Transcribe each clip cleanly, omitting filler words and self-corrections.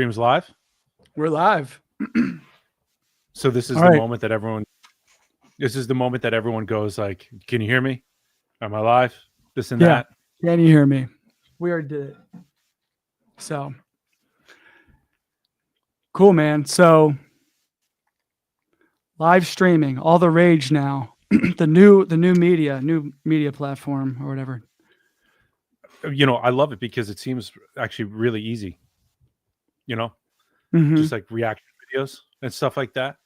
Streams live. We're live. So this is All the right. moment that everyone. This is the moment that everyone goes like, "Can you hear me? Am I live? This and Yeah. that." Can you hear me? We already did it. So cool, man. So live streaming, all the rage now. the new media platform or whatever. You know, I love it because it seems actually really easy. You know, Mhm. just like reaction videos and stuff like that.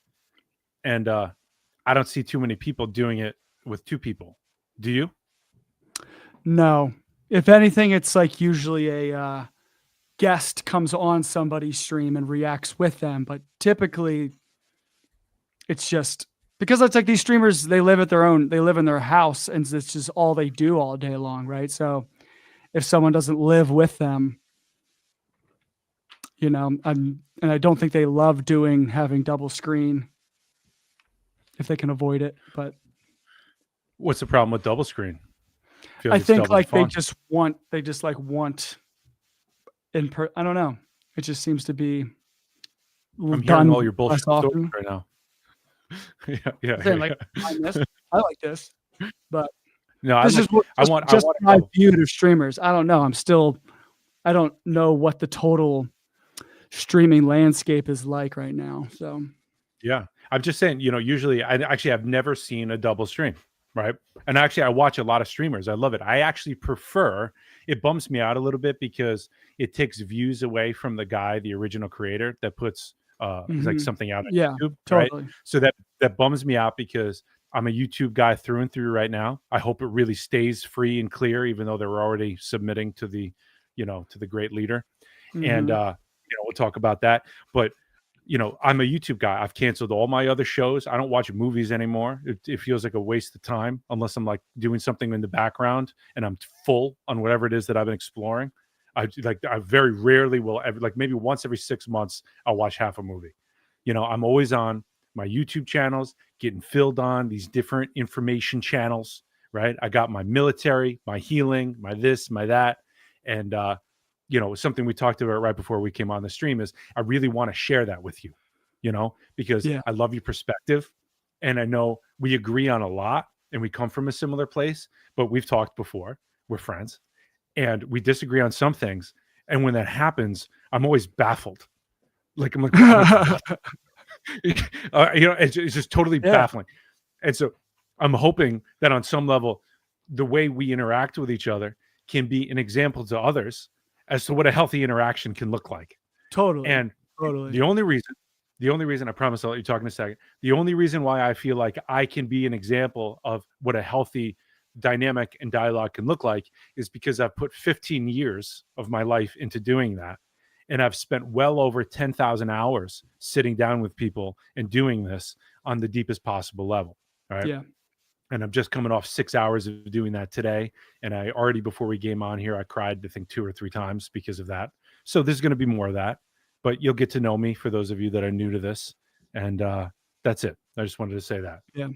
And I don't see too many people doing it with two people. Do you? No. If anything, it's like usually a guest comes on somebody's stream and reacts with them, but typically it's just because it's like these streamers, they live in their house and it's just all they do all day long, right? So if someone doesn't live with them, and I don't think they love having double screen if they can avoid it. But What's the problem with double screen? I think like they just want I don't know. It just seems to be I'm done hearing all your bullshit less stories often. right now. yeah. I like this, but No, this is just my view of streamers. I don't know. I don't know what the total streaming landscape is like right now. So yeah, I'm just saying, usually I've never seen a double stream, right? And actually I watch a lot of streamers. I love it. I actually prefer, it bums me out a little bit because it takes views away from the guy, the original creator that puts like something out on YouTube, totally. Right? So that bums me out because I'm a YouTube guy through and through right now. I hope it really stays free and clear, even though they were already submitting to the, to the great leader. And, we'll talk about that. But, I'm a YouTube guy. I've canceled all my other shows. I don't watch movies anymore. It feels like a waste of time unless I'm like doing something in the background and I'm full on whatever it is that I've been exploring. I very rarely will ever, like maybe once every 6 months, I'll watch half a movie. I'm always on my YouTube channels, getting filled on these different information channels, right? I got my military, my healing, my this, my that. And, something we talked about right before we came on the stream is I really want to share that with you, because I love your perspective. And I know we agree on a lot and we come from a similar place, but we've talked before. We're friends and we disagree on some things. And when that happens, I'm always baffled. Like, I'm like, it's just totally baffling. And so I'm hoping that on some level, the way we interact with each other can be an example to others as to what a healthy interaction can look like. Totally. And the only reason, I promise I'll let you talk in a second. The only reason why I feel like I can be an example of what a healthy dynamic and dialogue can look like is because I've put 15 years of my life into doing that. And I've spent well over 10,000 hours sitting down with people and doing this on the deepest possible level. All right. Yeah. And I'm just coming off 6 hours of doing that today. And I already, before we came on here, I cried, I think 2 or 3 times because of that. So there's going to be more of that, but you'll get to know me for those of you that are new to this. And that's it. I just wanted to say that. Yeah.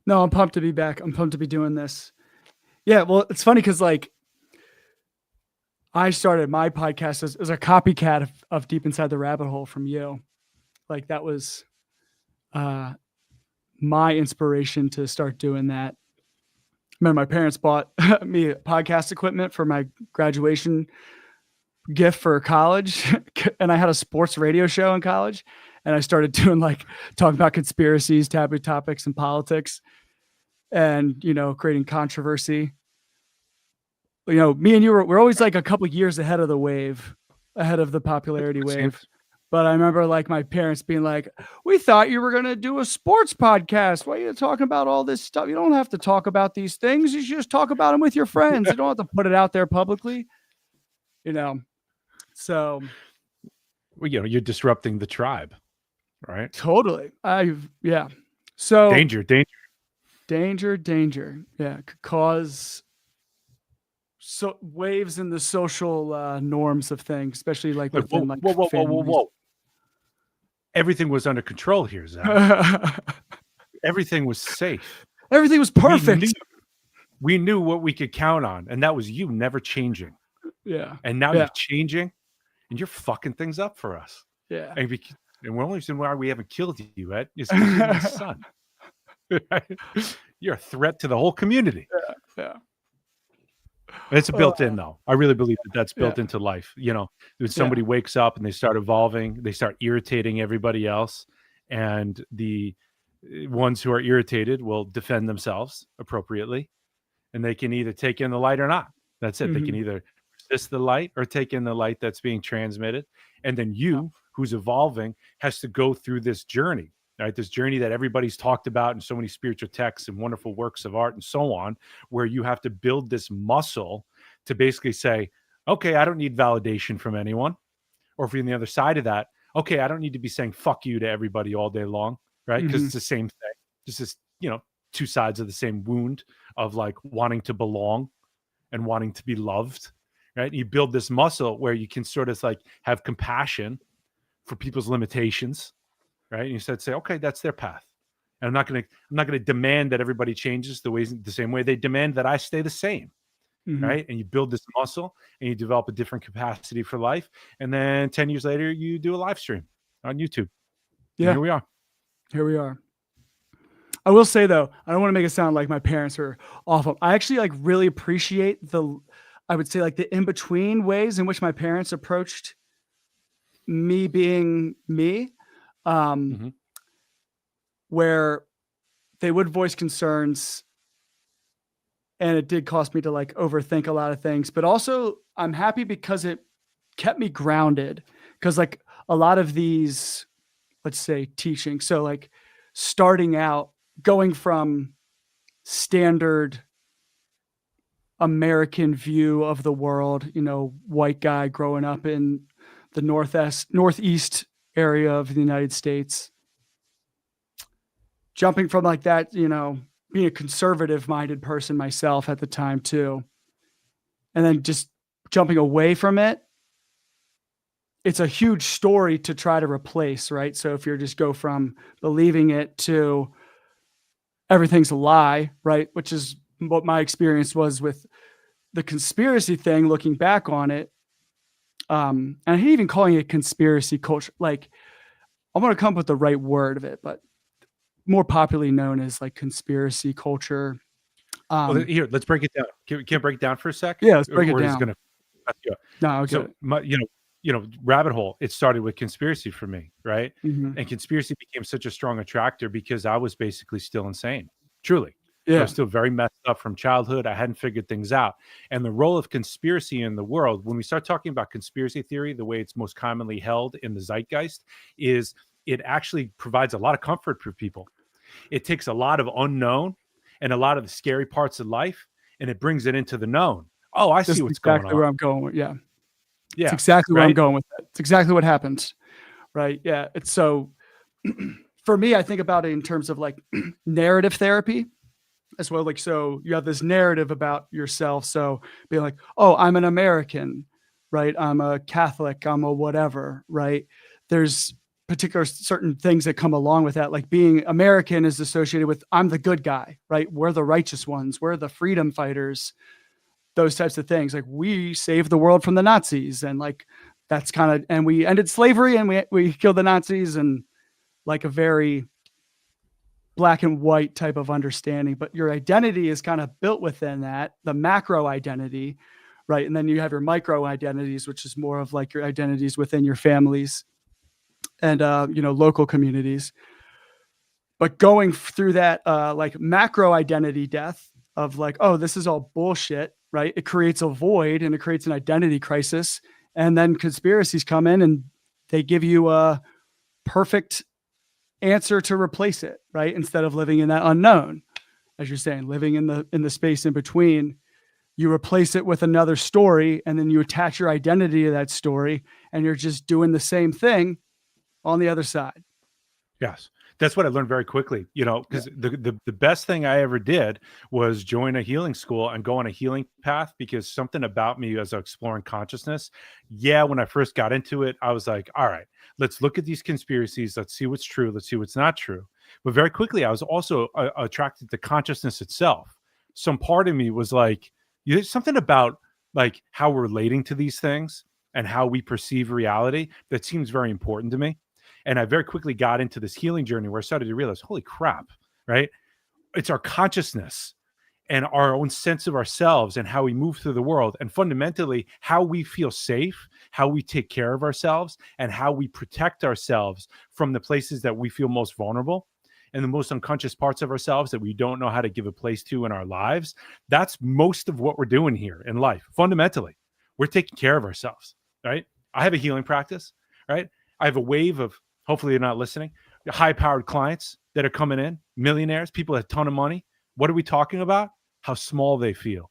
No, I'm pumped to be back. I'm pumped to be doing this. Yeah. Well, it's funny because like I started my podcast as a copycat of Deep Inside the Rabbit Hole from you. Like that was my inspiration to start doing that. I remember my parents bought me podcast equipment for my graduation gift for college. And I had a sports radio show in college. And I started doing talking about conspiracies, taboo topics, and politics and, creating controversy. Me and you we're always like a couple of years ahead of the popularity wave. But I remember my parents being like, we thought you were going to do a sports podcast. Why are you talking about all this stuff? You don't have to talk about these things. You should just talk about them with your friends. You don't have to put it out there publicly, So. Well, you're disrupting the tribe, right? Totally. So. Danger. Yeah. Could cause waves in the social norms of things, especially within whoa. Everything was under control here, Zach. Everything was safe. Everything was perfect. We knew what we could count on, and that was you never changing. Yeah. And now you're changing. and you're fucking things up for us. Yeah. And, and we're only reason why we haven't killed you yet is because you're my son. You're a threat to the whole community. Yeah, yeah. It's built in, though. I really believe that that's Yeah. built into life. You know, when Yeah. somebody wakes up and they start evolving, they start irritating everybody else, and the ones who are irritated will defend themselves appropriately, and they can either take in the light or not. That's it. They can Mhm. either resist the light or take in the light that's being transmitted. And then Yeah. you, who's evolving, has to go through this journey, right? This journey that everybody's talked about in so many spiritual texts and wonderful works of art and so on, where you have to build this muscle to basically say, okay, I don't need validation from anyone. Or if you're on the other side of that, okay, I don't need to be saying fuck you to everybody all day long, right? Because Mhm. it's the same thing. Just this, two sides of the same wound of like wanting to belong and wanting to be loved, right? You build this muscle where you can sort of like have compassion for people's limitations, right? And you said, say, okay, that's their path. And I'm not gonna demand that everybody changes the same way they demand that I stay the same, Mhm. right? And you build this muscle and you develop a different capacity for life. And then 10 years later, you do a live stream on YouTube. And Yeah, here we are. here we are. I will say though, I don't want to make it sound like my parents are awful. I actually like really appreciate I would say like the in between ways in which my parents approached me being me, um, Mhm. where they would voice concerns, and it did cost me to like overthink a lot of things. But also, I'm happy because it kept me grounded. Because like a lot of these, let's say, teaching, so like starting out, going from standard American view of the world, white guy growing up in the northeast area of the United States, jumping from like that, being a conservative minded person myself at the time too, and then just jumping away from it. It's a huge story to try to replace, right? So if you just go from believing it to everything's a lie, right? Which is what my experience was with the conspiracy thing, looking back on it. And I hate even calling it conspiracy culture. Like, I want to come up with the right word of it, but more popularly known as like conspiracy culture. Well, Um, here, let's break it down. Can we break it down for a sec? yeah, let's Or, break it or is it down. going to mess you up? No, I'll get So, it. rabbit hole, it started with conspiracy for me, right? Mhm. And conspiracy became such a strong attractor because I was basically still insane. Truly. I Yeah. was still very messed up from childhood. I hadn't figured things out. And the role of conspiracy in the world, when we start talking about conspiracy theory, the way it's most commonly held in the zeitgeist, is it actually provides a lot of comfort for people. It takes a lot of unknown and a lot of the scary parts of life and it brings it into the known. Oh, I This see is what's going exactly on. where I'm going with, yeah. It's Yeah. exactly where I'm Right. going with it. It's exactly what happens, right? Yeah, it's so for me, I think about it in terms of like narrative therapy as well. Like, so you have this narrative about yourself. So being like, oh, I'm an American, right? I'm a Catholic, I'm a whatever, right? There's particular certain things that come along with that. Like being American is associated with I'm the good guy, right? We're the righteous ones, we're the freedom fighters, those types of things. Like we saved the world from the Nazis, and like that's kind of, and we ended slavery and we killed the Nazis, and like a very black and white type of understanding. But your identity is kind of built within that, the macro identity, right? And then you have your micro identities, which is more of like your identities within your families and local communities. But going through that like macro identity death of like, oh, this is all bullshit, right? It creates a void and it creates an identity crisis. And then conspiracies come in and they give you a perfect answer to replace it, right? Instead of living in that unknown, as you're saying, living in the space in between, you replace it with another story and then you attach your identity to that story and you're just doing the same thing on the other side. Yes. That's what I learned very quickly, Yeah. because the best thing I ever did was join a healing school and go on a healing path because something about me as I was exploring consciousness. Yeah, when I first got into it, I was like, all right, let's look at these conspiracies. Let's see what's true. Let's see what's not true. But very quickly, I was also attracted to consciousness itself. Some part of me was like, there's something about like how we're relating to these things and how we perceive reality that seems very important to me. And I very quickly got into this healing journey where I started to realize, holy crap, right? It's our consciousness and our own sense of ourselves and how we move through the world, and fundamentally how we feel safe, how we take care of ourselves, and how we protect ourselves from the places that we feel most vulnerable and the most unconscious parts of ourselves that we don't know how to give a place to in our lives. That's most of what we're doing here in life. Fundamentally, we're taking care of ourselves, right? I have a healing practice, right? I have a wave of, hopefully you're not listening, high powered clients that are coming in, millionaires, people with a ton of money. What are we talking about? How small they feel,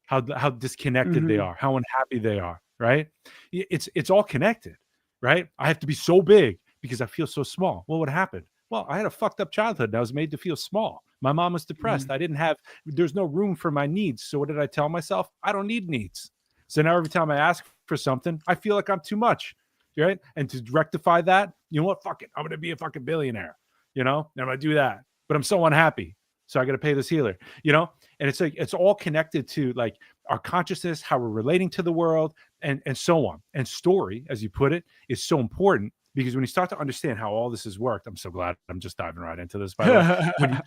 how disconnected they Mhm. are, how unhappy they are, right? It's all connected, right? I have to be so big because I feel so small. Well, what happened? Well, I had a fucked up childhood and I was made to feel small. My mom was depressed. Mhm. There's no room for my needs. So what did I tell myself? I don't need needs. So now every time I ask for something, I feel like I'm too much, right? And to rectify that, you know what? Fuck it. I'm going to be a fucking billionaire, and I'm going to do that. But I'm so unhappy. So I got to pay this healer, and it's like, it's all connected to like our consciousness, how we're relating to the world, and so on. And story, as you put it, is so important because when you start to understand how all this has worked, I'm so glad I'm just diving right into this, by the way.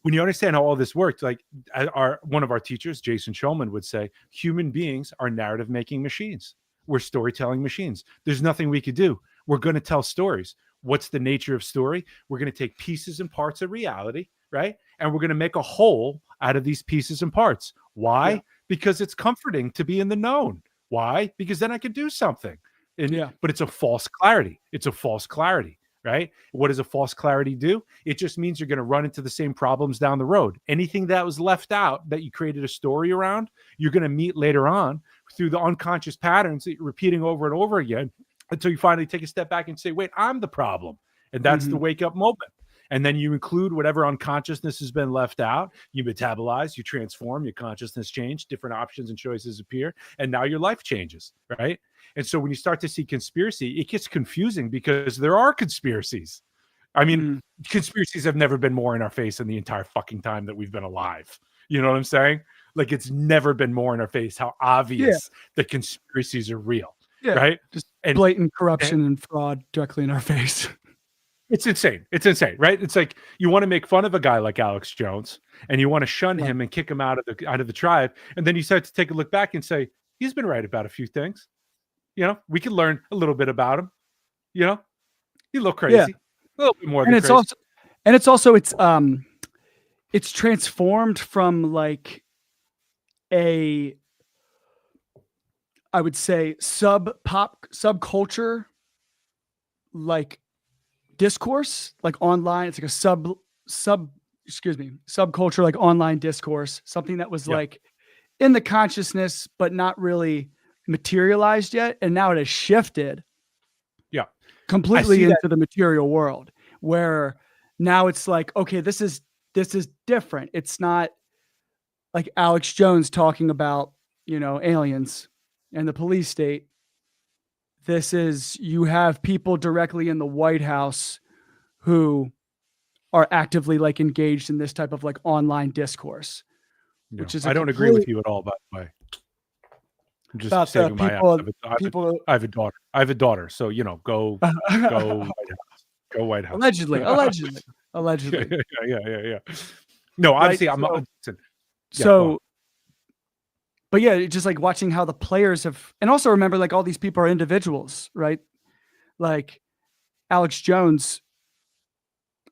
When you understand how all this worked, like one of our teachers, Jason Schulman, would say, human beings are narrative making machines. We're storytelling machines. There's nothing we could do. We're going to tell stories. What's the nature of story? We're going to take pieces and parts of reality, right? And we're going to make a whole out of these pieces and parts. Yeah. Why? Because it's comforting to be in the known. Why? Because then I can do something. Yeah. But it's a false clarity. It's a false clarity, right? What does a false clarity do? It just means you're going to run into the same problems down the road. Anything that was left out that you created a story around, you're going to meet later on through the unconscious patterns that you're repeating over and over again until you finally take a step back and say, wait, I'm the problem. And that's the Mhm. wake up moment. And then you include whatever unconsciousness has been left out. You metabolize, you transform, your consciousness change, different options and choices appear, and now your life changes, right? And so when you start to see conspiracy, it gets confusing because there are conspiracies. I mean, Mm. conspiracies have never been more in our face in the entire fucking time that we've been alive. You know what I'm saying? Like, it's never been more in our face how Yeah. obvious the conspiracies are real, Yeah. right? Just And, blatant and corruption and fraud directly in our face. it's insane. It's insane, right? It's like you want to make fun of a guy like Alex Jones and you want to shun Yeah. him and kick him out of the tribe. And then you start to take a look back and say, he's been right about a few things. We can learn a little bit about him. You know, he's a little Yeah. crazy, a little bit more And than it's crazy. also it's transformed from like a, I would say, subculture, like discourse, like online. It's like a subculture, like online discourse, something that was Yeah, like in the consciousness, but not really materialized yet. And now it has shifted yeah. I completely see that. into the material world, where now it's like, okay, this is different. It's not like Alex Jones talking about, aliens and the police state. This is, you have people directly in the White House who are actively like engaged in this type of like online discourse, which is a I don't agree complete with you at all. By the way, I'm just about the saving my ass. people people I have a daughter. I have a daughter. So go White House. Go White House. allegedly, Yeah. No, right? obviously, So, listen. Yeah, go on. so, but yeah, just like watching how the players have, and also remember, like all these people are individuals, right? Like Alex Jones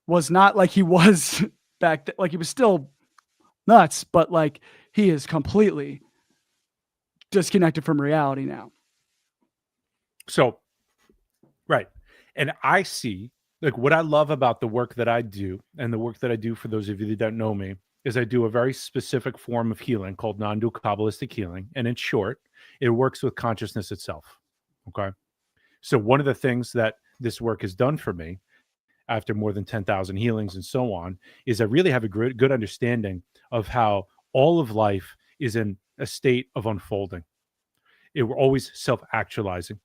was not like he was back then. Like he was still nuts, but like he is completely disconnected from reality now. So, right. And I see, like, what I love about the work that I do and the work that I do, for those of you that don't know me, is I do a very specific form of healing called non-dual Kabbalistic healing. And in short, it works with consciousness itself. Okay. So one of the things that this work has done for me after more than 10,000 healings and so on is I really have a good understanding of how all of life is in a state of unfolding. We're always self-actualizing.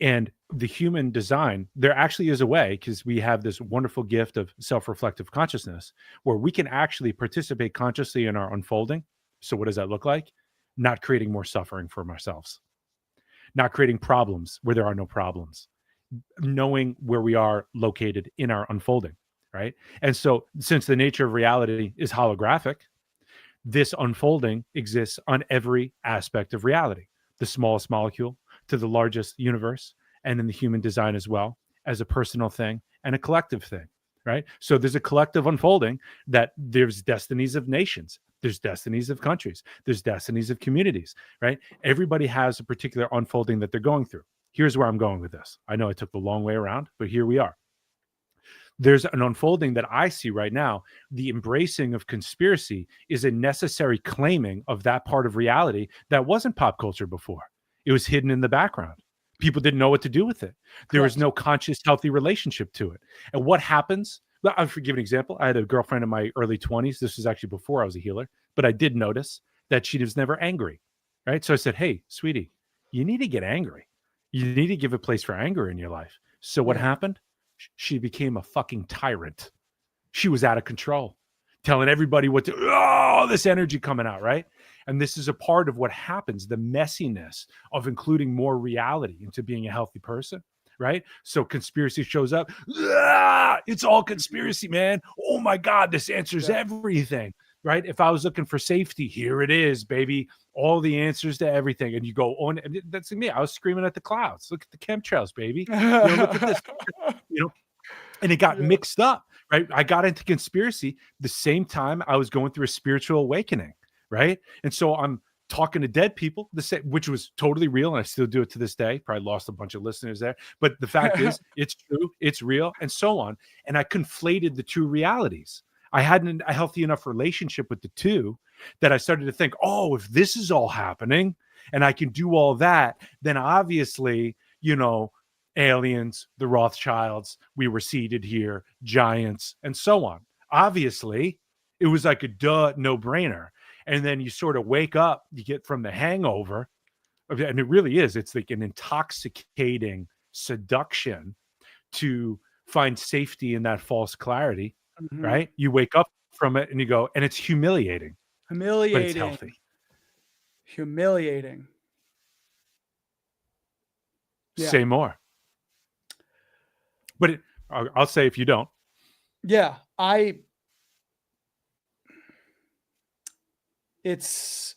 And the human design, there actually is a way, because we have this wonderful gift of self-reflective consciousness where we can actually participate consciously in our unfolding. So what does that look like? Not creating more suffering for ourselves. not creating problems where there are no problems, knowing where we are located in our unfolding, right? And so, since the nature of reality is holographic, this unfolding exists on every aspect of reality, the smallest molecule to the largest universe, and in the human design as well, as a personal thing and a collective thing, right? So there's a collective unfolding that there's destinies of nations, there's destinies of countries, there's destinies of communities, right? Everybody has a particular unfolding that they're going through. Here's where I'm going with this. I know I took the long way around, but here we are. There's an unfolding that I see right now. The embracing of conspiracy is a necessary claiming of that part of reality that wasn't pop culture before. It was hidden in the background. People didn't know what to do with it. There was Correct. no conscious, healthy relationship to it. And what happens? I'll give an example. I had a girlfriend in my early 20s. This was actually before I was a healer, but I did notice that she was never angry. Right. So I said, hey, sweetie, you need to get angry. You need to give a place for anger in your life. So what Yeah. happened? She became a fucking tyrant. She was out of control, telling everybody what to, oh, this energy coming out, right? And this is a part of what happens, the messiness of including more reality into being a healthy person, right? So conspiracy shows up. Ah, it's all conspiracy, man. Oh my God, this answers Yeah. everything, right? If I was looking for safety, here it is, baby. All the answers to everything. And you go on, and that's me. I was screaming at the clouds. Look at the chemtrails, baby. Look at this. You know, and it got Yeah. mixed up, right? I got into conspiracy the same time I was going through a spiritual awakening, right? And so I'm talking to dead people, which was totally real, and I still do it to this day. Probably lost a bunch of listeners there, but the fact is, it's true, it's real, and so on. And I conflated the two realities. I hadn't a healthy enough relationship with the two that I started to think, oh, if this is all happening and I can do all that, then obviously, aliens, the Rothschilds, we were seated here, giants, and so on. Obviously, it was like a no brainer. And then you sort of wake up, you get from the hangover, and it really is, it's like an intoxicating seduction to find safety in that false clarity, Mhm. right? You wake up from it and you go, and it's humiliating, but it's Humiliating. healthy. Humiliating. Yeah. Say more. But I'll say if you don't. Yeah. It's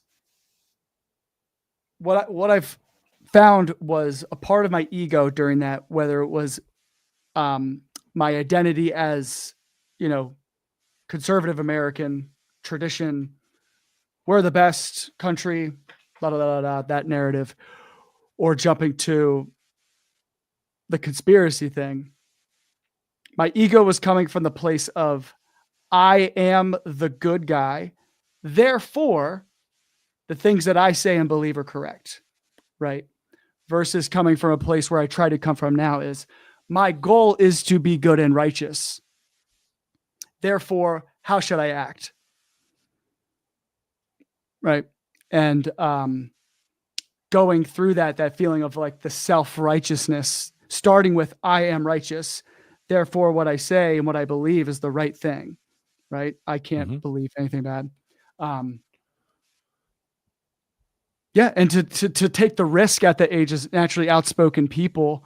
what I've found was a part of my ego during that, whether it was my identity as, conservative American tradition, we're the best country, blah, blah, blah, blah, that narrative, or jumping to the conspiracy thing. My ego was coming from the place of, I am the good guy. Therefore, the things that I say and believe are correct, right? Versus coming from a place where I try to come from now is, my goal is to be good and righteous. Therefore, how should I act? Right. And going through that feeling of like the self-righteousness, starting with I am righteous. Therefore, what I say and what I believe is the right thing. Right. I can't believe anything bad. Yeah. And to take the risk at the age as naturally outspoken people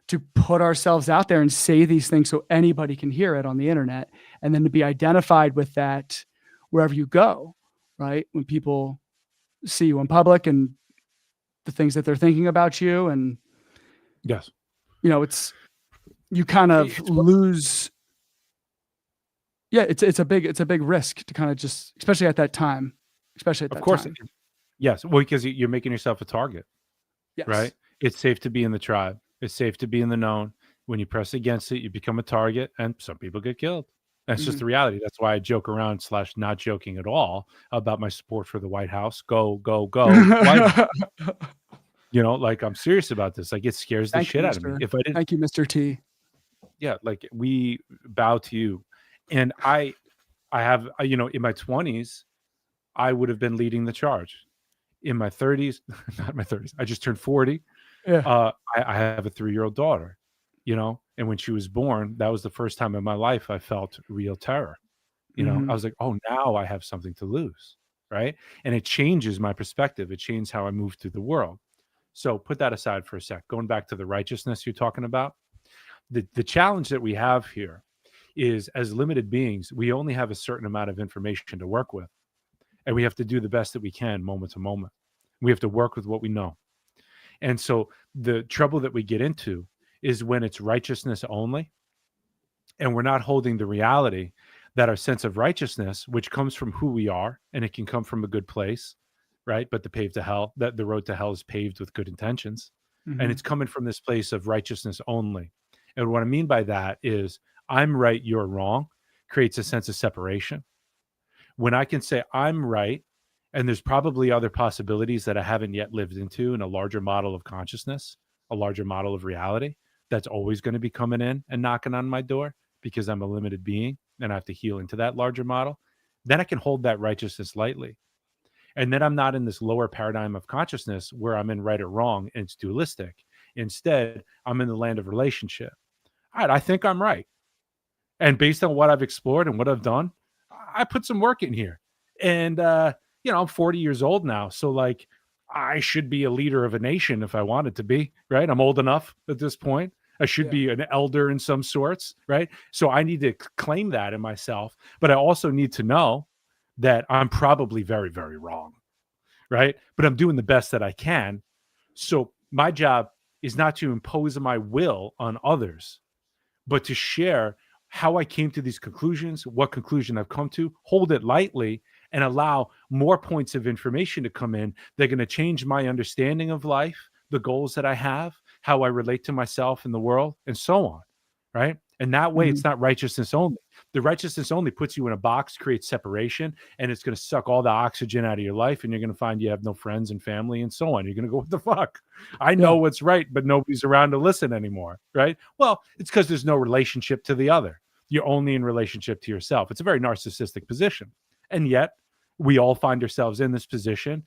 to put ourselves out there and say these things so anybody can hear it on the internet, and then to be identified with that wherever you go, right? When people see you in public and the things that they're thinking about you, and Yes. it's, you kind of It's lose. Yeah, it's a big risk to kind of just, especially at that time, of course. time. Yes. Well, because you're making yourself a target, right? Yes. It's safe to be in the tribe. It's safe to be in the known. When you press against it, you become a target, and some people get killed. That's just Mhm. the reality. That's why I joke around / not joking at all about my support for the White House. Go, go, go, White House. Like I'm serious about this. Like it scares the Thank you, shit out of me. Mr. If I didn't, Thank you, Mr. T. yeah, like we bow to you. And I have, in my 20s, I would have been leading the charge. In my 30s, not my 30s, I just turned 40. Yeah. I have a 3-year-old daughter, and when she was born, that was the first time in my life I felt real terror. I Mhm. was like, oh, now I have something to lose. Right. And it changes my perspective. It changes how I move through the world. So put that aside for a sec. Going back to the righteousness you're talking about, the challenge that we have here is, as limited beings, we only have a certain amount of information to work with, and we have to do the best that we can moment to moment. We have to work with what we know. And so the trouble that we get into is when it's righteousness only, and we're not holding the reality that our sense of righteousness, which comes from who we are, and it can come from a good place, right? But the road to hell is paved with good intentions. And Mhm. it's coming from this place of righteousness only. And what I mean by that is, I'm right, you're wrong, creates a sense of separation. When I can say I'm right, and there's probably other possibilities that I haven't yet lived into in a larger model of consciousness, a larger model of reality, that's always going to be coming in and knocking on my door because I'm a limited being and I have to heal into that larger model, then I can hold that righteousness lightly. And then I'm not in this lower paradigm of consciousness where I'm in right or wrong and it's dualistic. Instead, I'm in the land of relationship. All right, I think I'm right. And based on what I've explored and what I've done, I put some work in here. And I'm 40 years old now, so like I should be a leader of a nation if I wanted to be, right? I'm old enough at this point. I should Yeah. be an elder in some sorts, right? So I need to claim that in myself, but I also need to know that I'm probably very, very wrong, right? But I'm doing the best that I can. So my job is not to impose my will on others, but to share how I came to these conclusions, what conclusion I've come to, hold it lightly, and allow more points of information to come in. They're going to change my understanding of life, the goals that I have, how I relate to myself and the world, and so on. Right. And that way, it's Mhm. not righteousness only. The righteousness only puts you in a box, creates separation, and it's going to suck all the oxygen out of your life. And you're going to find you have no friends and family and so on. You're going to go, what the fuck? I Yeah. know what's right, but nobody's around to listen anymore. Right. Well, it's because there's no relationship to the other. You're only in relationship to yourself. It's a very narcissistic position. And yet, we all find ourselves in this position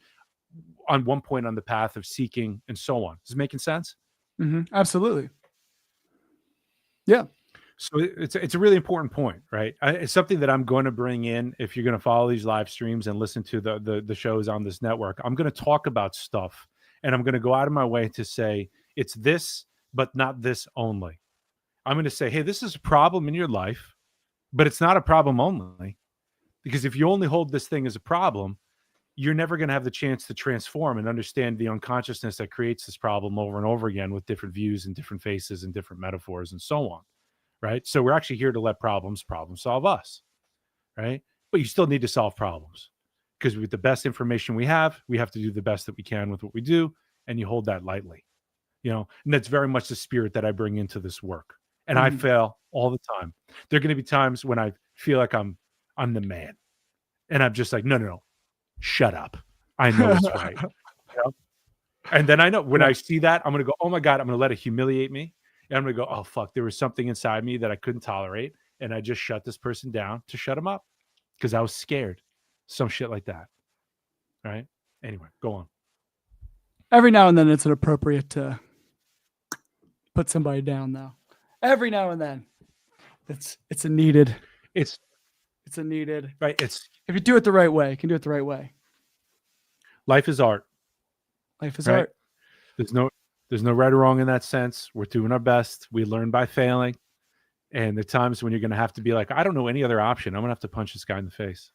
on one point on the path of seeking and so on. Is it making sense? Mhm. Absolutely. Yeah. So it's a really important point, right? It's something that I'm going to bring in if you're going to follow these live streams and listen to the shows on this network. I'm going to talk about stuff, and I'm going to go out of my way to say it's this, but not this only. I'm going to say, hey, this is a problem in your life, but it's not a problem only, because if you only hold this thing as a problem, you're never going to have the chance to transform and understand the unconsciousness that creates this problem over and over again with different views and different faces and different metaphors and so on. Right. So we're actually here to let problems problem solve us. Right. But you still need to solve problems, because with the best information we have to do the best that we can with what we do. And you hold that lightly, and that's very much the spirit that I bring into this work. And I Mhm. fail all the time. There are going to be times when I feel like I'm the man, and I'm just like, no, no, no, shut up. I know what's right. You know? And then I know when Yeah. I see that, I'm going to go, oh my God, I'm going to let it humiliate me. And I'm going to go, oh, fuck, there was something inside me that I couldn't tolerate. And I just shut this person down to shut him up because I was scared. Some shit like that. Right. Anyway, go on. Every now and then it's inappropriate to put somebody down though. Every now and then. It's a needed. It's It's a needed. right. It's If you do it the right way, you can do it the right way. life is art. Life is Right. art. There's no there's no right or wrong in that sense. We're doing our best. We learn by failing. And the times when you're going to have to be like, I don't know any other option. I'm going to have to punch this guy in the face.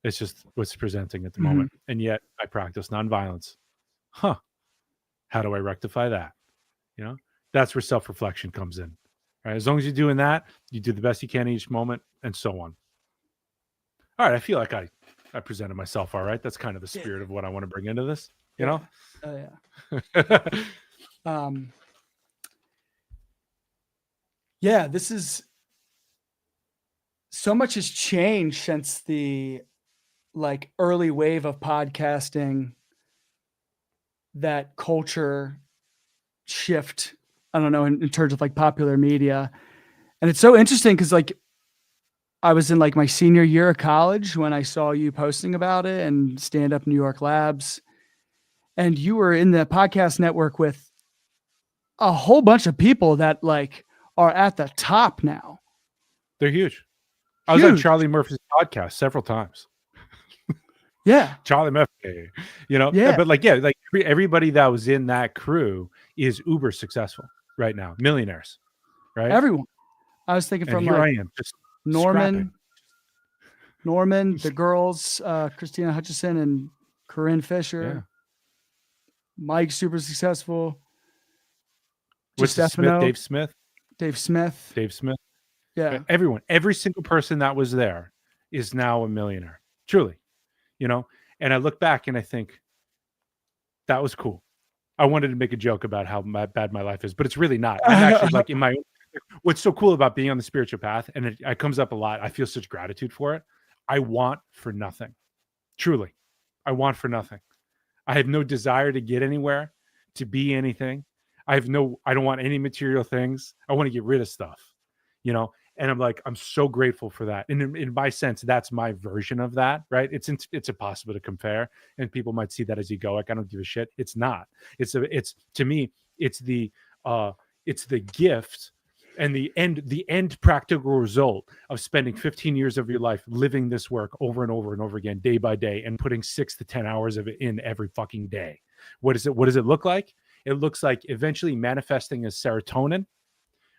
It's just what's presenting at the Mhm. moment. And yet I practice nonviolence. Huh. How do I rectify that? You know, that's where self-reflection comes in. Right. As long as you're doing that, you do the best you can each moment and so on. All right. I feel like I presented myself all right. That's kind of the Yeah. spirit of what I want to bring into this, Yeah. Oh yeah. know? Um yeah, this is so much has changed since the like early wave of podcasting, that culture shift, I don't know, in terms of like popular media. And it's so interesting because like I was in like my senior year of college when I saw you posting about it and Stand Up New York Labs. And you were in the podcast network with a whole bunch of people that like are at the top now. They're huge. I was on Huge. Charlie Murphy's podcast several times. Yeah. Charlie Murphy, you know, Yeah. but like, yeah, like everybody that was in that crew is uber successful right now, millionaires, right? Everyone. I was thinking And from here like I am just scrapping. Norman, Norman, the girls, Christina Hutchison and Corinne Yeah. Fisher, Mike, super successful, What's his Smith? Stefano, Dave Smith? Dave Smith. Dave Smith? Yeah. Everyone, every single person that was there is now a millionaire, truly, you know? And I look back and I think that was cool. I wanted to make a joke about how bad my life is, but it's really not. I'm actually like in my, what's so cool about being on the spiritual path, and it comes up a lot. I feel such gratitude for it. I want for nothing. Truly. I want for nothing. I have no desire to get anywhere, to be anything. I don't want any material things. I want to get rid of stuff, you know? And I'm like, I'm so grateful for that. And in my sense, that's my version of that, right? It's impossible to compare. And people might see that as egoic. I don't give a shit. It's not. It's to me, it's the gift and the end practical result of spending 15 years of your life living this work over and over and over again, day by day, and putting 6 to 10 hours of it in every fucking day. What does it look like? It looks like eventually manifesting as serotonin,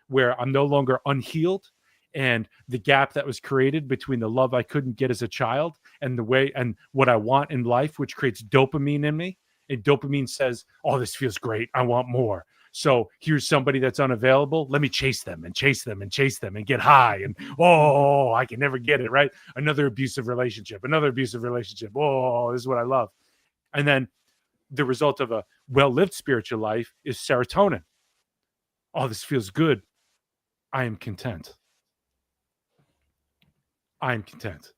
where I'm no longer unhealed, and the gap that was created between the love I couldn't get as a child and the way and what I want in life, which creates dopamine in me. And dopamine says, oh, this feels great, I want more. So here's somebody that's unavailable. Let me chase them and chase them and chase them and get high. And oh, I can never get it, right? Another abusive relationship, another abusive relationship. Oh, this is what I love. And then the result of a well-lived spiritual life is serotonin. Oh, this feels good. I am content. I'm content.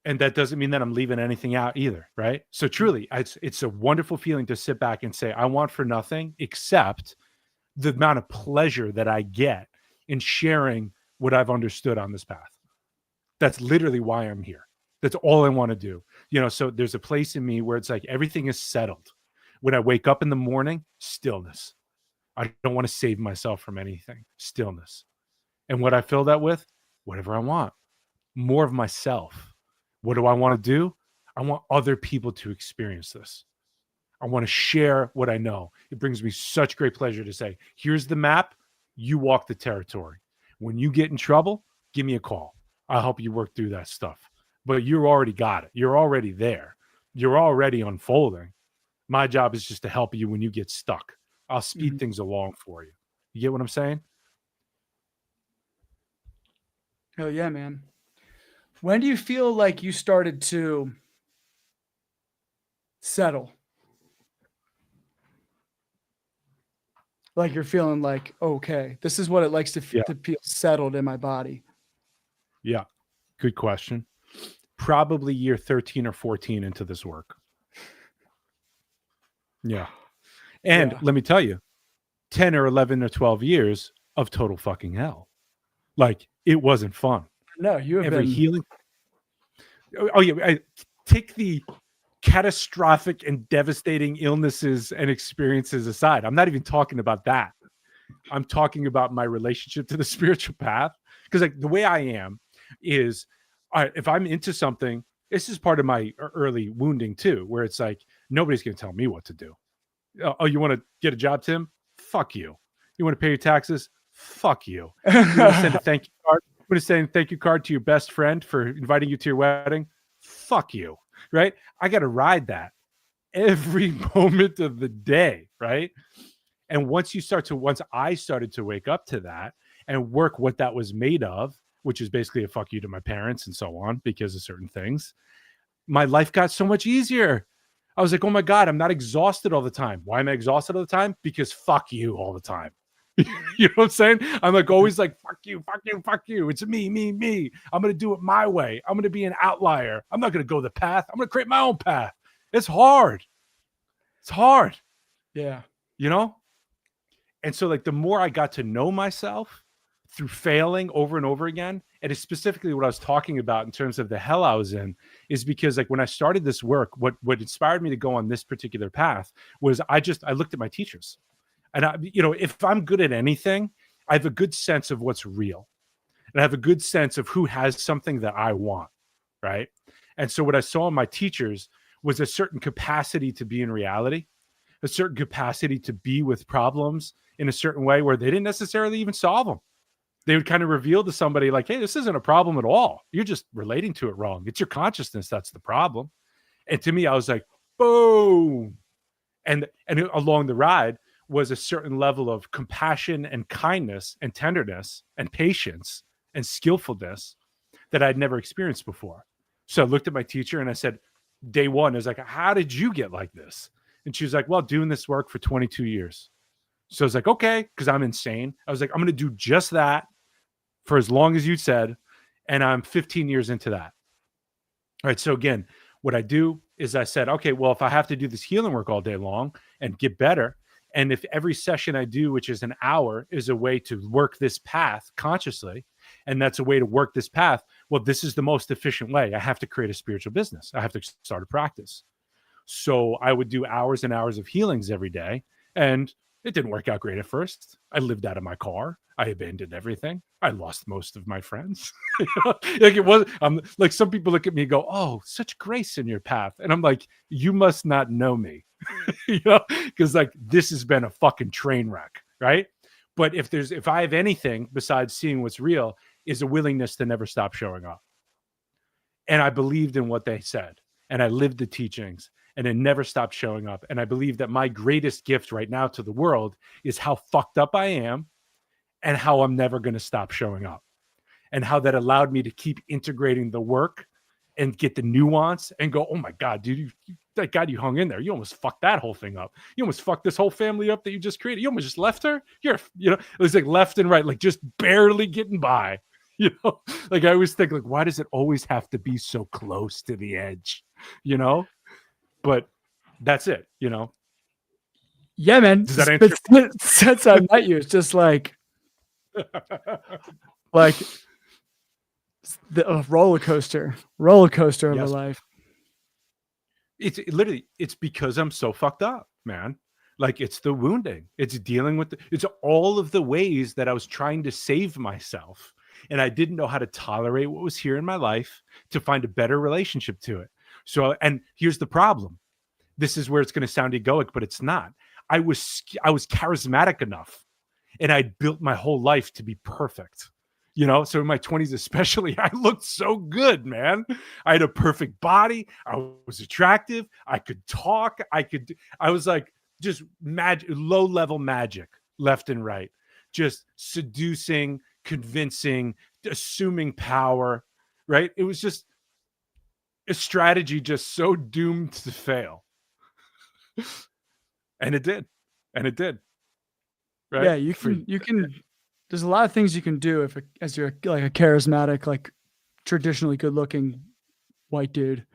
And that doesn't mean that I'm leaving anything out either, right? So truly, it's a wonderful feeling to sit back and say, I want for nothing except the amount of pleasure that I get in sharing what I've understood on this path. That's literally why I'm here. That's all I want to do. You know, so there's a place in me where it's like everything is settled. When I wake up in the morning, stillness. I don't want to save myself from anything. Stillness. And what I fill that with, whatever I want. More of myself. What do I want to do? I want other people to experience this. I want to share what I know. It brings me such great pleasure to say, here's the map. You walk the territory. When you get in trouble, give me a call. I'll help you work through that stuff. But you already got it. You're already there. You're already unfolding. My job is just to help you when you get stuck. I'll speed things along for you. You get what I'm saying? Hell yeah, man. When do you feel like you started to settle? Like you're feeling like, okay, this is what it likes to feel settled in my body. Yeah. Good question. Probably year 13 or 14 into this work. Yeah. And let me tell you, 10 or 11 or 12 years of total fucking hell. Like, it wasn't fun. No, you have Every been healing. Oh, yeah. I take the catastrophic and devastating illnesses and experiences aside. I'm not even talking about that. I'm talking about my relationship to the spiritual path. Because like the way I am is, if I'm into something, this is part of my early wounding too, where it's like, nobody's going to tell me what to do. Oh, you want to get a job, Tim? Fuck you. You want to pay your taxes? Fuck you. You want to send a thank you card? You want to send a thank you card to your best friend for inviting you to your wedding? Fuck you. Right? I got to ride that every moment of the day. Right? And once I started to wake up to that and work what that was made of, which is basically a fuck you to my parents and so on because of certain things, my life got so much easier. I was like, oh my God, I'm not exhausted all the time. Why am I exhausted all the time? Because fuck you all the time. You know what I'm saying? I'm like always like, fuck you, fuck you, fuck you. It's me, me, me. I'm going to do it my way. I'm going to be an outlier. I'm not going to go the path. I'm going to create my own path. It's hard. It's hard. Yeah. You know? And so like the more I got to know myself through failing over and over again, and it's specifically what I was talking about in terms of the hell I was in, is because like when I started this work, what inspired me to go on this particular path was I looked at my teachers. And if I'm good at anything, I have a good sense of what's real. And I have a good sense of who has something that I want, right? And so what I saw in my teachers was a certain capacity to be in reality, a certain capacity to be with problems in a certain way where they didn't necessarily even solve them. They would kind of reveal to somebody like, hey, this isn't a problem at all. You're just relating to it wrong. It's your consciousness that's the problem. And to me, I was like, boom. And along the ride was a certain level of compassion and kindness and tenderness and patience and skillfulness that I'd never experienced before. So I looked at my teacher and I said, day one, I was like, how did you get like this? And she was like, well, doing this work for 22 years. So I was like, okay, because I'm insane. I was like, I'm going to do just that for as long as you said. And I'm 15 years into that. All right. So again, what I do is I said, okay, well, if I have to do this healing work all day long and get better, and if every session I do, which is an hour, is a way to work this path consciously, and that's a way to work this path, well, this is the most efficient way. I have to create a spiritual business. I have to start a practice. So I would do hours and hours of healings every day. And it didn't work out great at first. I lived out of my car. I abandoned everything. I lost most of my friends. Like it was, like some people look at me and go, oh, such grace in your path. And I'm like, you must not know me, because like this has been a fucking train wreck. Right. But if I have anything besides seeing what's real, is a willingness to never stop showing up. And I believed in what they said, and I lived the teachings, and it never stopped showing up. And I believe that my greatest gift right now to the world is how fucked up I am and how I'm never going to stop showing up, and how that allowed me to keep integrating the work and get the nuance and go, oh my God, dude, thank God you hung in there. You almost fucked that whole thing up. You almost fucked this whole family up that you just created. You almost just left her. It was like left and right, like just barely getting by. Like I always think, like, why does it always have to be so close to the edge? But that's it. Yeah, man. Does that answer? Since I met you, it's just like the roller coaster of a life. It's literally, it's because I'm so fucked up, man. Like it's the wounding, it's dealing with it's all of the ways that I was trying to save myself. And I didn't know how to tolerate what was here in my life to find a better relationship to it. So, and here's the problem. This is where it's going to sound egoic, but it's not. I was charismatic enough, and I built my whole life to be perfect. So in my 20s, especially, I looked so good, man. I had a perfect body. I was attractive. I could talk. I was like just low level magic left and right, just seducing, convincing, assuming power, right? It was just a strategy just so doomed to fail. And it did. Right? Yeah, you can there's a lot of things you can do as you're like a charismatic, like traditionally good looking white dude.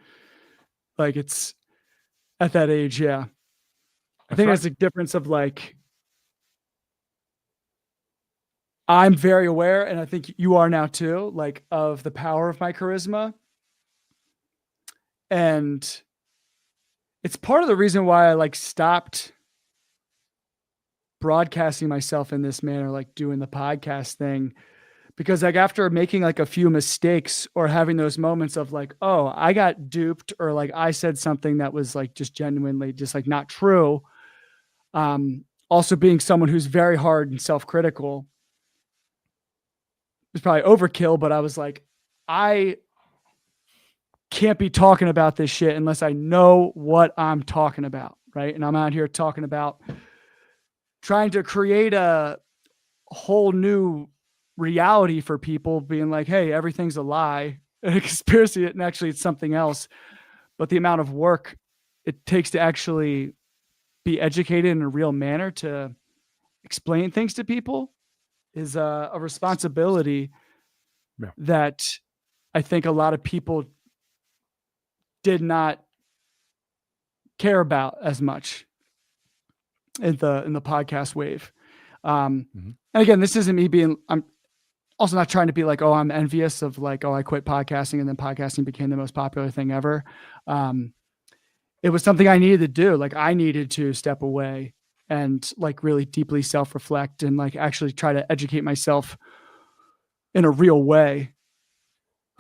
Like it's at that age, yeah. I think there's a difference of like, I'm very aware, and I think you are now too, like of the power of my charisma. And it's part of the reason why I like stopped broadcasting myself in this manner, like doing the podcast thing, because like after making like a few mistakes or having those moments of like, oh, I got duped, or like I said something that was like just genuinely just like not true. Also being someone who's very hard and self-critical, was probably overkill, but I was like, I can't be talking about this shit unless I know what I'm talking about. Right. And I'm out here talking about trying to create a whole new reality for people, being like, hey, everything's a lie, a conspiracy, and actually it's something else. But the amount of work it takes to actually be educated in a real manner to explain things to people is a responsibility that I think a lot of people did not care about as much in the podcast wave. And again, this isn't me I'm also not trying to be like, oh, I'm envious of like, oh, I quit podcasting and then podcasting became the most popular thing ever. It was something I needed to do. Like I needed to step away and like really deeply self-reflect and like actually try to educate myself in a real way.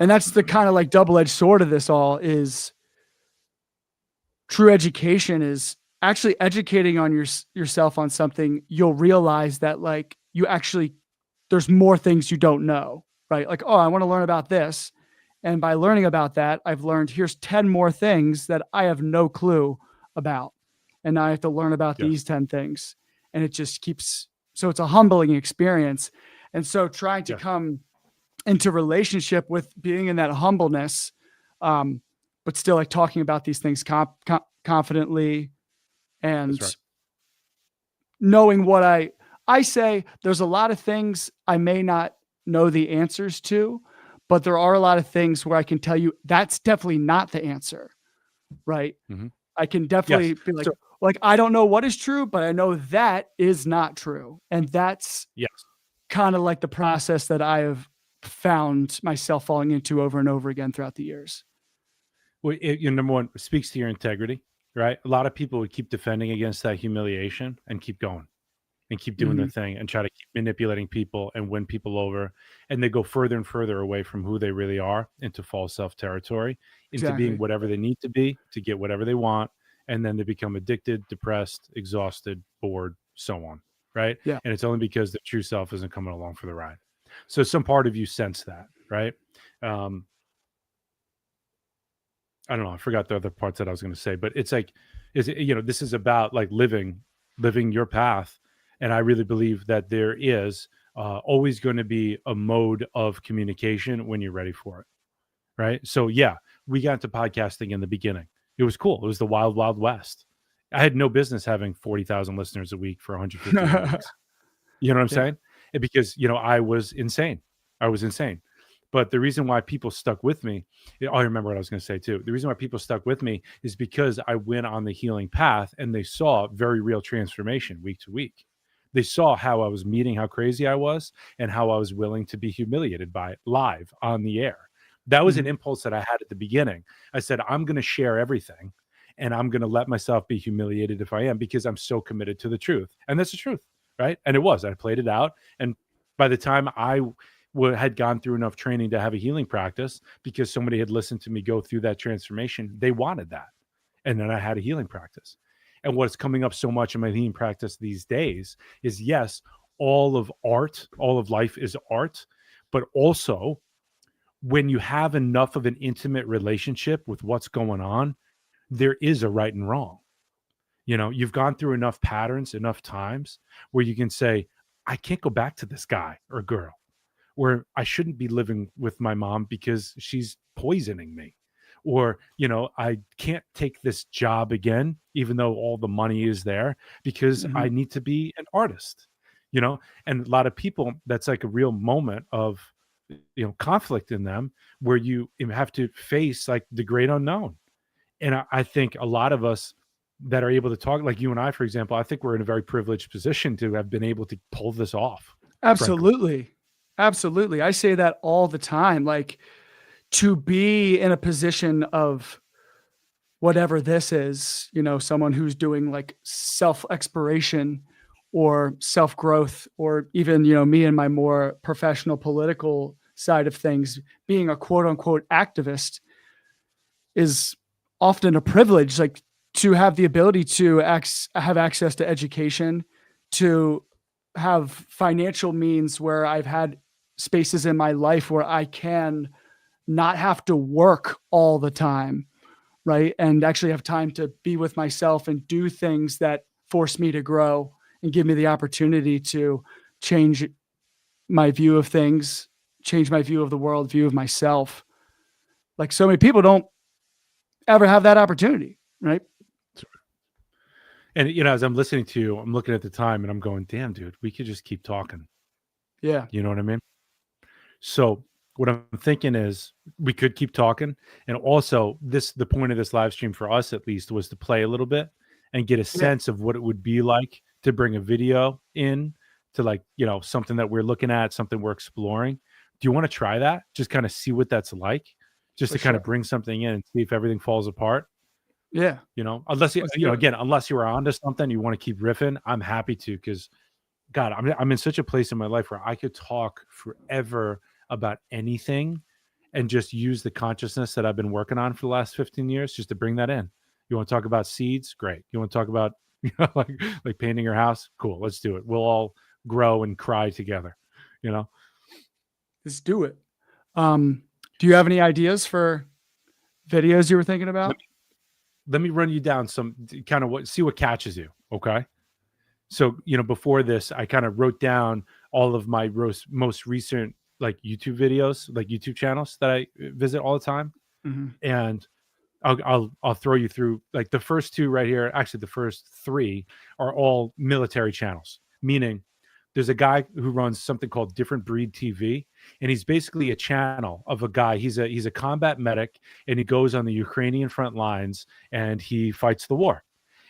And that's the kind of like double-edged sword of this all is true education is actually educating on yourself on something. You'll realize that like you actually, there's more things you don't know, right? Like, oh, I want to learn about this. And by learning about that, I've learned here's 10 more things that I have no clue about. And now I have to learn about Yes. these 10 things. And it just keeps, so it's a humbling experience. And so trying to Yes. come into relationship with being in that humbleness, but still like talking about these things confidently That's and right. knowing what I say. There's a lot of things I may not know the answers to, but there are a lot of things where I can tell you that's definitely not the answer, right? Mm-hmm. I can Yes. definitely be So like I don't know what is true, but I know that is not true, and that's yes. kind of like the process that I have found myself falling into over and over again throughout the years. Well, number one, it speaks to your integrity, right? A lot of people would keep defending against that humiliation and keep going and keep doing their Mhm. thing and try to keep manipulating people and win people over. And they go further and further away from who they really are into false self territory, into being Exactly. whatever they need to be to get whatever they want. And then they become addicted, depressed, exhausted, bored, so on. Right. Yeah. And it's only because the true self isn't coming along for the ride. So some part of you sense that, right? Um, I don't know. I forgot the other parts that I was going to say, but it's like, is it, this is about like living your path. And I really believe that there is always going to be a mode of communication when you're ready for it. Right. So, yeah, we got into podcasting in the beginning. It was cool. It was the wild, wild west. I had no business having 40,000 listeners a week for 151 weeks. You know what I'm Yeah. saying? Because, I was insane. I was insane. But the reason why people stuck with me, yeah, I remember what I was going to say too. The reason why people stuck with me is because I went on the healing path and they saw very real transformation week to week. They saw how I was meeting how crazy I was and how I was willing to be humiliated by it live on the air. That was an Mhm. impulse that I had at the beginning. I said, I'm going to share everything and I'm going to let myself be humiliated if I am because I'm so committed to the truth. And that's the truth. Right. And it was. I played it out. And by the time I had gone through enough training to have a healing practice because somebody had listened to me go through that transformation, they wanted that. And then I had a healing practice. And what's coming up so much in my healing practice these days is yes, all of art, all of life is art, but also when you have enough of an intimate relationship with what's going on, there is a right and wrong. You've gone through enough patterns, enough times where you can say, I can't go back to this guy or girl, where I shouldn't be living with my mom because she's poisoning me. Or, I can't take this job again, even though all the money is there, because I Mhm. need to be an artist, and a lot of people, that's like a real moment of, conflict in them where you have to face like the great unknown. And I think a lot of us that are able to talk, like you and I, for example, I think we're in a very privileged position to have been able to pull this off, frankly. Absolutely. Absolutely. I say that all the time. Like to be in a position of whatever this is, someone who's doing like self exploration or self growth, or even, me and my more professional political side of things, being a quote unquote activist is often a privilege. Like to have the ability to have access to education, to have financial means where I've had spaces in my life where I can not have to work all the time, right? And actually have time to be with myself and do things that force me to grow and give me the opportunity to change my view of things, change my view of the world, view of myself. Like so many people don't ever have that opportunity, right? And as I'm listening to you, I'm looking at the time and I'm going, damn, dude, we could just keep talking. Yeah. You know what I mean? So what I'm thinking is we could keep talking. And also the point of this live stream for us at least was to play a little bit and get a Yeah. sense of what it would be like to bring a video in to like, something that we're looking at, something we're exploring. Do you want to try that? Just kind of see what that's like, just For to kind sure. of bring something in and see if everything falls apart. Yeah. Unless Let's do it. again, unless you were onto something, you want to keep riffing. I'm happy to, because God, I'm in such a place in my life where I could talk forever about anything, and just use the consciousness that I've been working on for the last 15 years just to bring that in. You want to talk about seeds? Great. You want to talk about like painting your house? Cool. Let's do it. We'll all grow and cry together, you know? Let's do it. Do you have any ideas for videos you were thinking Let about? me, let me run you down some kind of see what catches you. Okay. So, before this, I kind of wrote down all of my most recent like YouTube videos, like YouTube channels that I visit all the time. Mhm. And I'll throw you through like the first two right here. Actually, the first three are all military channels, meaning there's a guy who runs something called Different Breed TV, and he's basically a channel of a guy. He's a combat medic, and he goes on the Ukrainian front lines and he fights the war.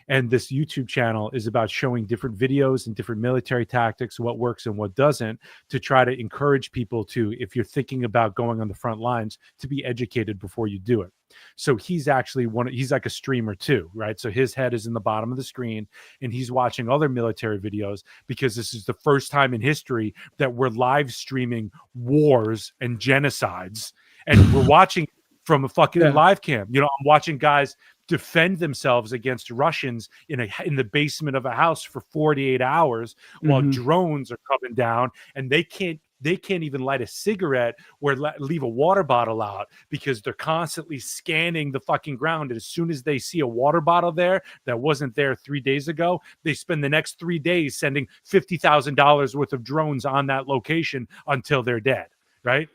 And this YouTube channel is about showing different videos and different military tactics, what works and what doesn't, to try to encourage people to, if you're thinking about going on the front lines, to be educated before you do it. So he's actually he's like a streamer too, right? So his head is in the bottom of the screen and he's watching other military videos because this is the first time in history that we're live streaming wars and genocides. And we're watching from a fucking Yeah. live cam. I'm watching guys defend themselves against Russians in the basement of a house for 48 hours while Mhm. drones are coming down, and they can't even light a cigarette or leave a water bottle out because they're constantly scanning the fucking ground. And as soon as they see a water bottle there that wasn't there 3 days ago, they spend the next 3 days sending $50,000 worth of drones on that location until they're dead, right?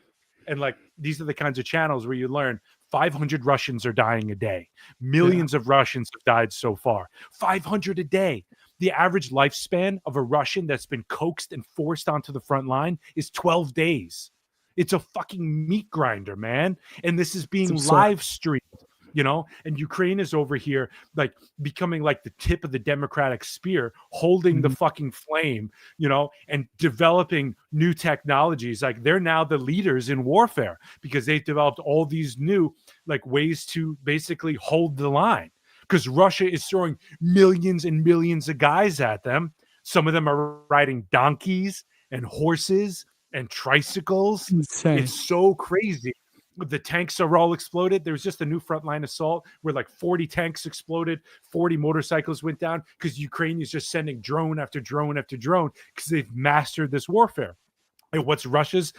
And like these are the kinds of channels where you learn 500 Russians are dying a day. Yeah. Millions of Russians have died so far. 500 a day. The average lifespan of a Russian that's been coaxed and forced onto the front line is 12 days. It's a fucking meat grinder, man. And this is It's being absurd. live streamed, and Ukraine is over here like becoming like the tip of the democratic spear, holding the Mhm. fucking flame, and developing new technologies. Like they're now the leaders in warfare because they've developed all these new like ways to basically hold the line, because Russia is throwing millions and millions of guys at them. Some of them are riding donkeys and horses and tricycles. Insane. It's so crazy. The tanks are all exploded. There was just a new frontline assault where like 40 tanks exploded, 40 motorcycles went down because Ukraine is just sending drone after drone after drone because they've mastered this warfare. And what's Russia's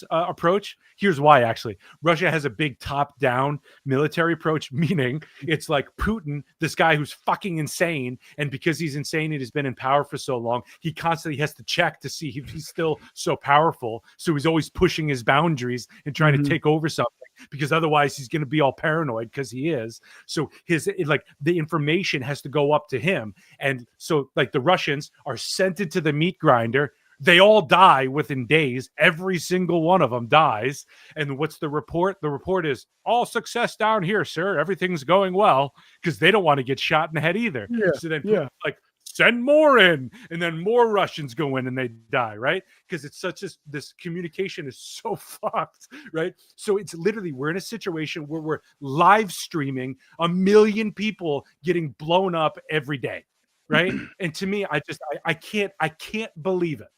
approach? Here's why. Actually, Russia has a big top-down military approach, meaning it's like Putin, this guy who's fucking insane, and because he's insane and has been in power for so long, he constantly has to check to see if he's still so powerful. So he's always pushing his boundaries and trying to Mhm. take over something because otherwise he's going to be all paranoid because he is. So the information has to go up to him, and so like the Russians are sent into the meat grinder. They all die within days. Every single one of them dies. And what's the report? The report is all success down here, sir. Everything's going well, because they don't want to get shot in the head either. Yeah. So then Yeah. Putin's like, send more in, and then more Russians go in and they die, right? Because it's this communication is so fucked, right? So it's literally, we're in a situation where we're live streaming 1 million people getting blown up every day, right? And to me, I can't believe it.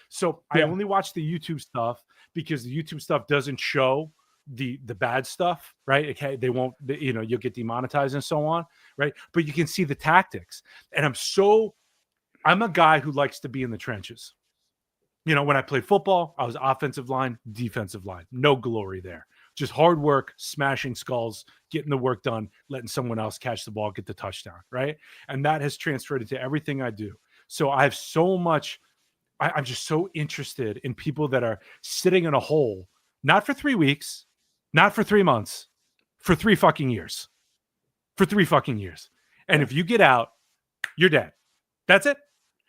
So I Yeah. only watch the YouTube stuff because the YouTube stuff doesn't show the bad stuff, right? Okay, they won't, you'll get demonetized and so on, right? But you can see the tactics. And I'm a guy who likes to be in the trenches. When I played football, I was offensive line, defensive line. No glory there. Just hard work, smashing skulls, getting the work done, letting someone else catch the ball, get the touchdown, right? And that has transferred into everything I do. So I have so much I'm just so interested in people that are sitting in a hole, not for 3 weeks, not for 3 months, for 3 fucking years, for 3 fucking years. And Yeah. if you get out, you're dead. That's it.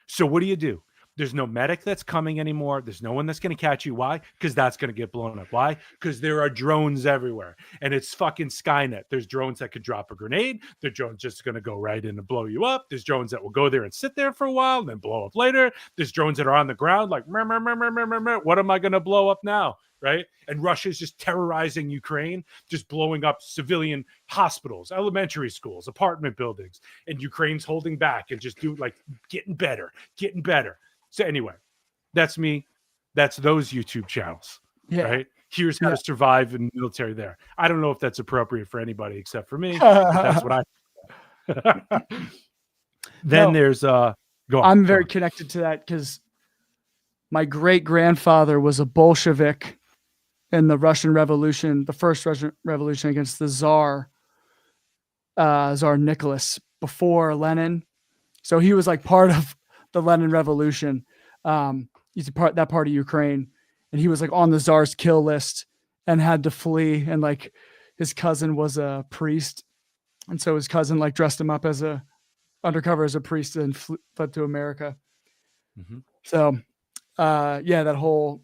So what do? There's no medic that's coming anymore. There's no one that's going to catch you. Why? Because that's going to get blown up. Why? Because there are drones everywhere, and it's fucking Skynet. There's drones that could drop a grenade. The drone's just going to go right in and blow you up. There's drones that will go there and sit there for a while and then blow up later. There's drones that are on the ground like, meh, meh, meh, meh, meh, meh, meh. What am I going to blow up now? Right? And Russia's just terrorizing Ukraine, just blowing up civilian hospitals, elementary schools, apartment buildings, and Ukraine's holding back and just getting better, getting better. So anyway, that's me. That's those YouTube channels, Yeah. right? Here's how Yeah. to survive in the military there. I don't know if that's appropriate for anybody except for me, but that's what I Then No, there's go on, I'm go very on. connected to that because my great grandfather was a Bolshevik in the Russian Revolution, the first Russian Revolution against the Tsar, Tsar Nicholas before Lenin. So he was like part of the Lenin Revolution. He's a part of Ukraine, and he was like on the Tsar's kill list and had to flee. And like his cousin was a priest, and so his cousin like dressed him up as a undercover as a priest and fled to America. Mhm. So yeah, that whole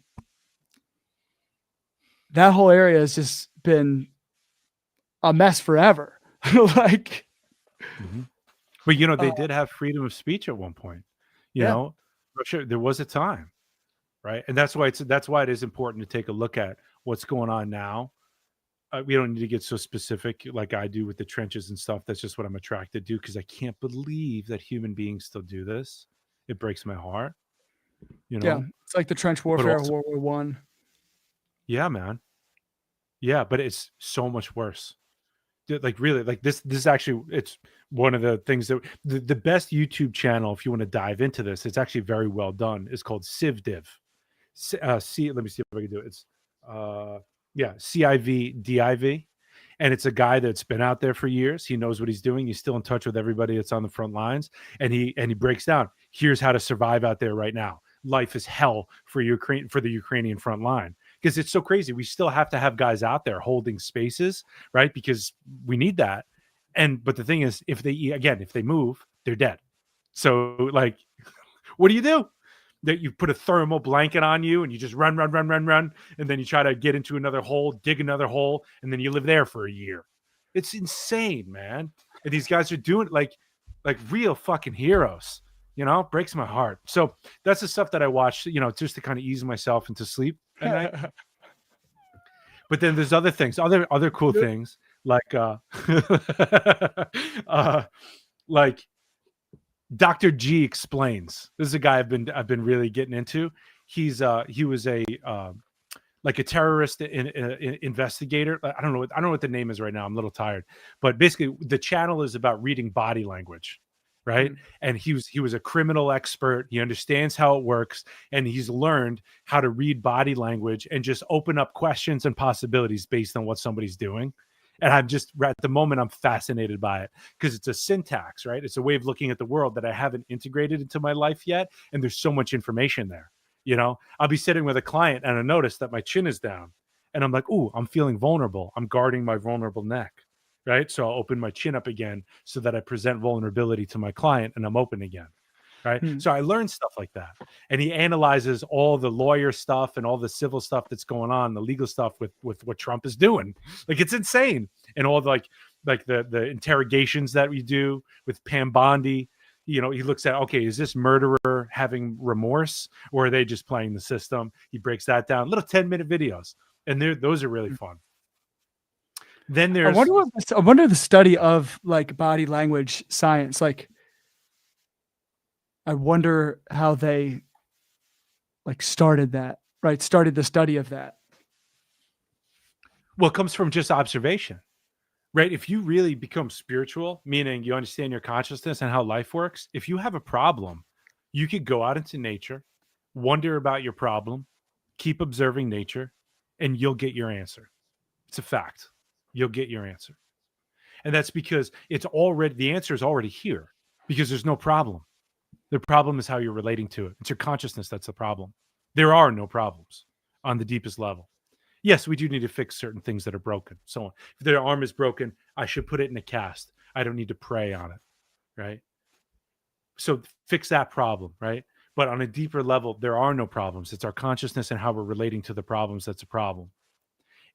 area has just been a mess forever. Like, Mhm. But, you know, uh, they did have freedom of speech at one point, you yeah, know? Russia there was a time, right? And that's why it is important to take a look at what's going on now. We don't need to get so specific like I do with the trenches and stuff. That's just what I'm attracted to because I can't believe that human beings still do this. It breaks my heart, you yeah, know? it's like the trench But warfare of also World War One. yeah, man. Yeah, but it's so much worse. Like really, like this is actually it's one of the things that the best YouTube channel, if you want to dive into this, it's actually very well done. Is called CivDiv. Let me see if I can do it. It's uh, yeah, CIVDIV, and it's a guy that's been out there for years. He knows what he's doing. He's still in touch with everybody that's on the front lines, and he breaks down. Here's how to survive out there right now. Life is hell for Ukraine for the Ukrainian front line because it's so crazy. We still have to have guys out there holding spaces, right? Because we need that. And but the thing is, if they move, they're dead. So like, what do you do? That you put a thermal blanket on you and you just run, run, run, run, run, and then you try to get into another hole, dig another hole, and then you live there for a year. It's insane, man. And these guys are doing it like real fucking heroes. You know, breaks my heart. So that's the stuff that I watch, you know, just to kind of ease myself into sleep at night. But then there's other things, other cool Yep. things like uh like Dr. G explains. This is a guy I've been really getting into. He was a like a terrorist investigator. I don't know what the name is right now. I'm a little tired, but basically the channel is about reading body language, right? Mm, And he was a criminal expert. He understands how it works, and he's learned how to read body language and just open up questions and possibilities based on what somebody's doing. And I'm just at the moment I'm fascinated by it because it's a syntax, right? It's a way of looking at the world that I haven't integrated into my life yet, and there's so much information there. You know, I'll be sitting with a client and I notice that my chin is down. And I'm like, ooh, I'm feeling vulnerable. I'm guarding my vulnerable neck. Right. So I'll open my chin up again so that I present vulnerability to my client and I'm open again. Right. mm. So I learned stuff like that. And he analyzes all the lawyer stuff and all the civil stuff that's going on, the legal stuff with what Trump is doing. Like it's insane. And all the like the interrogations that we do with Pam Bondi, you know, he looks at, okay, is this murderer having remorse or are they just playing the system? He breaks that down, little 10-minute videos. And those are really fun. Then there's I wonder the study of like body language science. Like, I wonder how they like started that. Right, started the study of that. what comes from just observation, right? If you really become spiritual, meaning you understand your consciousness and how life works, if you have a problem, you could go out into nature, wonder about your problem, keep observing nature, and you'll get your answer. It's a fact. You'll get your answer. And that's because the answer is already here because there's no problem. The problem is how you're relating to it. It's your consciousness that's the problem. There are no problems on the deepest level. Yes, we do need to fix certain things that are broken. So if their arm is broken, I should put it in a cast. I don't need to pray on it, right? So fix that problem, right? But on a deeper level, there are no problems. It's our consciousness and how we're relating to the problems that's a problem.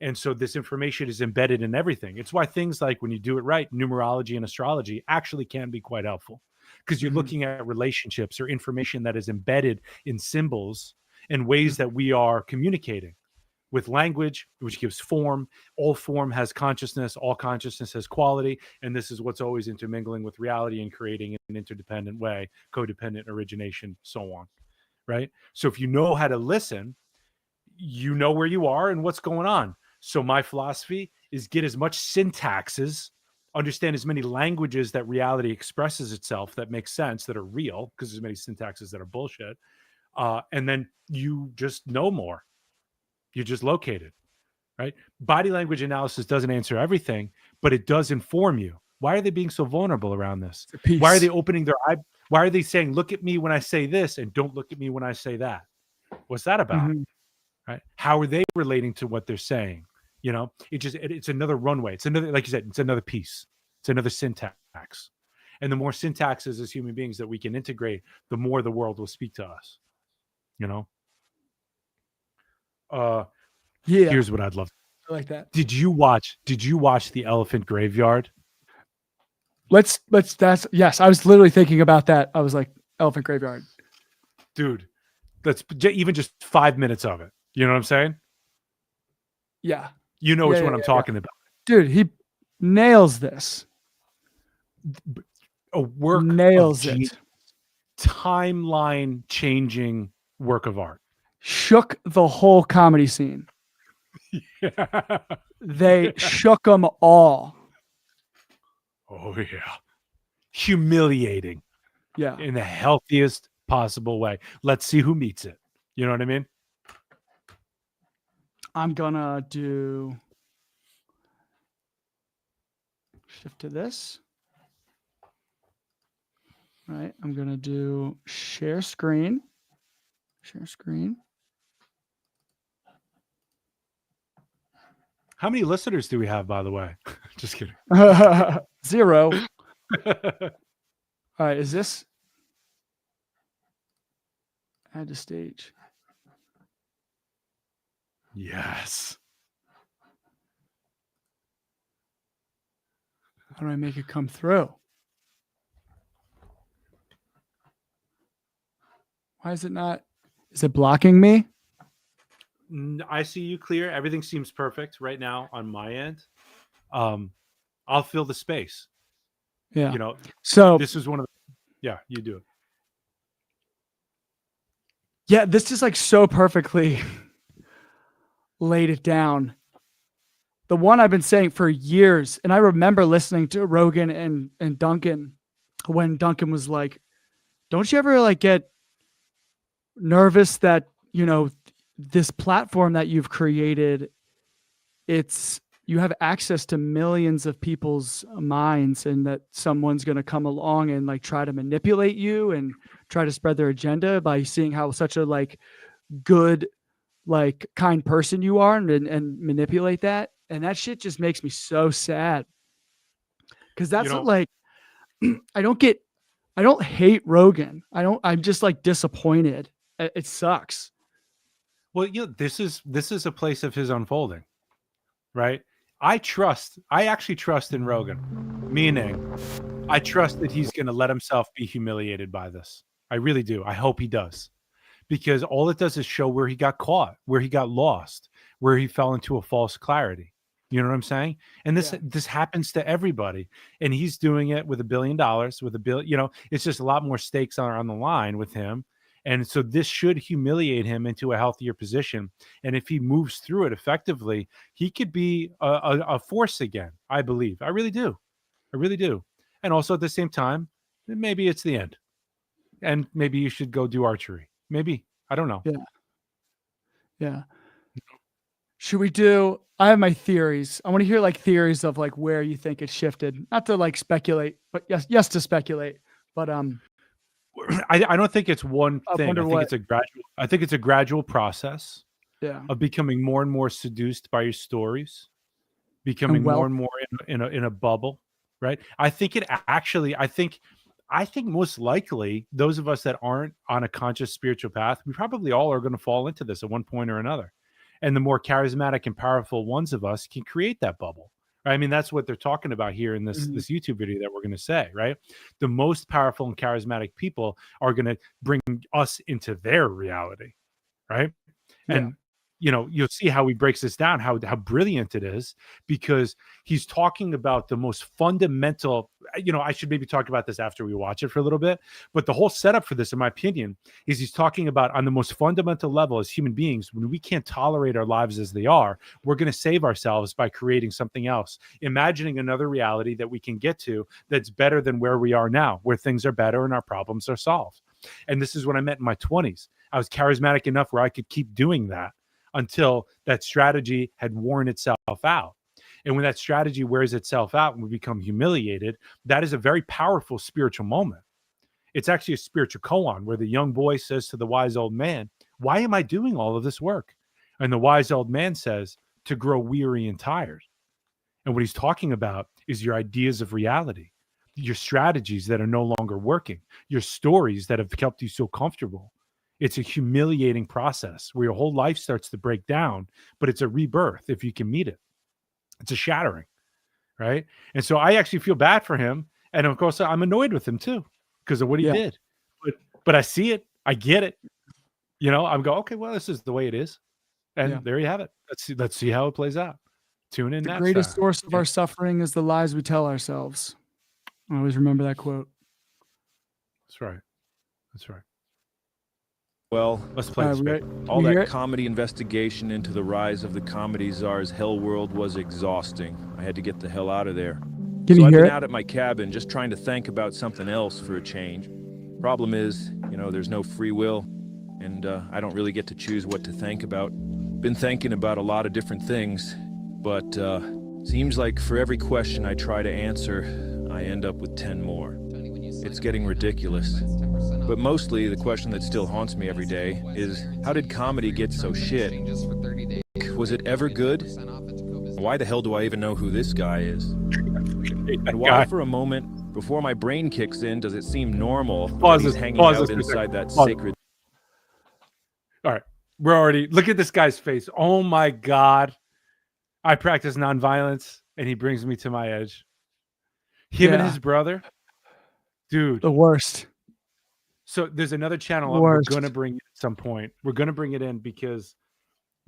And so this information is embedded in everything. It's why things like when you do it right, numerology and astrology actually can be quite helpful because you're Mhm, looking at relationships or information that is embedded in symbols and mhm, ways that we are communicating with language, which gives form. All form has consciousness, all consciousness has quality. And this is what's always intermingling with reality and creating an interdependent way, codependent origination, so on. Right. So if you know how to listen, you know where you are and what's going on. So my philosophy is get as much syntaxes, understand as many languages that reality expresses itself that make sense, that are real, because there's many syntaxes that are bullshit. And then you just know more. You're just located, right? Body language analysis doesn't answer everything, but it does inform you. Why are they being so vulnerable around this? It's a Why are piece. they opening their eye? Why are they saying, look at me when I say this and don't look at me when I say that? What's that about? Mhm. Right? How are they relating to what they're saying? It's another runway. It's another, like you said, it's another piece. It's another syntax. And the more syntaxes as human beings that we can integrate, the more the world will speak to us. You know? Yeah, Here's what I'd love. I like that. Did you watch The Elephant Graveyard? That's yes. I was literally thinking about that. I was like, Elephant Graveyard. Dude, that's even just 5 minutes of it. You know what I'm saying? Yeah. You know Yeah, which yeah, one I'm yeah, yeah. talking about. Dude, he nails this. A work of Nails genius, it. timeline changing work of art. Shook the whole comedy scene. Yeah. They shook them all. Oh yeah. Humiliating Yeah. in the healthiest possible way. Let's see who meets it. You know what I mean? I'm gonna do shift to this. All right. I'm gonna do share screen. Share screen. How many listeners do we have, by the way? Just kidding. 0. All right. Is this add to stage? Yes. How do I make it come through? Why is it not? Is it blocking me? I see you clear. Everything seems perfect right now on my end. I'll fill the space. Yeah. You know, So this is one of the, yeah, you do it. yeah, this is like so perfectly laid it down. The one I've been saying for years, and I remember listening to Rogan and Duncan when Duncan was like, "Don't you ever like get nervous that this platform that you've created, you have access to millions of people's minds, and that someone's going to come along and like try to manipulate you and try to spread their agenda by seeing how such a like good, like kind person you are and manipulate that." And that shit just makes me so sad. Cause You that's what know, like, I don't hate Rogan. I'm just like disappointed. It sucks. well, this is a place of his unfolding, right? I actually trust in Rogan, meaning I trust that he's going to let himself be humiliated by this. I really do. I hope he does, because all it does is show where he got caught, where he got lost, where he fell into a false clarity. You know what I'm saying? And this Yeah. this happens to everybody, and he's doing it with $1 billion, with a bill. It's just a lot more stakes on the line with him, and so this should humiliate him into a healthier position. And if he moves through it effectively, he could be a force again. I believe. I really do. I really do. And also at the same time, maybe it's the end, and maybe you should go do archery. Maybe, I don't know. Yeah. Yeah. Should we do? I have my theories. I want to hear like theories of like where you think it shifted. Not to like speculate, but yes to speculate. But I don't think it's one I thing. wonder what. I think it's a gradual process Yeah. of becoming more and more seduced by your stories, And becoming more wealth. and more in a bubble, right? I think most likely those of us that aren't on a conscious spiritual path, we probably all are going to fall into this at one point or another. And the more charismatic and powerful ones of us can create that bubble. Right? I mean, that's what they're talking about here in this Mhm. this YouTube video that we're going to say, right? The most powerful and charismatic people are going to bring us into their reality, right? Yeah. And you'll see how he breaks this down, how brilliant it is, because he's talking about the most fundamental. I should maybe talk about this after we watch it for a little bit, but the whole setup for this, in my opinion, is he's talking about on the most fundamental level as human beings, when we can't tolerate our lives as they are, we're going to save ourselves by creating something else, imagining another reality that we can get to that's better than where we are now, where things are better and our problems are solved. And this is what I meant in my 20s. I was charismatic enough where I could keep doing that until that strategy had worn itself out. And when that strategy wears itself out and we become humiliated, that is a very powerful spiritual moment. It's actually a spiritual koan where the young boy says to the wise old man, why am I doing all of this work? And the wise old man says, to grow weary and tired. And what he's talking about is your ideas of reality, your strategies that are no longer working, your stories that have kept you so comfortable. It's a humiliating process where your whole life starts to break down, but it's a rebirth if you can meet it. It's a shattering, right? And so I actually feel bad for him. And of course, I'm annoyed with him too because of what he did. But I see it. I get it. I'm going, okay, well, this is the way it is. And there you have it. Let's see how it plays out. Tune in. The greatest source of our suffering is the lies we tell ourselves. I always remember that quote. That's right. That's right. Well, let's play this. All that comedy investigation into the rise of the comedy czar's hell world was exhausting. I had to get the hell out of there. So I've been out at my cabin just trying to think about something else for a change. Problem is, there's no free will, and I don't really get to choose what to think about. Been thinking about a lot of different things, but seems like for every question I try to answer, I end up with 10 more. It's getting ridiculous. But mostly the question that still haunts me every day is, how did comedy get so shit? Was it ever good? Why the hell do I even know who this guy is? And why for a moment, before my brain kicks in, does it seem normal that he's hanging out inside that sacred... All right. We're already... Look at this guy's face. Oh my God. I practice nonviolence and he brings me to my edge. Him and his brother. Dude. The worst. So there's another channel we're going to bring at some point. We're going to bring it in because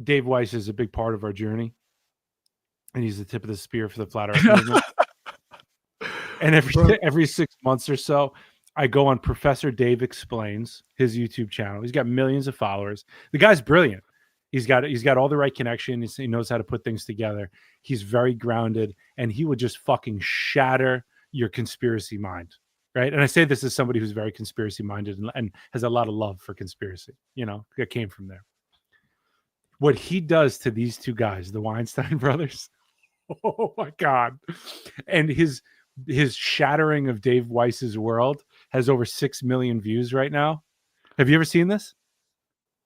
Dave Weiss is a big part of our journey. And he's the tip of the spear for the flat earth movement. And every 6 months or so, I go on Professor Dave Explains, his YouTube channel. He's got millions of followers. The guy's brilliant. He's got all the right connections. He knows how to put things together. He's very grounded, and he would just fucking shatter your conspiracy mind. Right. And I say this as somebody who's very conspiracy minded and has a lot of love for conspiracy, that came from there. What he does to these two guys, the Weinstein brothers. Oh, my God. And his shattering of Dave Weiss's world has over 6 million views right now. Have you ever seen this?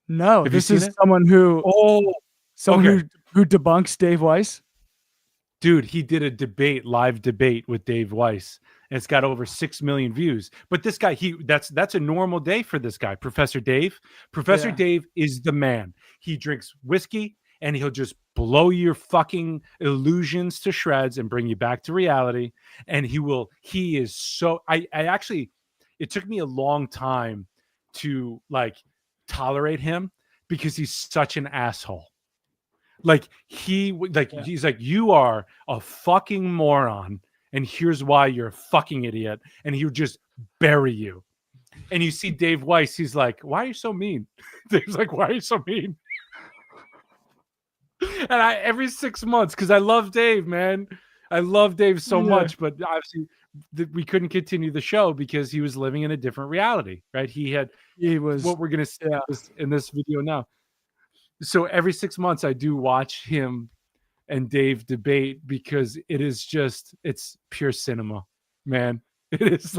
No, this is someone who who debunks Dave Weiss. Dude, he did a live debate with Dave Weiss, and it's got over 6 million views. But this guy, that's a normal day for this guy, Professor Dave. Professor Dave is the man. He drinks whiskey, and he'll just blow your fucking illusions to shreds and bring you back to reality. And he is so, I actually, it took me a long time to tolerate him because he's such an asshole. He's like, you are a fucking moron, and here's why you're a fucking idiot, and he would just bury you. And you see Dave Weiss, he's like, why are you so mean? Dave's like, why are you so mean? And every 6 months, because I love Dave, man. I love Dave so much, but obviously we couldn't continue the show because he was living in a different reality, right? He was what we're going to see in this video now. So every 6 months I do watch him and Dave debate because it's pure cinema, man. It is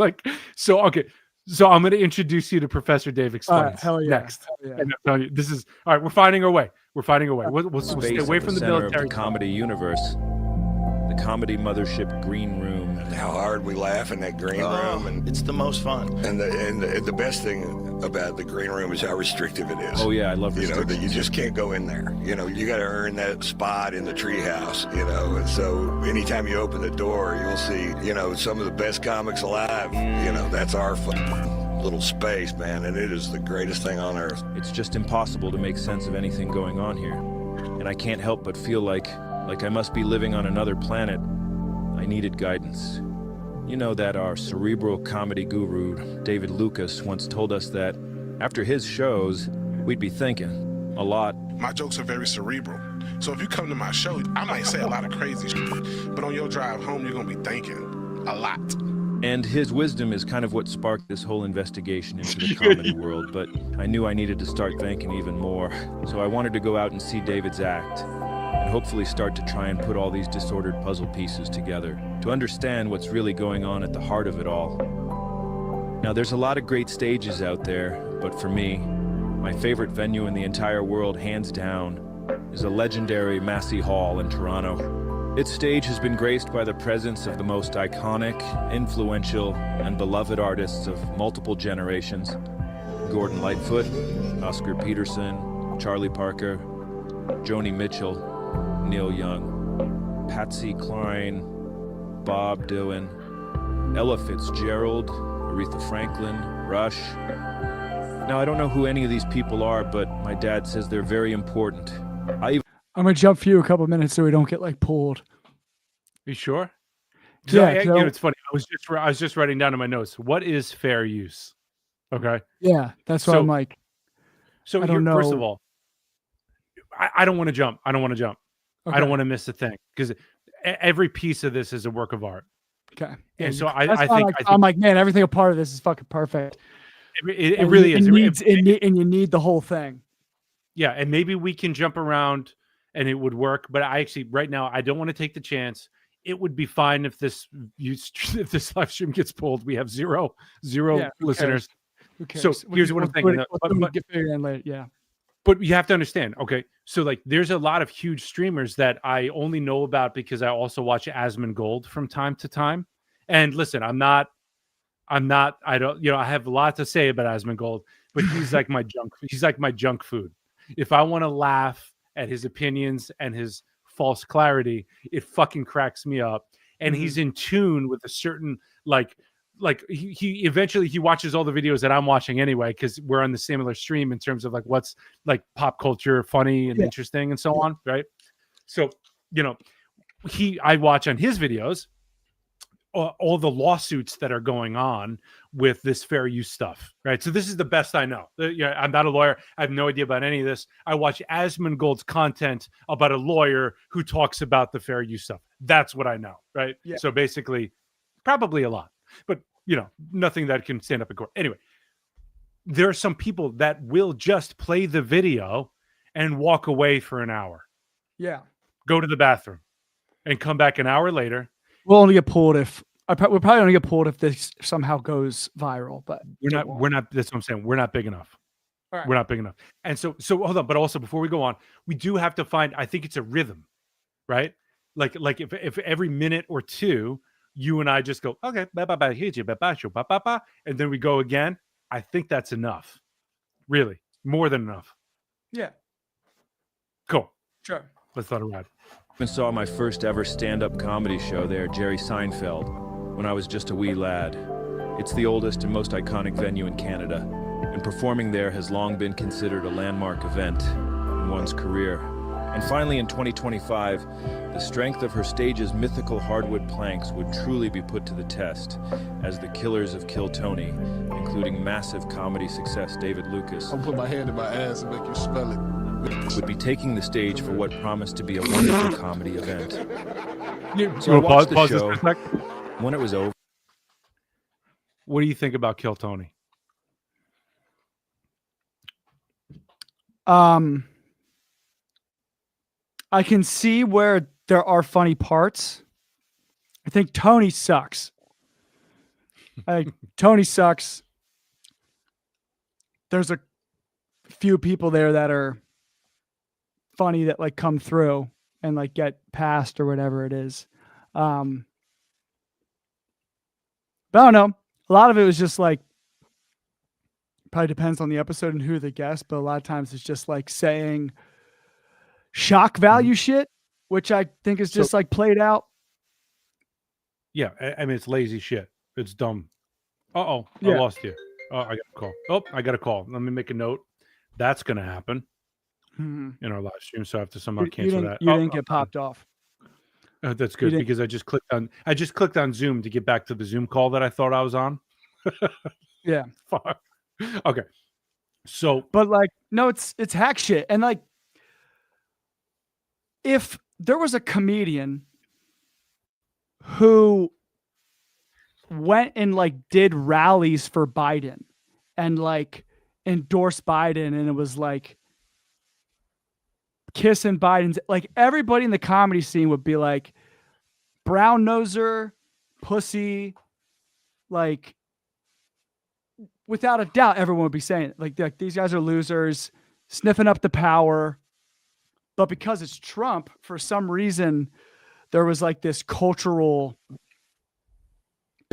so okay. So I'm going to introduce you to Professor Dave Explains next. And I'm telling you, this is all right. We're finding our way. We'll stay away from the military. The comedy universe, the comedy mothership green room. How hard we laugh in that green room, and it's the most fun. And the best thing about the green room is how restrictive it is. Oh yeah, I love restrictions. That you just can't go in there. You got to earn that spot in the treehouse. And so anytime you open the door, you'll see some of the best comics alive. That's our little space, man, and it is the greatest thing on earth. It's just impossible to make sense of anything going on here. and I can't help but feel like I must be living on another planet. I needed guidance. You know that our cerebral comedy guru, David Lucas, once told us that after his shows, we'd be thinking a lot. My jokes are very cerebral. So if you come to my show, I might say a lot of crazy shit, but on your drive home, you're going to be thinking a lot. And his wisdom is kind of what sparked this whole investigation into the comedy world, but I knew I needed to start thinking even more. So I wanted to go out and see David's act, and hopefully start to try and put all these disordered puzzle pieces together, to understand what's really going on at the heart of it all. Now, there's a lot of great stages out there, but for me, my favorite venue in the entire world, hands down, is a legendary Massey Hall in Toronto. Its stage has been graced by the presence of the most iconic, influential, and beloved artists of multiple generations. Gordon Lightfoot, Oscar Peterson, Charlie Parker, Joni Mitchell, Neil Young, Patsy Cline, Bob Dylan, Ella Fitzgerald, Aretha Franklin, Rush. Now, I don't know who any of these people are, but my dad says they're very important. I'm going to jump for you a couple minutes so we don't get like pulled. You sure? Yeah. You know, it's funny. I was just writing down in my notes. What is fair use? Okay. Yeah. That's what I'm like. So I don't know. First of all, I don't want to jump. I don't want to jump. Okay. I don't want to miss a thing because every piece of this is a work of art. Okay. And so I think I'm like, man, everything a part of this is fucking perfect. It really is. And you need the whole thing. Yeah. And maybe we can jump around and it would work. But I actually, right now, I don't want to take the chance. It would be fine if this live stream gets pulled. We have zero listeners. Who cares? So here's what I'm thinking. But you have to understand, okay? So like there's a lot of huge streamers that I only know about because I also watch Asmongold from time to time. And listen, I have a lot to say about Asmongold, but he's like my junk food. If I want to laugh at his opinions and his false clarity, it fucking cracks me up. And he's in tune with a certain like he eventually he watches all the videos that I'm watching anyway, because we're on the similar stream in terms of like what's like pop culture funny and interesting and so on, right? So I watch on his videos all the lawsuits that are going on with this fair use stuff, right? So this is the best I know. I'm not a lawyer. I have no idea about any of this. I watch Asmongold's content about a lawyer who talks about the fair use stuff. That's what I know, right? Yeah. So basically, probably a lot, but nothing that can stand up in court. Anyway, there are some people that will just play the video and walk away for an hour. Yeah. Go to the bathroom and come back an hour later. We'll only get pulled we'll probably only get pulled if this somehow goes viral, but we're not, that's what I'm saying. We're not big enough. All right. We're not big enough. And so hold on. But also before we go on, we do have to find, I think it's a rhythm, right? Like if every minute or two, you and I just go, okay, and then we go again. I think that's enough. Really, more than enough. Yeah. Cool. Sure. Let's let it ride. I saw my first ever stand-up comedy show there, Jerry Seinfeld, when I was just a wee lad. It's the oldest and most iconic venue in Canada, and performing there has long been considered a landmark event in one's career. And finally, in 2025, the strength of her stage's mythical hardwood planks would truly be put to the test, as the killers of Kill Tony, including massive comedy success David Lucas, I'll put my hand in my ass and make you smell it, would be taking the stage for what promised to be a wonderful comedy event. So I watched the show. When it was over. What do you think about Kill Tony? I can see where there are funny parts. I think Tony sucks. Tony sucks. There's a few people there that are funny that like come through and like get past or whatever it is. But I don't know. A lot of it was just like, probably depends on the episode and who the guest, but a lot of times it's just like saying shock value shit, which I think is just like played out. Yeah. I mean, it's lazy shit. It's dumb. I lost you. Oh, I got a call. Let me make a note. That's going to happen. Mhm. in our live stream, so I have to somehow You cancel didn't that. you didn't get popped off. That's You good didn't because I just clicked on Zoom to get back to the Zoom call that I thought I was on. yeah. Fuck. Okay. So But, like, no, it's hack shit, and, like, if there was a comedian who went and, like, did rallies for Biden and, like, endorsed Biden, and it was, like, kissing Biden's like, everybody in the comedy scene would be like, brown noser, pussy, like, without a doubt, everyone would be saying it. Like these guys are losers, sniffing up the power. But because it's Trump, for some reason, there was like this cultural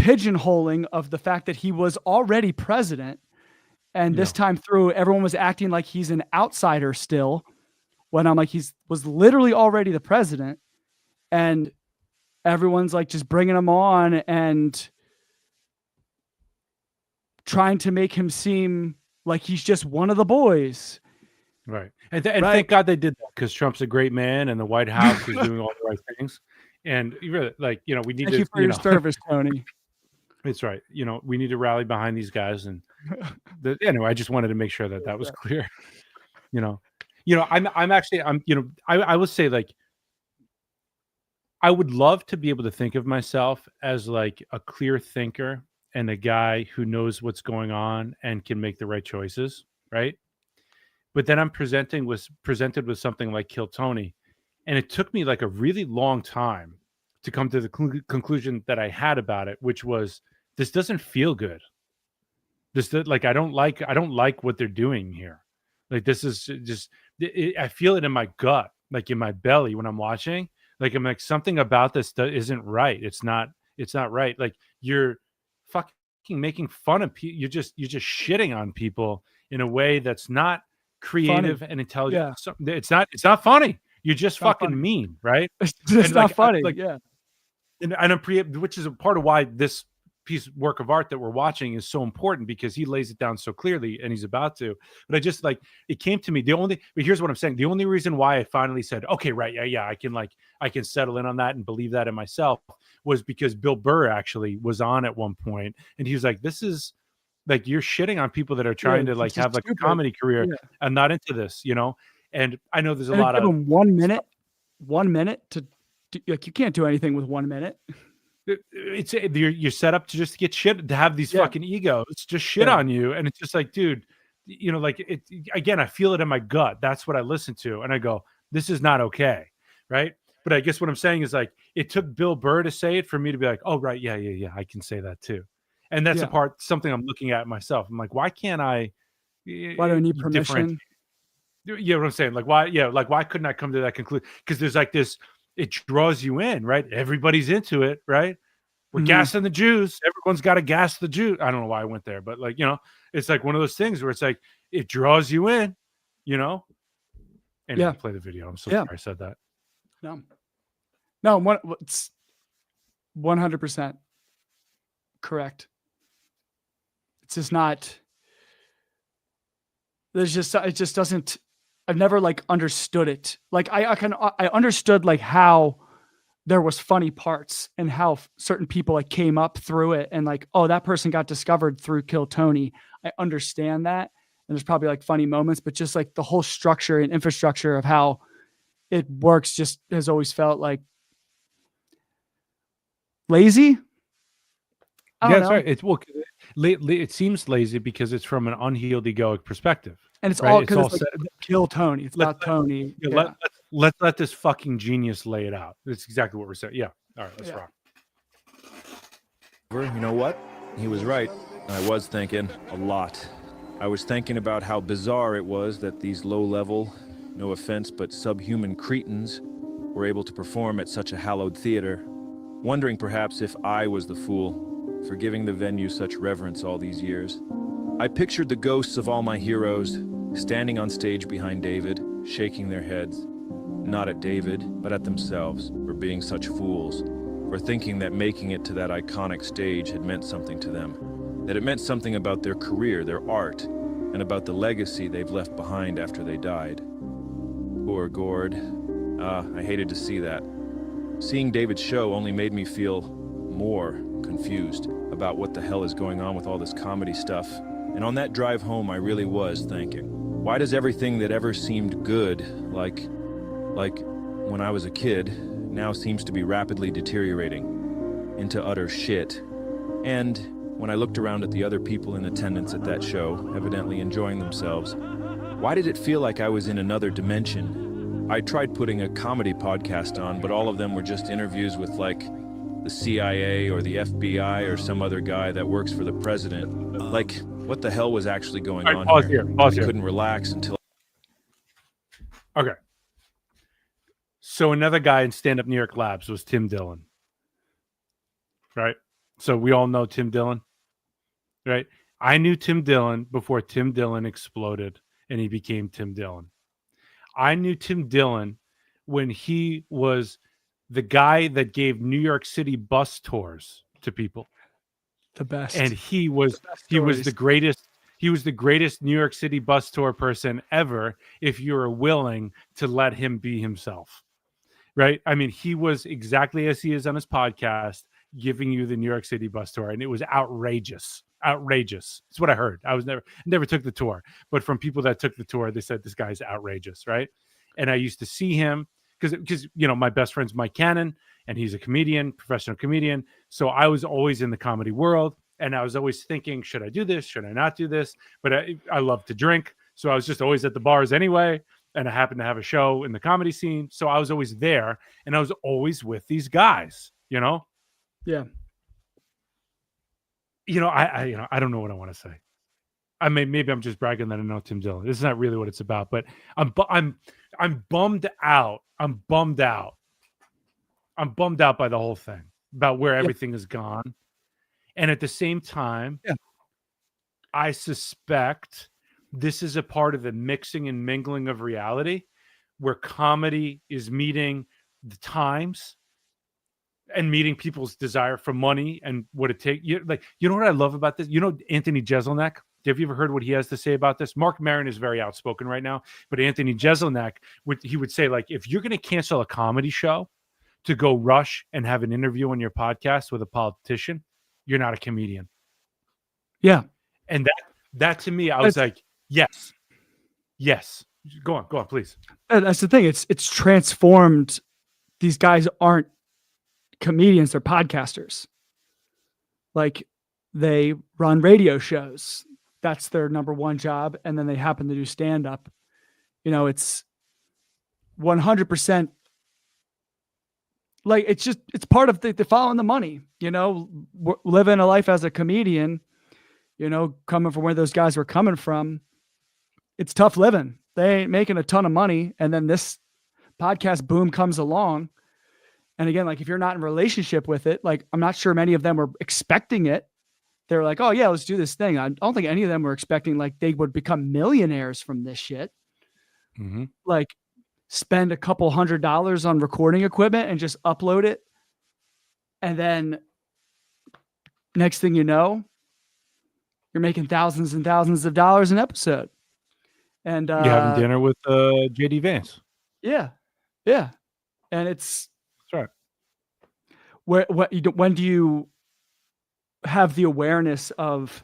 pigeonholing of the fact that he was already president. And this time through, everyone was acting like he's an outsider still, when I'm like, was literally already the president. And everyone's like just bringing him on and trying to make him seem like he's just one of the boys. right. And thank God they did that, because Trump's a great man and the White House is doing all the right things. And you really, like, we need Thank to, you for your service, Tony. It's right. We need to rally behind these guys. And anyway, I just wanted to make sure that was clear. I would say, like, I would love to be able to think of myself as like a clear thinker and a guy who knows what's going on and can make the right choices, right? But then I'm presented with something like Kill Tony, and it took me like a really long time to come to the conclusion that I had about it, which was, this doesn't feel good. I don't like what they're doing here. Like, this is just, I feel it in my gut, like in my belly when I'm watching. Like, I'm like, something about this isn't right. It's not right. Like, you're fucking making fun of people. You're just shitting on people in a way that's not creative funny. and intelligent. Yeah. It's not funny. You're just fucking funny. mean, right? It's just And, not like, funny. like, yeah. and I'm which is a part of why this work of art that we're watching is so important, because he lays it down so clearly, and he's about to. But I just, like, it came to me, but here's what I'm saying. The only reason why I finally said, okay, right, yeah, I can settle in on that and believe that in myself, was because Bill Burr actually was on at one point, and he was like, this is like, you're shitting on people that are trying to like have like a comedy career and not into this, And I know there's a lot of 1 minute to like, you can't do anything with 1 minute. You're set up to just get shit, to have these fucking egos just shit on you, and it's just like, dude, like, it again, I feel it in my gut. That's what I listen to, and I go, this is not okay, right? But I guess what I'm saying is, like, it took Bill Burr to say it for me to be like, oh right, yeah, I can say that too. And that's something I'm looking at myself. I'm like, why can't I? Why do I need permission? You know what I'm saying? Like, why? Yeah, like, why couldn't I come to that conclusion? Because there's like this. It draws you in, right? Everybody's into it, right? We're gassing the Jews. Everyone's got to gas the Jews. I don't know why I went there, but, like, it's like one of those things where it's like, it draws you in, And play the video. I'm so sorry I said that. No, it's 100% correct. It's just not. It just doesn't. I've never like understood it. Like, I understood like how there was funny parts and how certain people like came up through it, and like, oh, that person got discovered through Kill Tony. I understand that. And there's probably like funny moments, but just like the whole structure and infrastructure of how it works just has always felt like lazy. That's right. It seems lazy because it's from an unhealed egoic perspective. And it's all because it's like, Kill Tony. It's about Tony. Let's let this fucking genius lay it out. That's exactly what we're saying. Yeah. All right, let's rock. You know what? He was right. I was thinking a lot. I was thinking about how bizarre it was that these low-level, no offense, but subhuman cretins were able to perform at such a hallowed theater, wondering perhaps if I was the fool for giving the venue such reverence all these years. I pictured the ghosts of all my heroes standing on stage behind David, shaking their heads, not at David, but at themselves for being such fools, for thinking that making it to that iconic stage had meant something to them, that it meant something about their career, their art, and about the legacy they've left behind after they died. Poor Gord. I hated to see that. Seeing David's show only made me feel more confused about what the hell is going on with all this comedy stuff. And on that drive home, I really was thinking, why does everything that ever seemed good, like when I was a kid, now seems to be rapidly deteriorating into utter shit? And when I looked around at the other people in attendance at that show, evidently enjoying themselves, why did it feel like I was in another dimension? I tried putting a comedy podcast on, but all of them were just interviews with, like, the CIA or the FBI or some other guy that works for the president. Like, what the hell was actually going on pause here? here. Pause I here. couldn't relax until... Okay. So another guy in Stand Up New York Labs was Tim Dillon. Right? So we all know Tim Dillon. Right? I knew Tim Dillon before Tim Dillon exploded and he became Tim Dillon. I knew Tim Dillon when he was the guy that gave New York City bus tours to people. The best. And he was the greatest. He was the greatest New York City bus tour person ever if you were willing to let him be himself. Right? I mean, he was exactly as he is on his podcast, giving you the New York City bus tour, and it was outrageous. Outrageous. It's what I heard. I was never took the tour, but from people that took the tour, they said this guy's outrageous, right? And I used to see him because my best friend's Mike Cannon, and he's a comedian, professional comedian. So I was always in the comedy world, and I was always thinking, should I do this? Should I not do this? But I love to drink, so I was just always at the bars anyway. And I happened to have a show in the comedy scene, so I was always there, and I was always with these guys. Yeah. I don't know what I want to say. I mean, maybe I'm just bragging that I know Tim Dillon. This is not really what it's about, but I'm bummed out. I'm bummed out by the whole thing, about where everything has gone. And at the same time, I suspect this is a part of the mixing and mingling of reality where comedy is meeting the times and meeting people's desire for money and what it takes. You know what I love about this? Anthony Jeselnik? Have you ever heard what he has to say about this? Mark Maron is very outspoken right now, but Anthony Jeselnik, he would say, like, if you're going to cancel a comedy show to go rush and have an interview on your podcast with a politician, you're not a comedian. Yeah. And that to me, I was like, yes. Go on, please. That's the thing. It's transformed. These guys aren't comedians, they're podcasters. Like, they run radio shows. That's their number one job. And then they happen to do stand-up. It's 100% like, it's part of the following the money, living a life as a comedian, coming from where those guys were coming from. It's tough living. They ain't making a ton of money. And then this podcast boom comes along. And again, like, if you're not in a relationship with it, like, I'm not sure many of them were expecting it. They're like, oh yeah, let's do this thing. I don't think any of them were expecting like they would become millionaires from this shit. Mm-hmm. Like, spend a couple $100 on recording equipment and just upload it. And then next thing you know, you're making thousands and thousands of dollars an episode. And you're having dinner with JD Vance. Yeah. And it's that's right. When do you have the awareness of,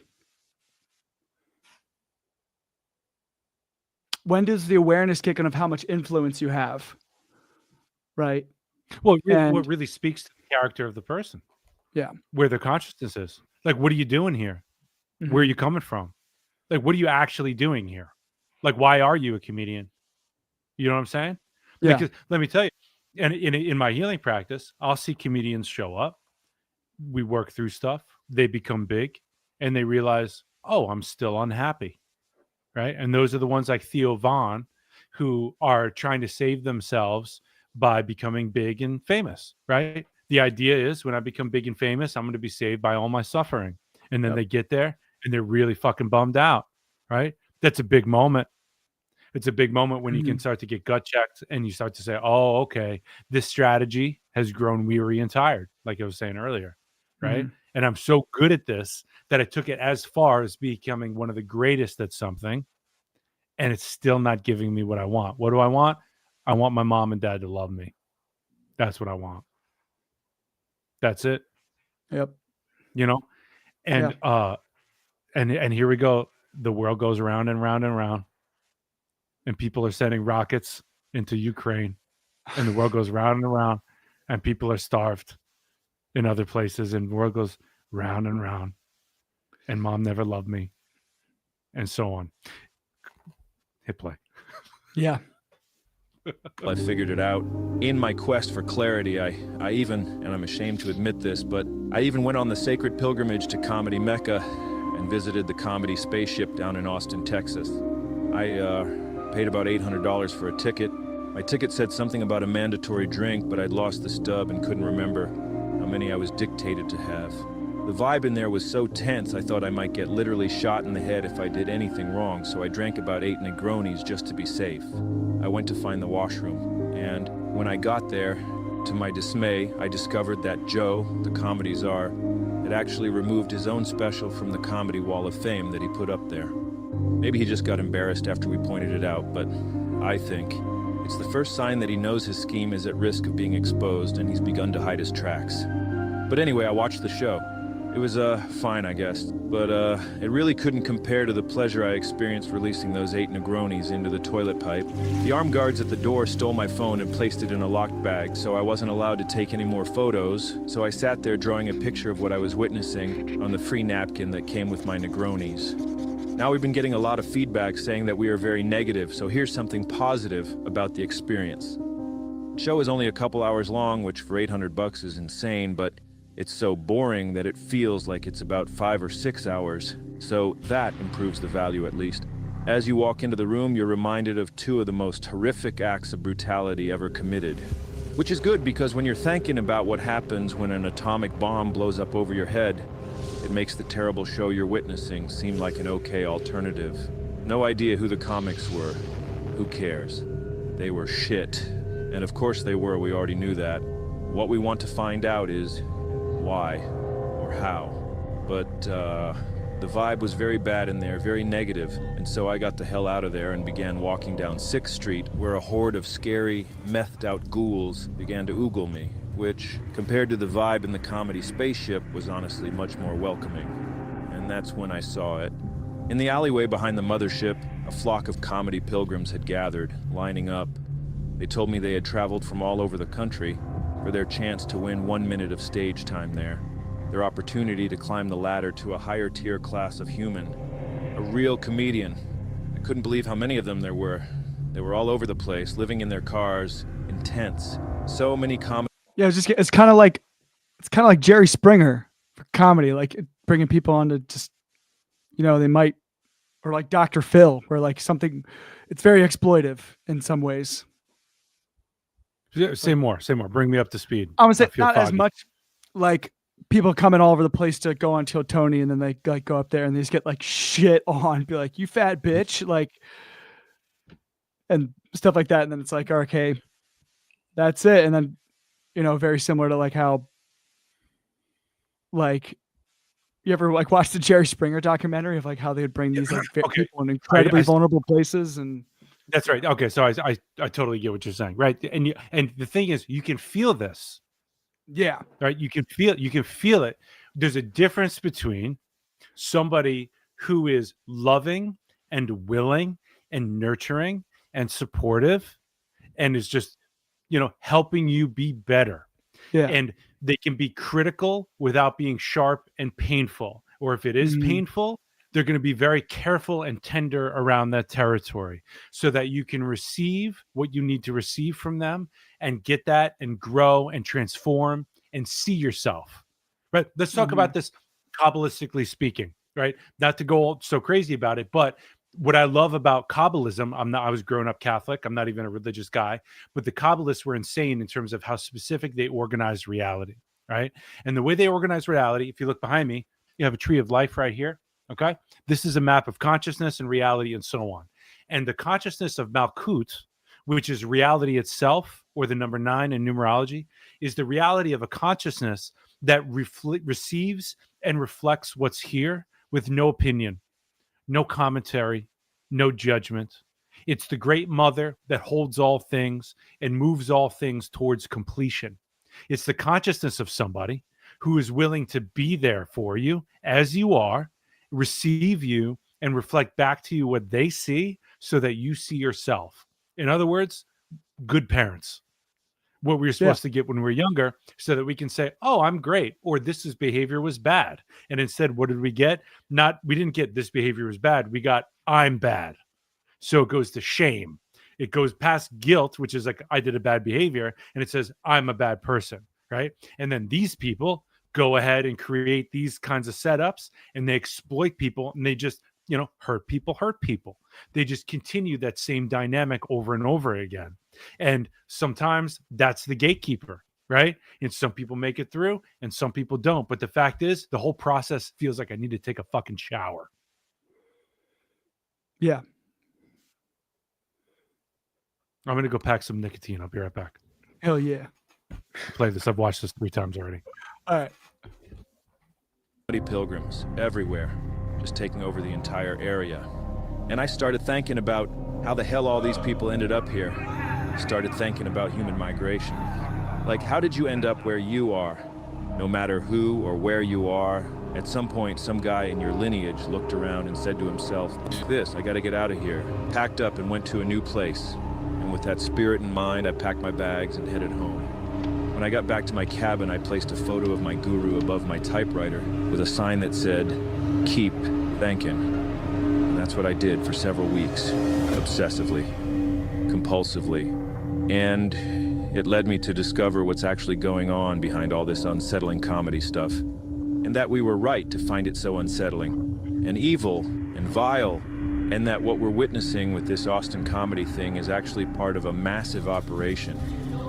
when does the awareness kick in of how much influence you have? Right. Well, what really speaks to the character of the person. Yeah. Where their consciousness is. Like, what are you doing here? Mm-hmm. Where are you coming from? Like, what are you actually doing here? Like, why are you a comedian? You know what I'm saying? Yeah. Because let me tell you, and in my healing practice, I'll see comedians show up. We work through stuff. They become big, and they realize, oh, I'm still unhappy, right? And those are the ones like Theo Von, who are trying to save themselves by becoming big and famous, right? The idea is, when I become big and famous, I'm going to be saved by all my suffering. And then they get there, and they're really fucking bummed out, right? That's a big moment. It's a big moment when you can start to get gut checked and you start to say, oh, okay, this strategy has grown weary and tired, like I was saying earlier, right? And I'm so good at this that I took it as far as becoming one of the greatest at something, and it's still not giving me what I want. What do I want? I want my mom and dad to love me. That's what I want. That's it. Yep. You know? And and here we go. The world goes round and round and round. And people are sending rockets into Ukraine. And the world goes round and around. And people are starved in other places. And the world goes round and round. And mom never loved me. And so on. Hit play. Yeah. I figured it out. In my quest for clarity, I even, and I'm ashamed to admit this, but I even went on the sacred pilgrimage to Comedy Mecca and visited the comedy spaceship down in Austin, Texas. I paid about $800 for a ticket. My ticket said something about a mandatory drink, but I'd lost the stub and couldn't remember how many I was dictated to have. The vibe in there was so tense, I thought I might get literally shot in the head if I did anything wrong, so I drank about 8 Negronis just to be safe. I went to find the washroom, and when I got there, to my dismay, I discovered that Joe, the comedy czar, had actually removed his own special from the Comedy Wall of Fame that he put up there. Maybe he just got embarrassed after we pointed it out, but I think it's the first sign that he knows his scheme is at risk of being exposed and he's begun to hide his tracks. But anyway, I watched the show. It was, fine, I guess, but, it really couldn't compare to the pleasure I experienced releasing those 8 Negronis into the toilet pipe. The armed guards at the door stole my phone and placed it in a locked bag, so I wasn't allowed to take any more photos, so I sat there drawing a picture of what I was witnessing on the free napkin that came with my Negronis. Now we've been getting a lot of feedback saying that we are very negative, so here's something positive about the experience. The show is only a couple hours long, which for $800 is insane, but it's so boring that it feels like it's about 5 or 6 hours, so that improves the value at least. As you walk into the room, you're reminded of 2 of the most horrific acts of brutality ever committed. Which is good because when you're thinking about what happens when an atomic bomb blows up over your head, it makes the terrible show you're witnessing seem like an okay alternative. No idea who the comics were. Who cares? They were shit. And of course they were, we already knew that. What we want to find out is why or how. But the vibe was very bad in there, very negative, and so I got the hell out of there and began walking down 6th Street, where a horde of scary, methed out ghouls began to oogle me, which, compared to the vibe in the comedy spaceship, was honestly much more welcoming. And that's when I saw it. In the alleyway behind the mothership, a flock of comedy pilgrims had gathered, lining up. They told me they had traveled from all over the country for their chance to win 1 minute of stage time there, their opportunity to climb the ladder to a higher tier class of human, a real comedian. I couldn't believe how many of them there were. They were all over the place, living in their cars, intense. So many comedy. Yeah, it's kind of like Jerry Springer for comedy, like bringing people on to just, they might, or like Dr. Phil, where like something, it's very exploitive in some ways. Yeah, say more. Bring me up to speed. I would say not foggy. as much like people coming all over the place to go on Till Tony, and then they like go up there and they just get like shit on, be like, you fat bitch, like, and stuff like that. And then it's like, okay, that's it. And then, very similar to like how, like, you ever like watch the Jerry Springer documentary of like how they would bring these like people in incredibly vulnerable places. And that's right. Okay. So I totally get what you're saying. Right. And the thing is, you can feel this. Yeah. Right. You can feel it. There's a difference between somebody who is loving and willing and nurturing and supportive and is just, helping you be better. Yeah. And they can be critical without being sharp and painful. Or if it is painful, they're going to be very careful and tender around that territory so that you can receive what you need to receive from them and get that and grow and transform and see yourself. Right. Let's talk about this Kabbalistically speaking, right? Not to go so crazy about it, but what I love about Kabbalism, I was growing up Catholic. I'm not even a religious guy, but the Kabbalists were insane in terms of how specific they organized reality. Right. And the way they organize reality, if you look behind me, you have a tree of life right here. Okay. This is a map of consciousness and reality and so on. And the consciousness of Malkut, which is reality itself, or the number 9 in numerology, is the reality of a consciousness that receives and reflects what's here with no opinion, no commentary, no judgment. It's the great mother that holds all things and moves all things towards completion. It's the consciousness of somebody who is willing to be there for you as you are, receive you, and reflect back to you what they see so that you see yourself. In other words, good parents. What we were supposed to get when we were younger, so that we can say, oh, I'm great, or this behavior was bad. And instead, what did we get? We didn't get this behavior was bad. We got I'm bad. So it goes to shame. It goes past guilt, which is like I did a bad behavior, and it says I'm a bad person, right? And then these people go ahead and create these kinds of setups, and they exploit people, and they just hurt people. They just continue that same dynamic over and over again. And sometimes that's the gatekeeper, right? And some people make it through and some people don't. But the fact is, the whole process feels like I need to take a fucking shower. Yeah. I'm going to go pack some nicotine. I'll be right back. Hell yeah. Play this. I've watched this 3 times already. All right. Pilgrims everywhere, just taking over the entire area. And I started thinking about how the hell all these people ended up here. Started thinking about human migration. Like, how did you end up where you are? No matter who or where you are, at some point, some guy in your lineage looked around and said to himself, this, I gotta get out of here. Packed up and went to a new place. And with that spirit in mind, I packed my bags and headed home. When I got back to my cabin, I placed a photo of my guru above my typewriter with a sign that said, keep thinking. And that's what I did for several weeks, obsessively, compulsively. And it led me to discover what's actually going on behind all this unsettling comedy stuff. And that we were right to find it so unsettling and evil and vile, and that what we're witnessing with this Austin comedy thing is actually part of a massive operation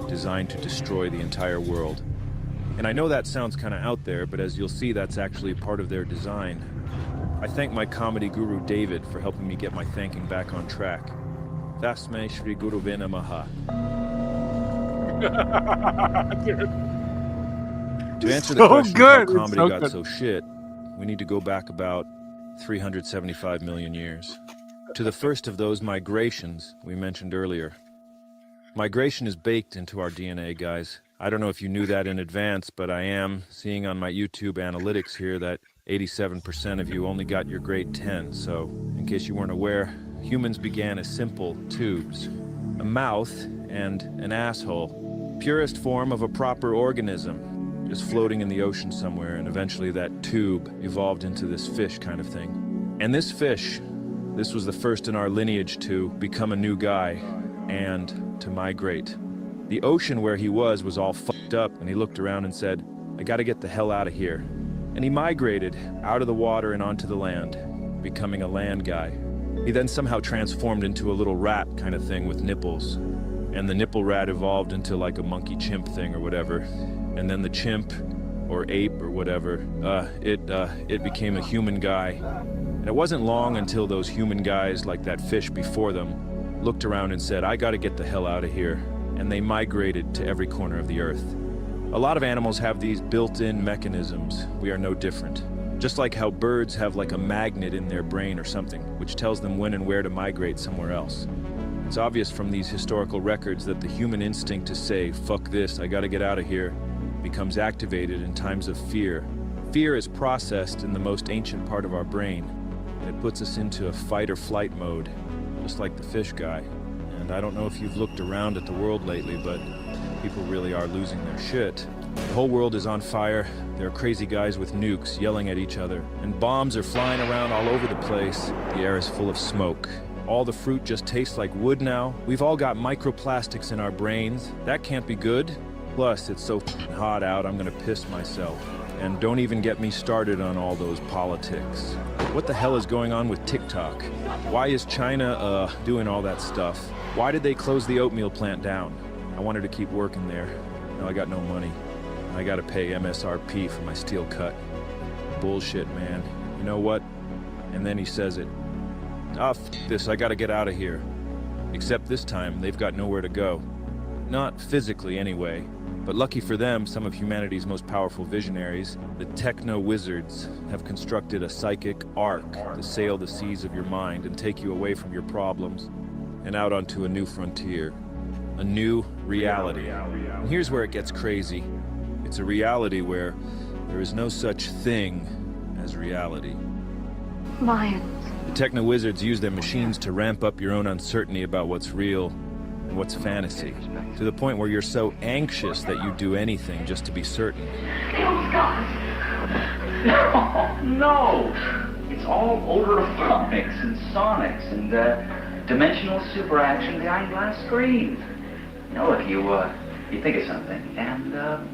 designed to destroy the entire world. And I know that sounds kind of out there, but as you'll see, that's actually part of their design. I thank my comedy guru David for helping me get my thinking back on track. Tasmai Shri Guru Namaha. To answer the question how comedy got so shit, we need to go back about 375 million years. To the first of those migrations we mentioned earlier. Migration is baked into our DNA, guys. I don't know if you knew that in advance, but I am seeing on my YouTube analytics here that 87% of you only got your grade 10. So, in case you weren't aware, humans began as simple tubes. A mouth and an asshole. Purest form of a proper organism. Just floating in the ocean somewhere, and eventually that tube evolved into this fish kind of thing. And this fish, this was the first in our lineage to become a new guy and to migrate. The ocean where he was all fucked up, and he looked around and said, I gotta get the hell out of here. And he migrated out of the water and onto the land, becoming a land guy. He then somehow transformed into a little rat kind of thing with nipples. And the nipple rat evolved into like a monkey chimp thing or whatever. And then the chimp, or ape or whatever, it became a human guy. And it wasn't long until those human guys, like that fish before them, looked around and said, I gotta get the hell out of here. And they migrated to every corner of the earth. A lot of animals have these built-in mechanisms. We are no different. Just like how birds have like a magnet in their brain or something, which tells them when and where to migrate somewhere else. It's obvious from these historical records that the human instinct to say, fuck this, I gotta get out of here, becomes activated in times of fear. Fear is processed in the most ancient part of our brain, and it puts us into a fight or flight mode, just like the fish guy. And I don't know if you've looked around at the world lately, but people really are losing their shit. The whole world is on fire. There are crazy guys with nukes yelling at each other, and bombs are flying around all over the place. The air is full of smoke. All the fruit just tastes like wood now. We've all got microplastics in our brains. That can't be good. Plus, it's so hot out, I'm gonna piss myself. And don't even get me started on all those politics. What the hell is going on with TikTok? Why is China, doing all that stuff? Why did they close the oatmeal plant down? I wanted to keep working there. Now I got no money. I gotta pay MSRP for my steel cut. Bullshit, man. You know what? And then he says it. Ah, f this, I gotta get out of here. Except this time, they've got nowhere to go. Not physically, anyway. But lucky for them, some of humanity's most powerful visionaries, the techno-wizards, have constructed a psychic ark to sail the seas of your mind and take you away from your problems. and out onto a new frontier. A new reality. And here's where it gets crazy. It's a reality where there is no such thing as reality. Lions. The techno-wizards use their machines to ramp up your own uncertainty about what's real and what's fantasy, to the point where you're so anxious that you do anything just to be certain. Oh, God. No! It's all over phonics and sonics and dimensional superaction behind glass screens. You know, if you think of something and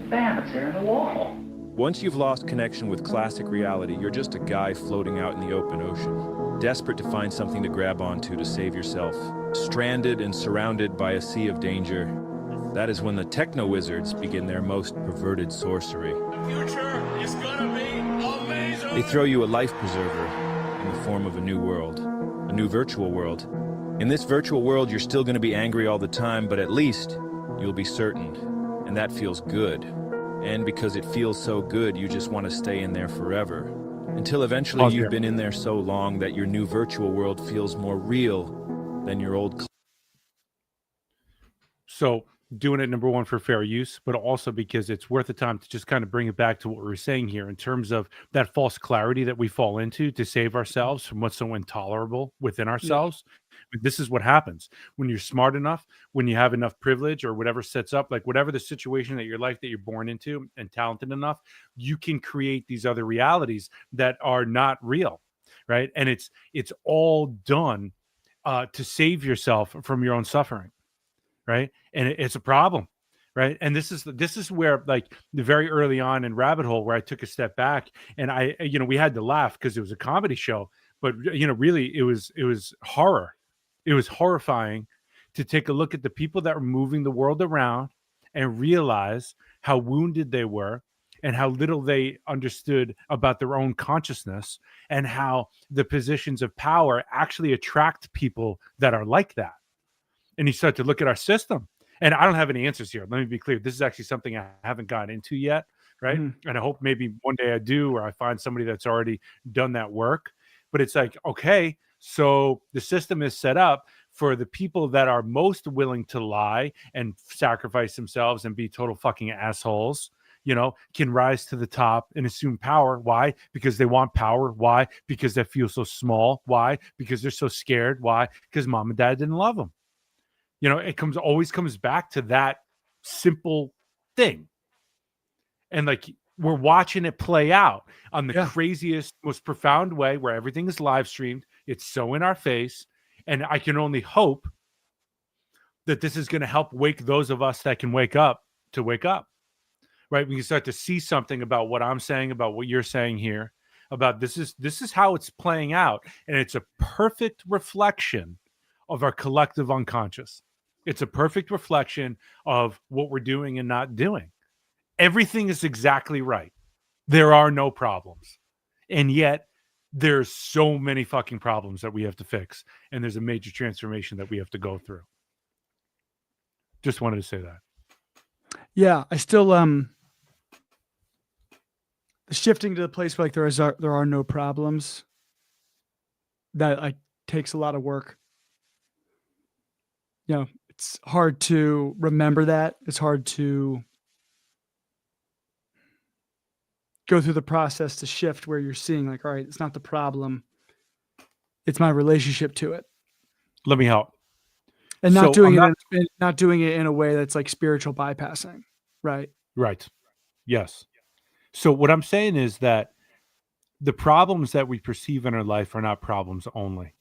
bam, it's there in the wall. Once you've lost connection with classic reality, you're just a guy floating out in the open ocean, desperate to find something to grab onto to save yourself, stranded and surrounded by a sea of danger. That is when the techno-wizards begin their most perverted sorcery. The future is gonna be amazing! They throw you a life preserver in the form of a new world, a new virtual world. In this virtual world, you're still gonna be angry all the time, but at least you'll be certain, and that feels good. And because it feels so good, you just want to stay in there forever. Until eventually you've been in there so long that your new virtual world feels more real than your old. So doing it, number one, for fair use, but also because it's worth the time to just kind of bring it back to what we were saying here in terms of that false clarity that we fall into to save ourselves from what's so intolerable within ourselves. Yeah. This is what happens when you're smart enough, when you have enough privilege or whatever sets up, like whatever the situation that your life that you're born into and talented enough, you can create these other realities that are not real. Right. And it's all done to save yourself from your own suffering. Right. And it's a problem. Right. And this is where, like, the very early on in Rabbit Hole, where I took a step back and we had to laugh because it was a comedy show. But, really, it was horror. It was horrifying to take a look at the people that were moving the world around and realize how wounded they were and how little they understood about their own consciousness, and how the positions of power actually attract people that are like that. And you start to look at our system, and I don't have any answers here. Let me be clear. This is actually something I haven't gotten into yet. Right. Mm-hmm. And I hope maybe one day I do, or I find somebody that's already done that work. But it's like, okay, so the system is set up for the people that are most willing to lie and sacrifice themselves and be total fucking assholes, can rise to the top and assume power. Why? Because they want power. Why? Because they feel so small. Why? Because they're so scared. Why? Because mom and dad didn't love them. It always comes back to that simple thing. And like, we're watching it play out on the craziest, most profound way, where everything is live streamed. It's so in our face. And I can only hope that this is going to help wake those of us that can wake up to wake up. Right? We can start to see something about what I'm saying, about what you're saying here, about this is how it's playing out. And it's a perfect reflection of our collective unconscious. It's a perfect reflection of what we're doing and not doing. Everything is exactly right. There are no problems. And yet there's so many fucking problems that we have to fix. And there's a major transformation that we have to go through. Just wanted to say that. Yeah, I still shifting to the place where, like, there are no problems. That, like, takes a lot of work. It's hard to remember that. It's hard to go through the process to shift where you're seeing, like, all right, it's not the problem. It's my relationship to it. Let me help. And not doing it in a way that's like spiritual bypassing. Right. Right. Yes. So what I'm saying is that the problems that we perceive in our life are not problems only.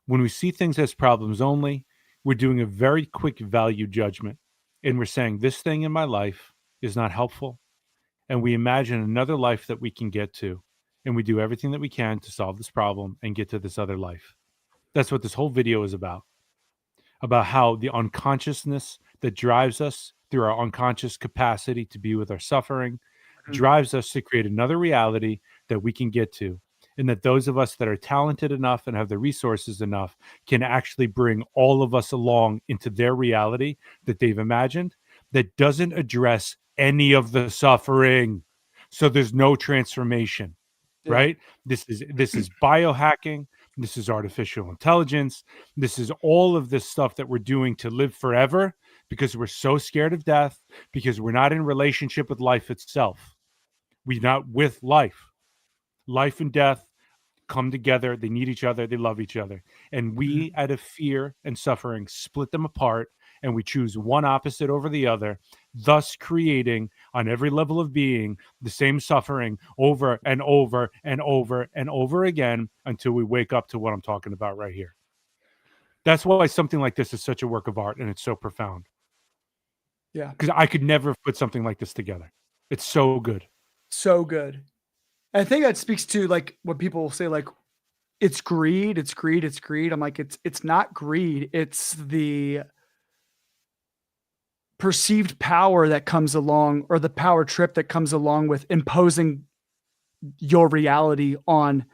When we see things as problems only, we're doing a very quick value judgment, and we're saying this thing in my life is not helpful. And we imagine another life that we can get to, and we do everything that we can to solve this problem and get to this other life. That's what this whole video is about how the unconsciousness that drives us through our unconscious capacity to be with our suffering drives us to create another reality that we can get to. And that those of us that are talented enough and have the resources enough can actually bring all of us along into their reality that they've imagined, that doesn't address any of the suffering. So there's no transformation, right? This is biohacking. This is artificial intelligence. This is all of this stuff that we're doing to live forever because we're so scared of death, because we're not in relationship with life itself. We're not with life. Life and death come together. They need each other. They love each other. And we, out of fear and suffering, split them apart, and we choose one opposite over the other, thus creating on every level of being the same suffering over and over and over and over again until we wake up to what I'm talking about right here. That's why something like this is such a work of art, and it's so profound. Yeah. Because I could never put something like this together. It's so good. So good. And I think that speaks to like what people say, like, it's greed, it's greed, it's greed. I'm like, it's not greed. It's the perceived power that comes along, or the power trip that comes along with imposing your reality on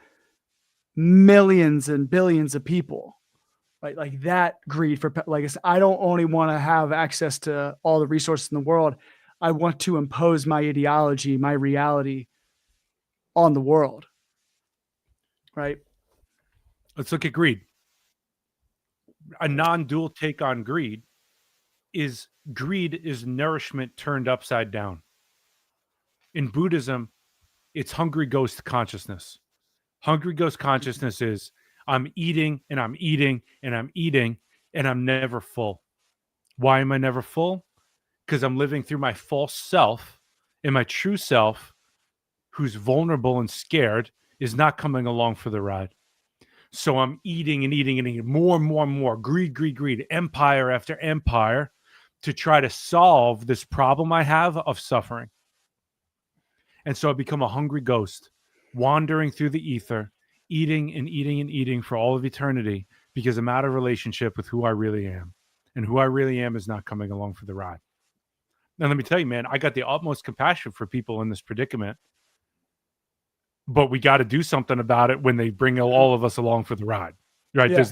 millions and billions of people. Right? Like that greed for, like, I don't only want to have access to all the resources in the world. I want to impose my ideology, my reality on the world. Right? Let's look at greed. A non-dual take on greed is nourishment turned upside down. In Buddhism, it's hungry ghost consciousness. Hungry ghost consciousness is I'm eating and I'm eating and I'm eating and I'm never full. Why am I never full? Because I'm living through my false self, and my true self, who's vulnerable and scared, is not coming along for the ride. So I'm eating and eating and eating more and more and more. Greed, greed, greed, empire after empire, to try to solve this problem I have of suffering. And so I become a hungry ghost, wandering through the ether, eating and eating and eating for all of eternity, because I'm out of relationship with who I really am. And who I really am is not coming along for the ride. Now, let me tell you, man, I got the utmost compassion for people in this predicament. But we got to do something about it when they bring all of us along for the ride. Right? Yeah.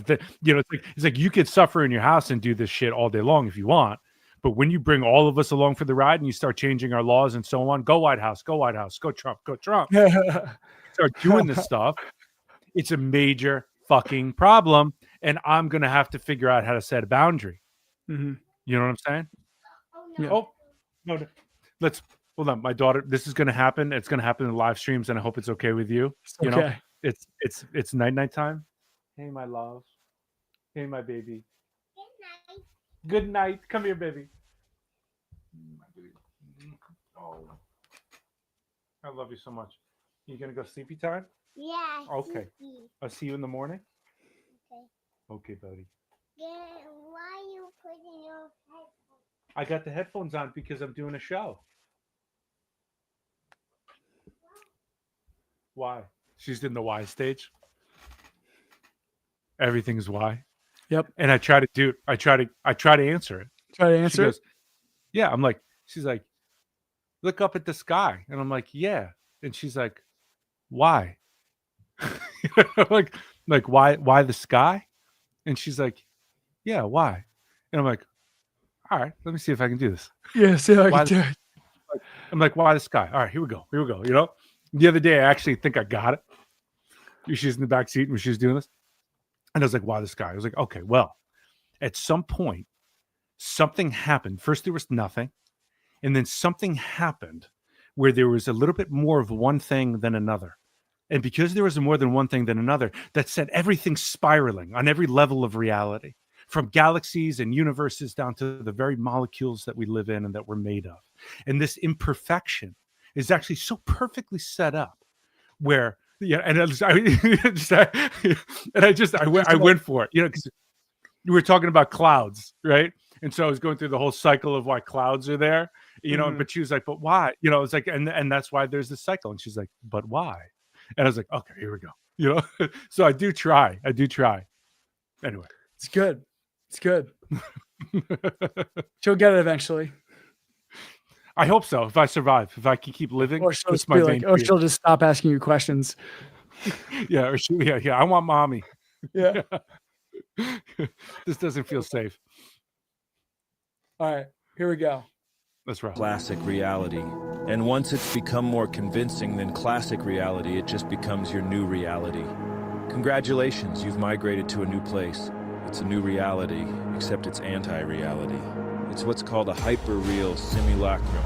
It's like you could suffer in your house and do this shit all day long if you want. But when you bring all of us along for the ride and you start changing our laws and so on, go White House, go White House, go Trump, start doing this stuff, it's a major fucking problem. And I'm going to have to figure out how to set a boundary. Mm-hmm. You know what I'm saying? Yeah. Oh, no. Let's hold on. My daughter, this is going to happen. It's going to happen in live streams, and I hope it's okay with you. You know, it's night time. Hey, my love. Hey, my baby. Good night. Come here, baby. Oh, I love you so much. You gonna go sleepy time? Yeah. Okay. Sleepy. I'll see you in the morning. Okay. Okay, buddy. Yeah. Why are you putting your headphones? I got the headphones on because I'm doing a show. Why? She's in the why stage. Everything's why. Yep. And I try to answer it. Try to answer it. Yeah. I'm like, she's like, look up at the sky. And I'm like, yeah. And she's like, why? like why the sky? And she's like, yeah, why? And I'm like, all right, let me see if I can do this. Yeah, see how I can do it. I'm like, why the sky? All right, here we go. You know, the other day I actually think I got it. She's in the back seat when she was doing this. And I was like, why the sky? I was like, okay, well, at some point, something happened. First, there was nothing. And then something happened where there was a little bit more of one thing than another. And because there was more than one thing than another, that set everything spiraling on every level of reality, from galaxies and universes down to the very molecules that we live in and that we're made of. And this imperfection is actually so perfectly set up where, I went for it, you know, because we were talking about clouds, right? And so I was going through the whole cycle of why clouds are there, you know, but she was like, but why? You know, it's like, and that's why there's this cycle. And she's like, but why? And I was like, okay, here we go. You know, so I do try. Anyway, it's good. She'll get it eventually. I hope so. If I survive, if I can keep living, or she'll just be like, she'll just stop asking you questions. Yeah, or yeah. I want mommy. Yeah. This doesn't feel safe. All right, here we go. That's right. Classic reality. And once it's become more convincing than classic reality, it just becomes your new reality. Congratulations, you've migrated to a new place. It's a new reality, except it's anti-reality. It's what's called a hyper-real simulacrum.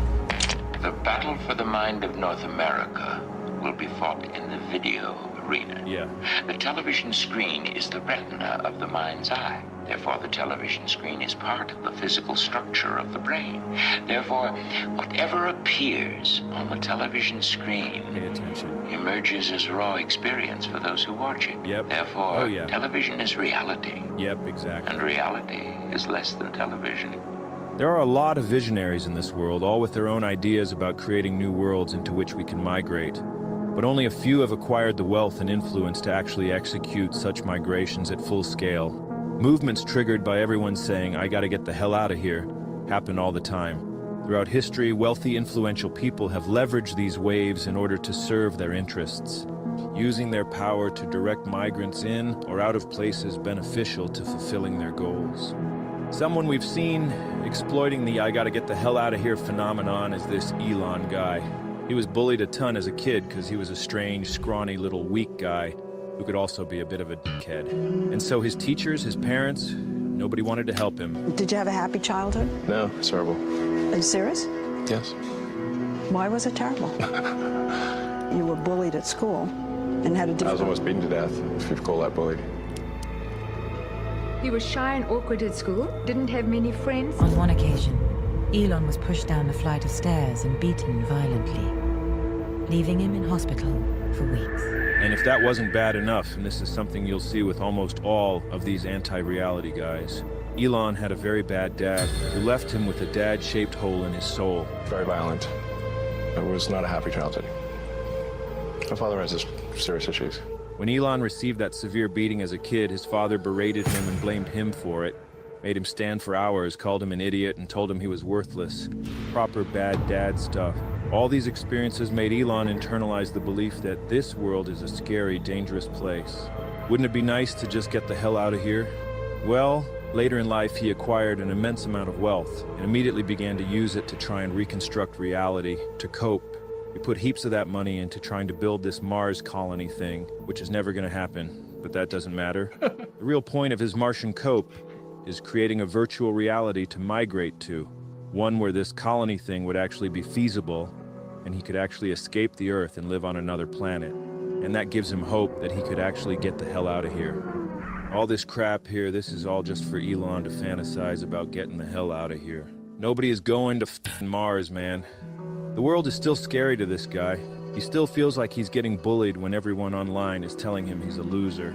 The battle for the mind of North America will be fought in the video arena. Yeah. The television screen is the retina of the mind's eye. Therefore, the television screen is part of the physical structure of the brain. Therefore, whatever appears on the television screen Pay attention. emerges as raw experience for those who watch it. Yep. Therefore, Oh, yeah. television is reality. Yep, exactly. And reality is less than television. There are a lot of visionaries in this world, all with their own ideas about creating new worlds into which we can migrate. But only a few have acquired the wealth and influence to actually execute such migrations at full scale. Movements triggered by everyone saying, "I gotta get the hell out of here," happen all the time. Throughout history, wealthy, influential people have leveraged these waves in order to serve their interests, using their power to direct migrants in or out of places beneficial to fulfilling their goals. Someone we've seen exploiting the "I gotta get the hell out of here" phenomenon is this Elon guy. He was bullied a ton as a kid because he was a strange, scrawny little weak guy who could also be a bit of a dickhead. And so his teachers, his parents, nobody wanted to help him. Did you have a happy childhood? No, it's terrible. Are you serious? Yes. Why was it terrible? You were bullied at school and had a I was difficult... almost beaten to death, if you'd call that bullied. He was shy and awkward at school, didn't have many friends. On one occasion, Elon was pushed down a flight of stairs and beaten violently, leaving him in hospital for weeks. And if that wasn't bad enough, and this is something you'll see with almost all of these anti-reality guys, Elon had a very bad dad who left him with a dad-shaped hole in his soul. Very violent. It was not a happy childhood. My father has serious issues. When Elon received that severe beating as a kid, his father berated him and blamed him for it, made him stand for hours, called him an idiot, and told him he was worthless. Proper bad dad stuff. All these experiences made Elon internalize the belief that this world is a scary, dangerous place. Wouldn't it be nice to just get the hell out of here? Well, later in life, he acquired an immense amount of wealth and immediately began to use it to try and reconstruct reality, to cope. He put heaps of that money into trying to build this Mars colony thing, which is never going to happen, but that doesn't matter. The real point of his Martian cope is creating a virtual reality to migrate to, one where this colony thing would actually be feasible, and he could actually escape the Earth and live on another planet. And that gives him hope that he could actually get the hell out of here. All this crap here, this is all just for Elon to fantasize about getting the hell out of here. Nobody is going to f***ing Mars, man. The world is still scary to this guy. He still feels like he's getting bullied when everyone online is telling him he's a loser.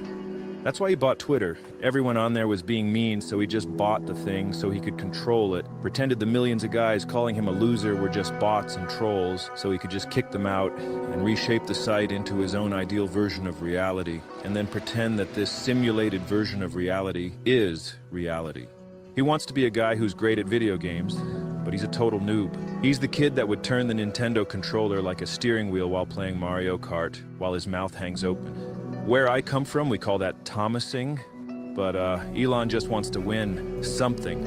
That's why he bought Twitter. Everyone on there was being mean, so he just bought the thing so he could control it. Pretended the millions of guys calling him a loser were just bots and trolls, so he could just kick them out and reshape the site into his own ideal version of reality, and then pretend that this simulated version of reality is reality. He wants to be a guy who's great at video games, but he's a total noob. He's the kid that would turn the Nintendo controller like a steering wheel while playing Mario Kart, while his mouth hangs open. Where I come from, we call that Thomasing, but Elon just wants to win something.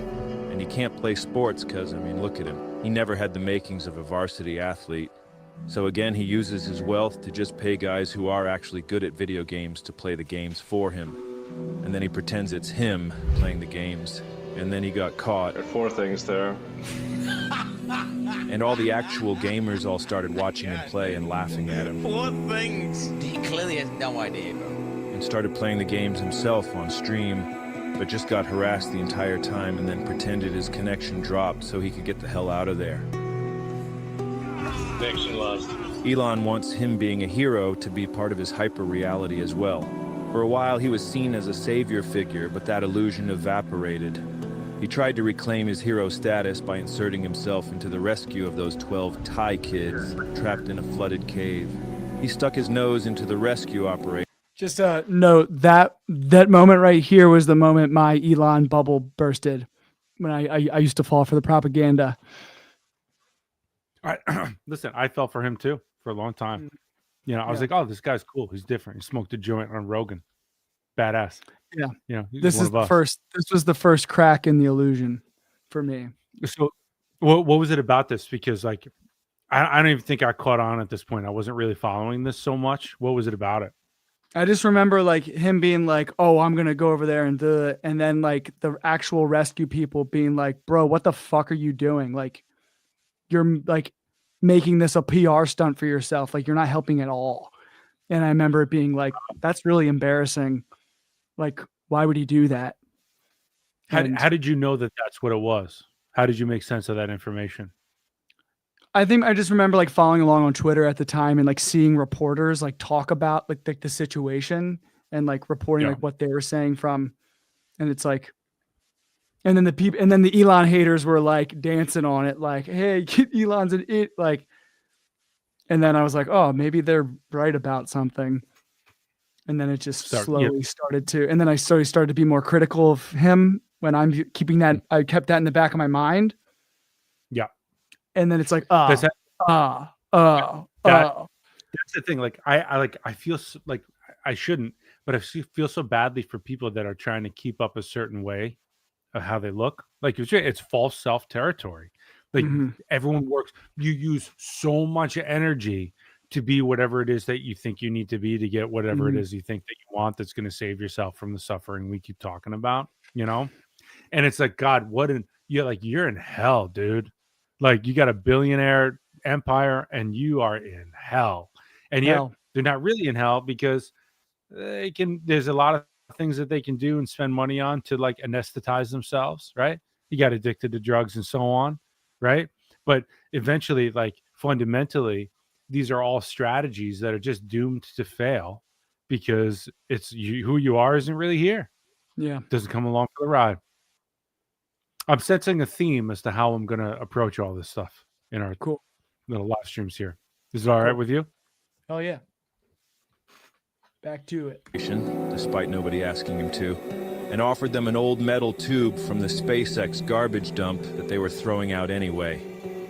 And he can't play sports because, I mean, look at him. He never had the makings of a varsity athlete. So again, he uses his wealth to just pay guys who are actually good at video games to play the games for him. And then he pretends it's him playing the games. And then he got caught. There are 4 things there. And all the actual gamers all started watching him play and laughing at him. 4 things? He clearly has no idea, bro. And started playing the games himself on stream, but just got harassed the entire time and then pretended his connection dropped so he could get the hell out of there. Connection lost. Elon wants him being a hero to be part of his hyper-reality as well. For a while, he was seen as a savior figure, but that illusion evaporated. He tried to reclaim his hero status by inserting himself into the rescue of those 12 Thai kids trapped in a flooded cave. He stuck his nose into the rescue operation. Just a note, that moment right here was the moment my Elon bubble bursted, when I used to fall for the propaganda. Listen, I fell for him too for a long time. You know, I was like, oh, this guy's cool. He's different. He smoked a joint on Rogan. Badass. Yeah. You know, this was the first crack in the illusion for me. So what was it about this? Because like, I don't even think I caught on at this point. I wasn't really following this so much. What was it about it? I just remember like him being like, "Oh, I'm gonna go over there and do it," and then like the actual rescue people being like, "Bro, what the fuck are you doing? Like, you're like making this a PR stunt for yourself. Like, you're not helping at all." And I remember it being like, "That's really embarrassing. Like, why would he do that?" How did you know that that's what it was? How did you make sense of that information? I think I just remember like following along on Twitter at the time and like seeing reporters like talk about like the situation and like reporting like what they were saying from, and it's like, and then the people, and then the Elon haters were like dancing on it, like, "Hey, Elon's an it," like, and then I was like, "Oh, maybe they're right about something." And then it just slowly started to, and then I started to be more critical of him when I'm keeping that, I kept that in the back of my mind. Yeah. And then it's like, That's the thing. Like I feel like I shouldn't, but I feel so badly for people that are trying to keep up a certain way of how they look. Like it's false self territory. Like everyone works. You use so much energy to be whatever it is that you think you need to be to get whatever it is you think that you want. That's going to save yourself from the suffering we keep talking about. And it's like, God, you're in hell, dude. Like you got a billionaire empire and you are in hell. And yet they're not really in hell because there's a lot of things that they can do and spend money on to like anesthetize themselves, right? You got addicted to drugs and so on, right? But eventually, like fundamentally, these are all strategies that are just doomed to fail because who you are isn't really here. Yeah. Doesn't come along for the ride. I'm sensing a theme as to how I'm going to approach all this stuff in our little live streams here. Is it all right with you? Oh, yeah. Back to it. Despite nobody asking him to, and offered them an old metal tube from the SpaceX garbage dump that they were throwing out anyway,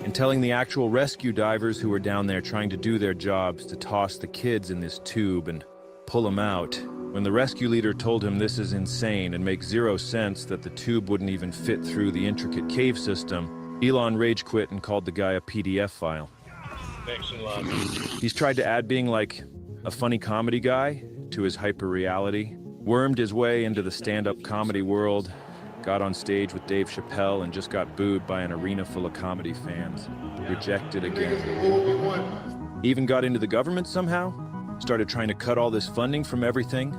and telling the actual rescue divers who were down there trying to do their jobs to toss the kids in this tube and pull them out. When the rescue leader told him this is insane and makes zero sense that the tube wouldn't even fit through the intricate cave system, Elon rage quit and called the guy a PDF file. Thanks, Elon. He's tried to add being like a funny comedy guy to his hyper-reality, wormed his way into the stand-up comedy world, got on stage with Dave Chappelle and just got booed by an arena full of comedy fans. Rejected again. Even got into the government somehow, started trying to cut all this funding from everything,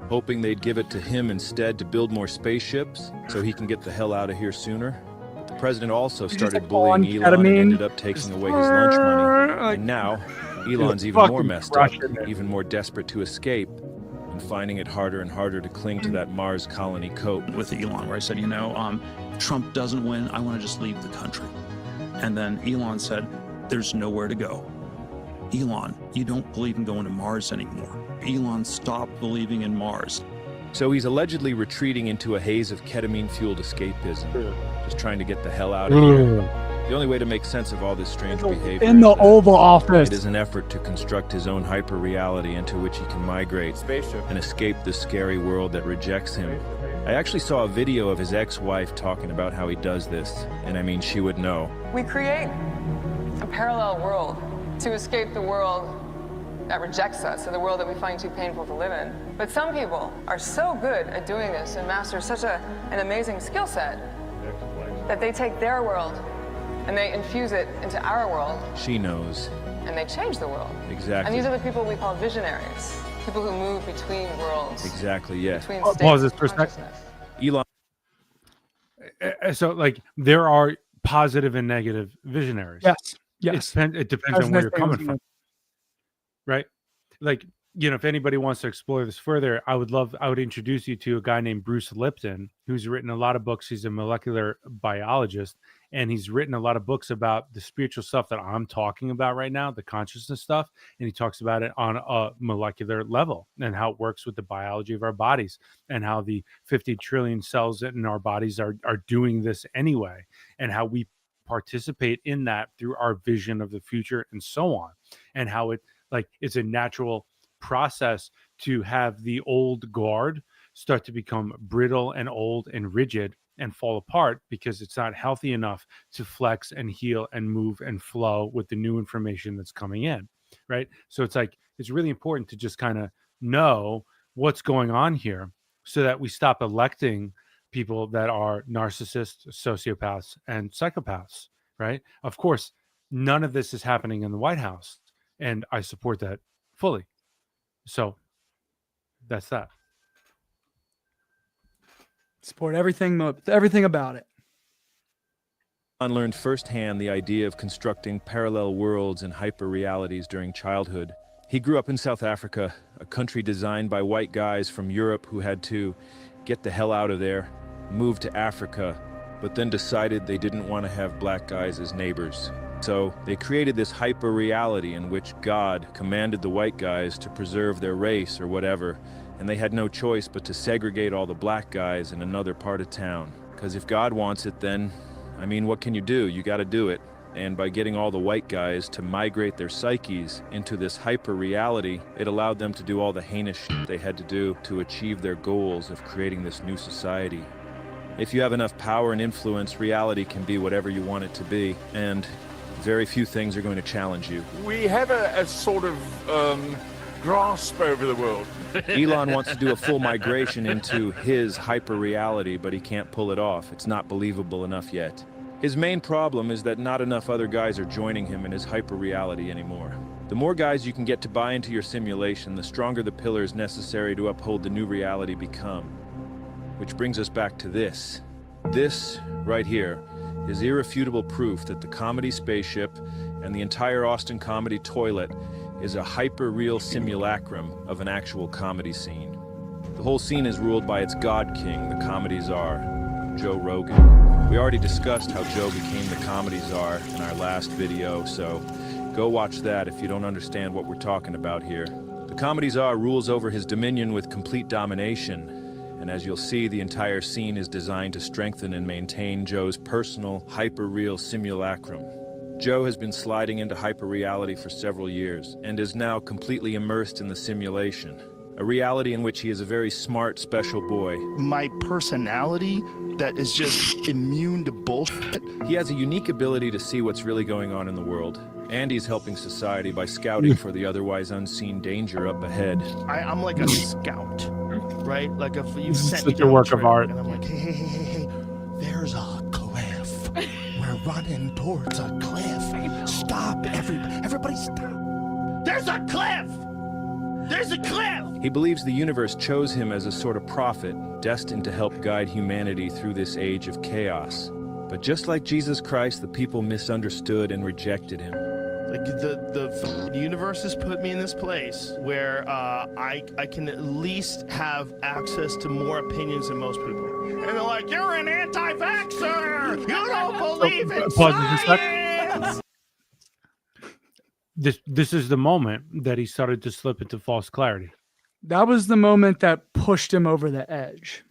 hoping they'd give it to him instead to build more spaceships so he can get the hell out of here sooner. But the president also started bullying Elon and ended up taking away his lunch money. And now, Elon's even more messed up, even more desperate to escape, and finding it harder and harder to cling to that Mars colony coat. With Elon, where I said, Trump doesn't win, I want to just leave the country. And then Elon said, there's nowhere to go. Elon, you don't believe in going to Mars anymore. Elon, stop believing in Mars. So he's allegedly retreating into a haze of ketamine-fueled escapism, just trying to get the hell out of here. The only way to make sense of all this strange behavior in the Oval Office. It is an effort to construct his own hyper-reality into which he can migrate and escape the scary world that rejects him. I actually saw a video of his ex-wife talking about how he does this, and I mean, she would know. We create a parallel world to escape the world that rejects us, or the world that we find too painful to live in. But some people are so good at doing this and master such an amazing skill set that they take their world and they infuse it into our world. She knows. And they change the world. Exactly. And these are the people we call visionaries. People who move between worlds. Exactly, yeah. Between Pause this for a second. Elon. So, like, there are positive and negative visionaries. Yes. Yes. It depends on where you're coming from. Right? Like, if anybody wants to explore this further, I would introduce you to a guy named Bruce Lipton, who's written a lot of books. He's a molecular biologist, and he's written a lot of books about the spiritual stuff that I'm talking about right now, the consciousness stuff. And he talks about it on a molecular level and how it works with the biology of our bodies and how the 50 trillion cells in our bodies are doing this anyway, and how we participate in that through our vision of the future and so on, and how it's a natural process to have the old guard start to become brittle and old and rigid and fall apart because it's not healthy enough to flex and heal and move and flow with the new information that's coming in, right? So it's really important to just kind of know what's going on here so that we stop electing people that are narcissists, sociopaths, and psychopaths, right? Of course, none of this is happening in the White House, and I support that fully. So that's that. Support everything about it. Elon learned firsthand the idea of constructing parallel worlds and hyper-realities during childhood. He grew up in South Africa, a country designed by white guys from Europe who had to get the hell out of there, move to Africa, but then decided they didn't want to have black guys as neighbors. So they created this hyper-reality in which God commanded the white guys to preserve their race or whatever, and they had no choice but to segregate all the black guys in another part of town. Because if God wants it, then, I mean, what can you do? You got to do it. And by getting all the white guys to migrate their psyches into this hyper-reality, it allowed them to do all the heinous shit they had to do to achieve their goals of creating this new society. If you have enough power and influence, reality can be whatever you want it to be, and very few things are going to challenge you. We have a sort of grasp over the world. Elon wants to do a full migration into his hyper-reality, but he can't pull it off. It's not believable enough yet. His main problem is that not enough other guys are joining him in his hyper-reality anymore. The more guys you can get to buy into your simulation, the stronger the pillars necessary to uphold the new reality become. Which brings us back to this. This, right here, is irrefutable proof that the comedy spaceship and the entire Austin comedy toilet is a hyper-real simulacrum of an actual comedy scene. The whole scene is ruled by its God King, the comedy czar, Joe Rogan. We already discussed how Joe became the comedy czar in our last video, so go watch that if you don't understand what we're talking about here. The comedy czar rules over his dominion with complete domination, and as you'll see, the entire scene is designed to strengthen and maintain Joe's personal, hyper-real simulacrum. Joe has been sliding into hyper-reality for several years, and is now completely immersed in the simulation. A reality in which he is a very smart, special boy. My personality that is just immune to bullshit. He has a unique ability to see what's really going on in the world, and he's helping society by scouting for the otherwise unseen danger up ahead. I'm like a scout, right? Like if you sent me such a work of art. and I'm like, hey, there's a cliff. We're running towards a cliff. Stop, everybody stop. There's a cliff! There's a cliff! He believes the universe chose him as a sort of prophet, destined to help guide humanity through this age of chaos. But just like Jesus Christ, the people misunderstood and rejected him. Like the universe has put me in this place where I can at least have access to more opinions than most people. And they're like, you're an anti-vaxxer! You don't believe in science! This is the moment that he started to slip into false clarity. That was the moment that pushed him over the edge.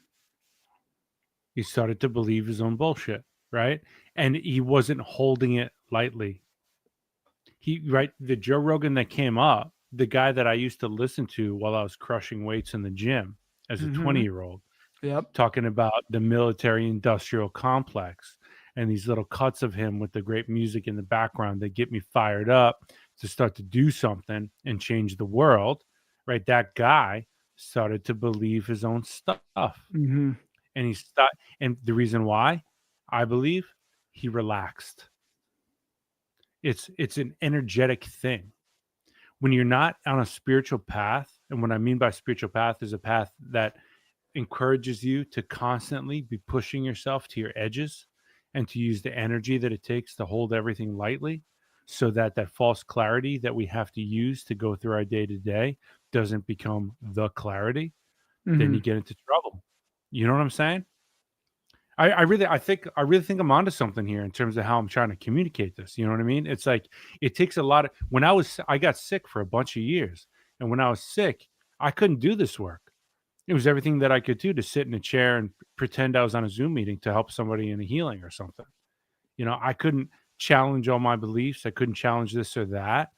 He started to believe his own bullshit, right? And he wasn't holding it lightly. The Joe Rogan that came up, the guy that I used to listen to while I was crushing weights in the gym as a 20-year-old, talking about the military industrial complex and these little cuts of him with the great music in the background that get me fired up to start to do something and change the world, right? That guy started to believe his own stuff. Mm-hmm. And and the reason why, I believe, he relaxed. It's an energetic thing. When you're not on a spiritual path, and what I mean by spiritual path is a path that encourages you to constantly be pushing yourself to your edges and to use the energy that it takes to hold everything lightly, so that that false clarity that we have to use to go through our day-to-day doesn't become the clarity, then you get into trouble. You know what I'm saying? I really think I'm onto something here in terms of how I'm trying to communicate this. You know what I mean? It's like it takes a lot of I got sick for a bunch of years. And when I was sick, I couldn't do this work. It was everything that I could do to sit in a chair and pretend I was on a Zoom meeting to help somebody in a healing or something. You know, I couldn't challenge all my beliefs. I couldn't challenge this or that.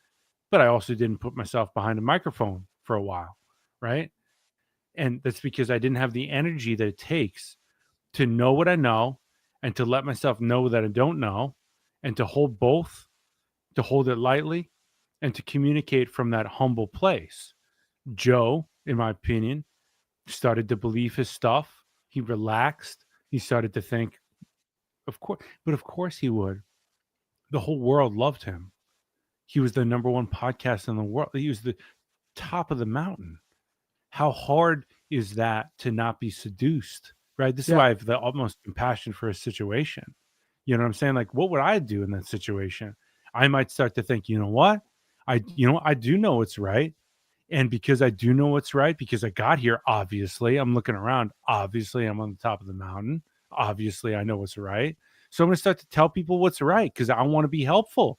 But I also didn't put myself behind a microphone for a while. Right. And that's because I didn't have the energy that it takes to know what I know and to let myself know that I don't know, and to hold both, to hold it lightly, and to communicate from that humble place. Joe in my opinion, started to believe his stuff. He relaxed. He started to think, of course he would. The whole world loved him. He was the number one podcast in the world. He was the top of the mountain. How hard is that to not be seduced, right? This is why I have the utmost compassion for his situation. You know what I'm saying? Like, what would I do in that situation? I might start to think, you know what? I do know what's right. And because I do know what's right, because I got here, obviously, I'm looking around. Obviously, I'm on the top of the mountain. Obviously, I know what's right. So I'm going to start to tell people what's right because I want to be helpful,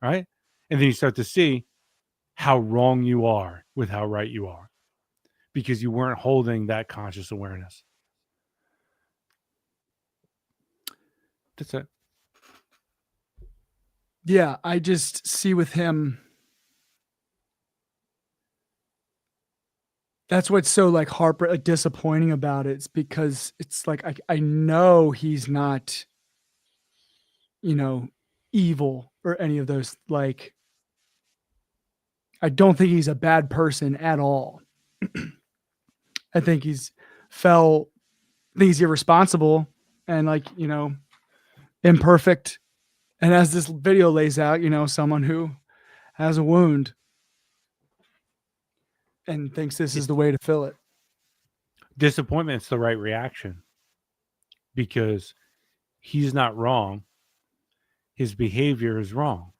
right? And then you start to see how wrong you are with how right you are because you weren't holding that conscious awareness. That's it. Yeah, I just see with him. That's what's so like disappointing about it. It's because it's like I know he's not, evil or any of those. Like, I don't think he's a bad person at all. I think he's irresponsible and imperfect. And as this video lays out, someone who has a wound and thinks this is the way to fill it. Disappointment's the right reaction because he's not wrong. His behavior is wrong.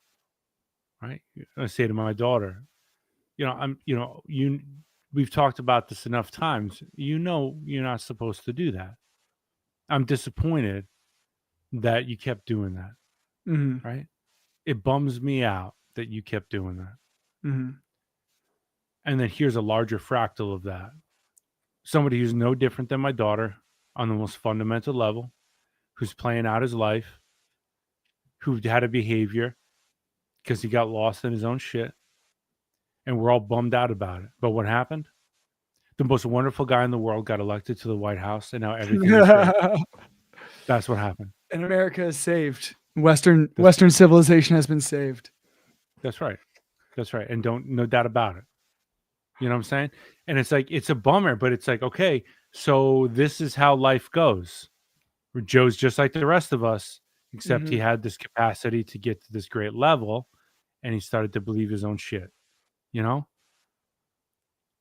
Right? I say to my daughter, we've talked about this enough times. You're not supposed to do that. I'm disappointed that you kept doing that. Mm-hmm. Right? It bums me out that you kept doing that. Mm-hmm. And then here's a larger fractal of that. Somebody who's no different than my daughter on the most fundamental level, who's playing out his life, who had a behavior because he got lost in his own shit. And we're all bummed out about it. But what happened? The most wonderful guy in the world got elected to the White House, and now everything is great. That's what happened. And America is saved. Western civilization has been saved. That's right. That's right. And no doubt about it. You know what I'm saying? And it's like, it's a bummer, but it's like, okay, so this is how life goes. Joe's just like the rest of us, except he had this capacity to get to this great level, and he started to believe his own shit.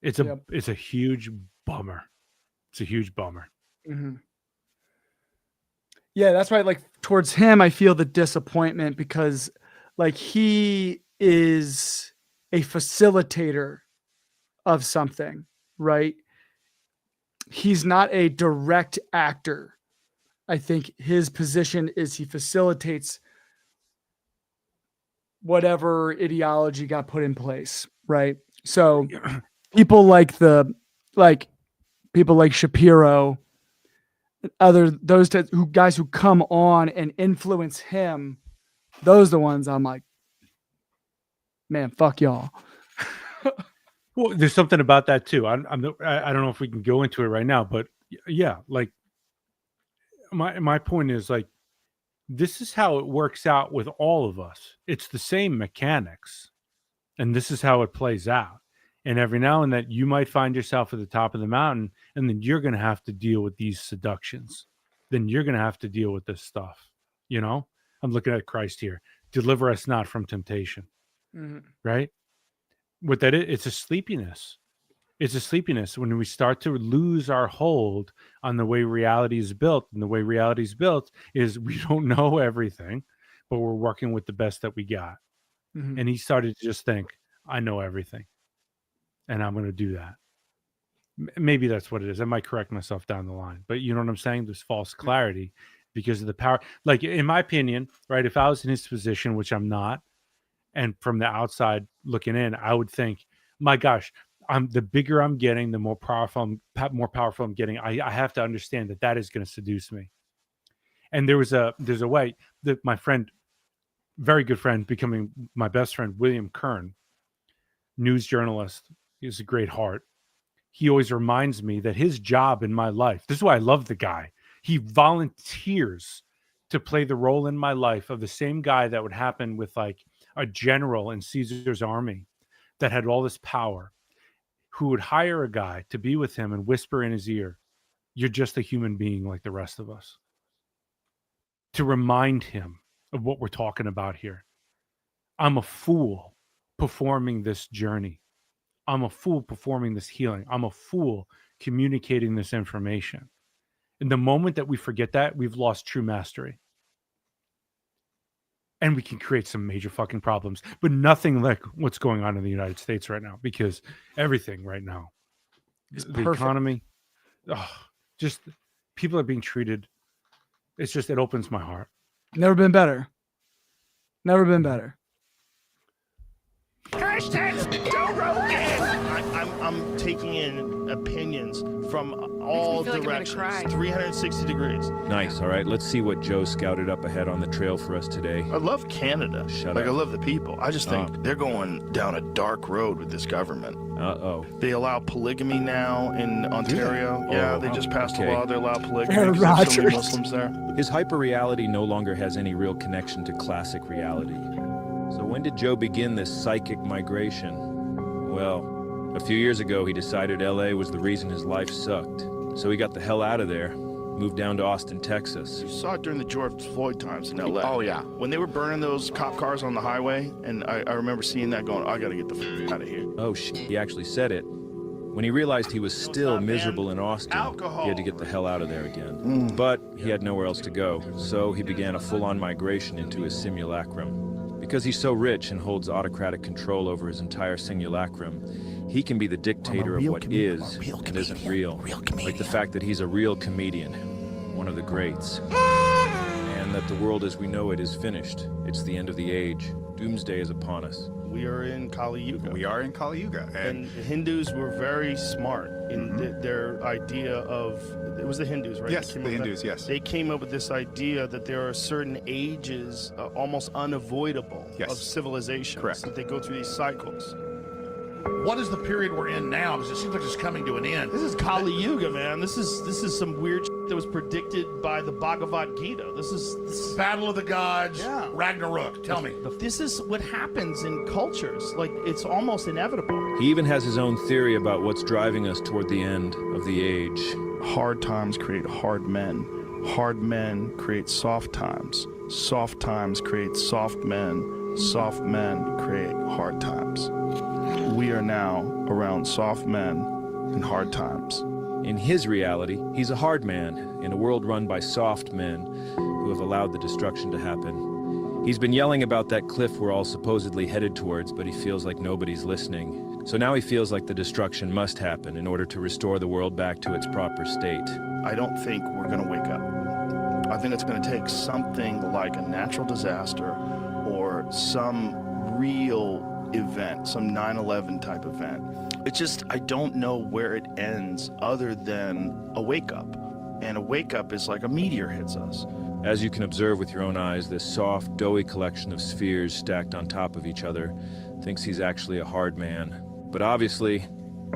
It's a huge bummer. It's a huge bummer. Mm-hmm. Yeah, that's why, like, towards him, I feel the disappointment because, like, he is a facilitator of something, right? He's not a direct actor. I think his position is he facilitates whatever ideology got put in place, right? So people like people like Shapiro, guys who come on and influence him, those are the ones I'm like, man, fuck y'all. Well, there's something about that too. I don't know if we can go into it right now, but yeah, like my point is, like, this is how it works out with all of us. It's the same mechanics, and this is how it plays out. And every now and then you might find yourself at the top of the mountain, and then you're going to have to deal with these seductions. Then you're going to have to deal with this stuff. I'm looking at Christ here. Deliver us not from temptation. Mm-hmm. Right? What that is, it's a sleepiness. It's a sleepiness when we start to lose our hold on the way reality is built. And the way reality is built is we don't know everything, but we're working with the best that we got. Mm-hmm. And he started to just think, I know everything, and I'm going to do that. Maybe that's what it is. I might correct myself down the line, but you know what I'm saying? There's false clarity because of the power. Like, in my opinion, right, if I was in his position, which I'm not, and from the outside looking in, I would think, my gosh, the bigger I'm getting, the more powerful I'm getting. I have to understand that is going to seduce me. And there's a way that my friend, very good friend, becoming my best friend, William Kern, news journalist, he's a great heart. He always reminds me that his job in my life, this is why I love the guy. He volunteers to play the role in my life of the same guy that would happen with like a general in Caesar's army that had all this power. who would hire a guy to be with him and whisper in his ear, "You're just a human being like the rest of us," to remind him of what we're talking about here. I'm a fool performing this journey. I'm a fool performing this healing. I'm a fool communicating this information. And the moment that we forget that, we've lost true mastery. And we can create some major fucking problems, but nothing like what's going on in the United States right now, because everything right now, the economy, just people are being treated. It's just, it opens my heart. Never been better. Never been better. I'm taking in opinions from all directions, 360 degrees. Nice. All right, let's see what Joe scouted up ahead on the trail for us today. I love Canada. Shut like, up. I love the people. I just think they're going down a dark road with this government. Uh-oh. They allow polygamy now in Ontario. Yeah, they just passed a law. They allow polygamy Aaron because there's so many Rodgers. Muslims there. His hyperreality no longer has any real connection to classic reality. So when did Joe begin this psychic migration? Well, a few years ago, he decided LA was the reason his life sucked. So he got the hell out of there, moved down to Austin, Texas. You saw it during the George Floyd times in LA. Oh, yeah. When they were burning those cop cars on the highway, and I remember seeing that going, I gotta get the f out of here. Oh, shit, he actually said it. When he realized he was still miserable in Austin, he had to get the hell out of there again. But he had nowhere else to go, so he began a full-on migration into his simulacrum. Because he's so rich and holds autocratic control over his entire simulacrum, he can be the dictator of what is and isn't real. Like the fact that he's a real comedian, one of the greats. And that the world as we know it is finished. It's the end of the age. Doomsday is upon us. We are in Kali Yuga. We are in Kali Yuga. And the Hindus were very smart in their idea of, it was the Hindus, right? Yes, the Hindus, yes. They came up with this idea that there are certain ages, almost unavoidable, of civilizations. Correct. That they go through these cycles. What is the period we're in now? Because it seems like it's coming to an end. This is Kali Yuga, man. This is some weird shit that was predicted by the Bhagavad Gita. This is Battle of the Gods, Ragnarok. Tell me. This is what happens in cultures. Like, it's almost inevitable. He even has his own theory about what's driving us toward the end of the age. Hard times create hard men. Hard men create soft times. Soft times create soft men. Soft men create hard times. We are now around soft men in hard times. In his reality, he's a hard man in a world run by soft men who have allowed the destruction to happen. He's been yelling about that cliff we're all supposedly headed towards, but he feels like nobody's listening. So now he feels like the destruction must happen in order to restore the world back to its proper state. I don't think we're going to wake up. I think it's going to take something like a natural disaster or some real event, some 9/11 type event. It's just, I don't know where it ends other than a wake up. And a wake up is like a meteor hits us. As you can observe with your own eyes, this soft, doughy collection of spheres stacked on top of each other thinks he's actually a hard man. But obviously,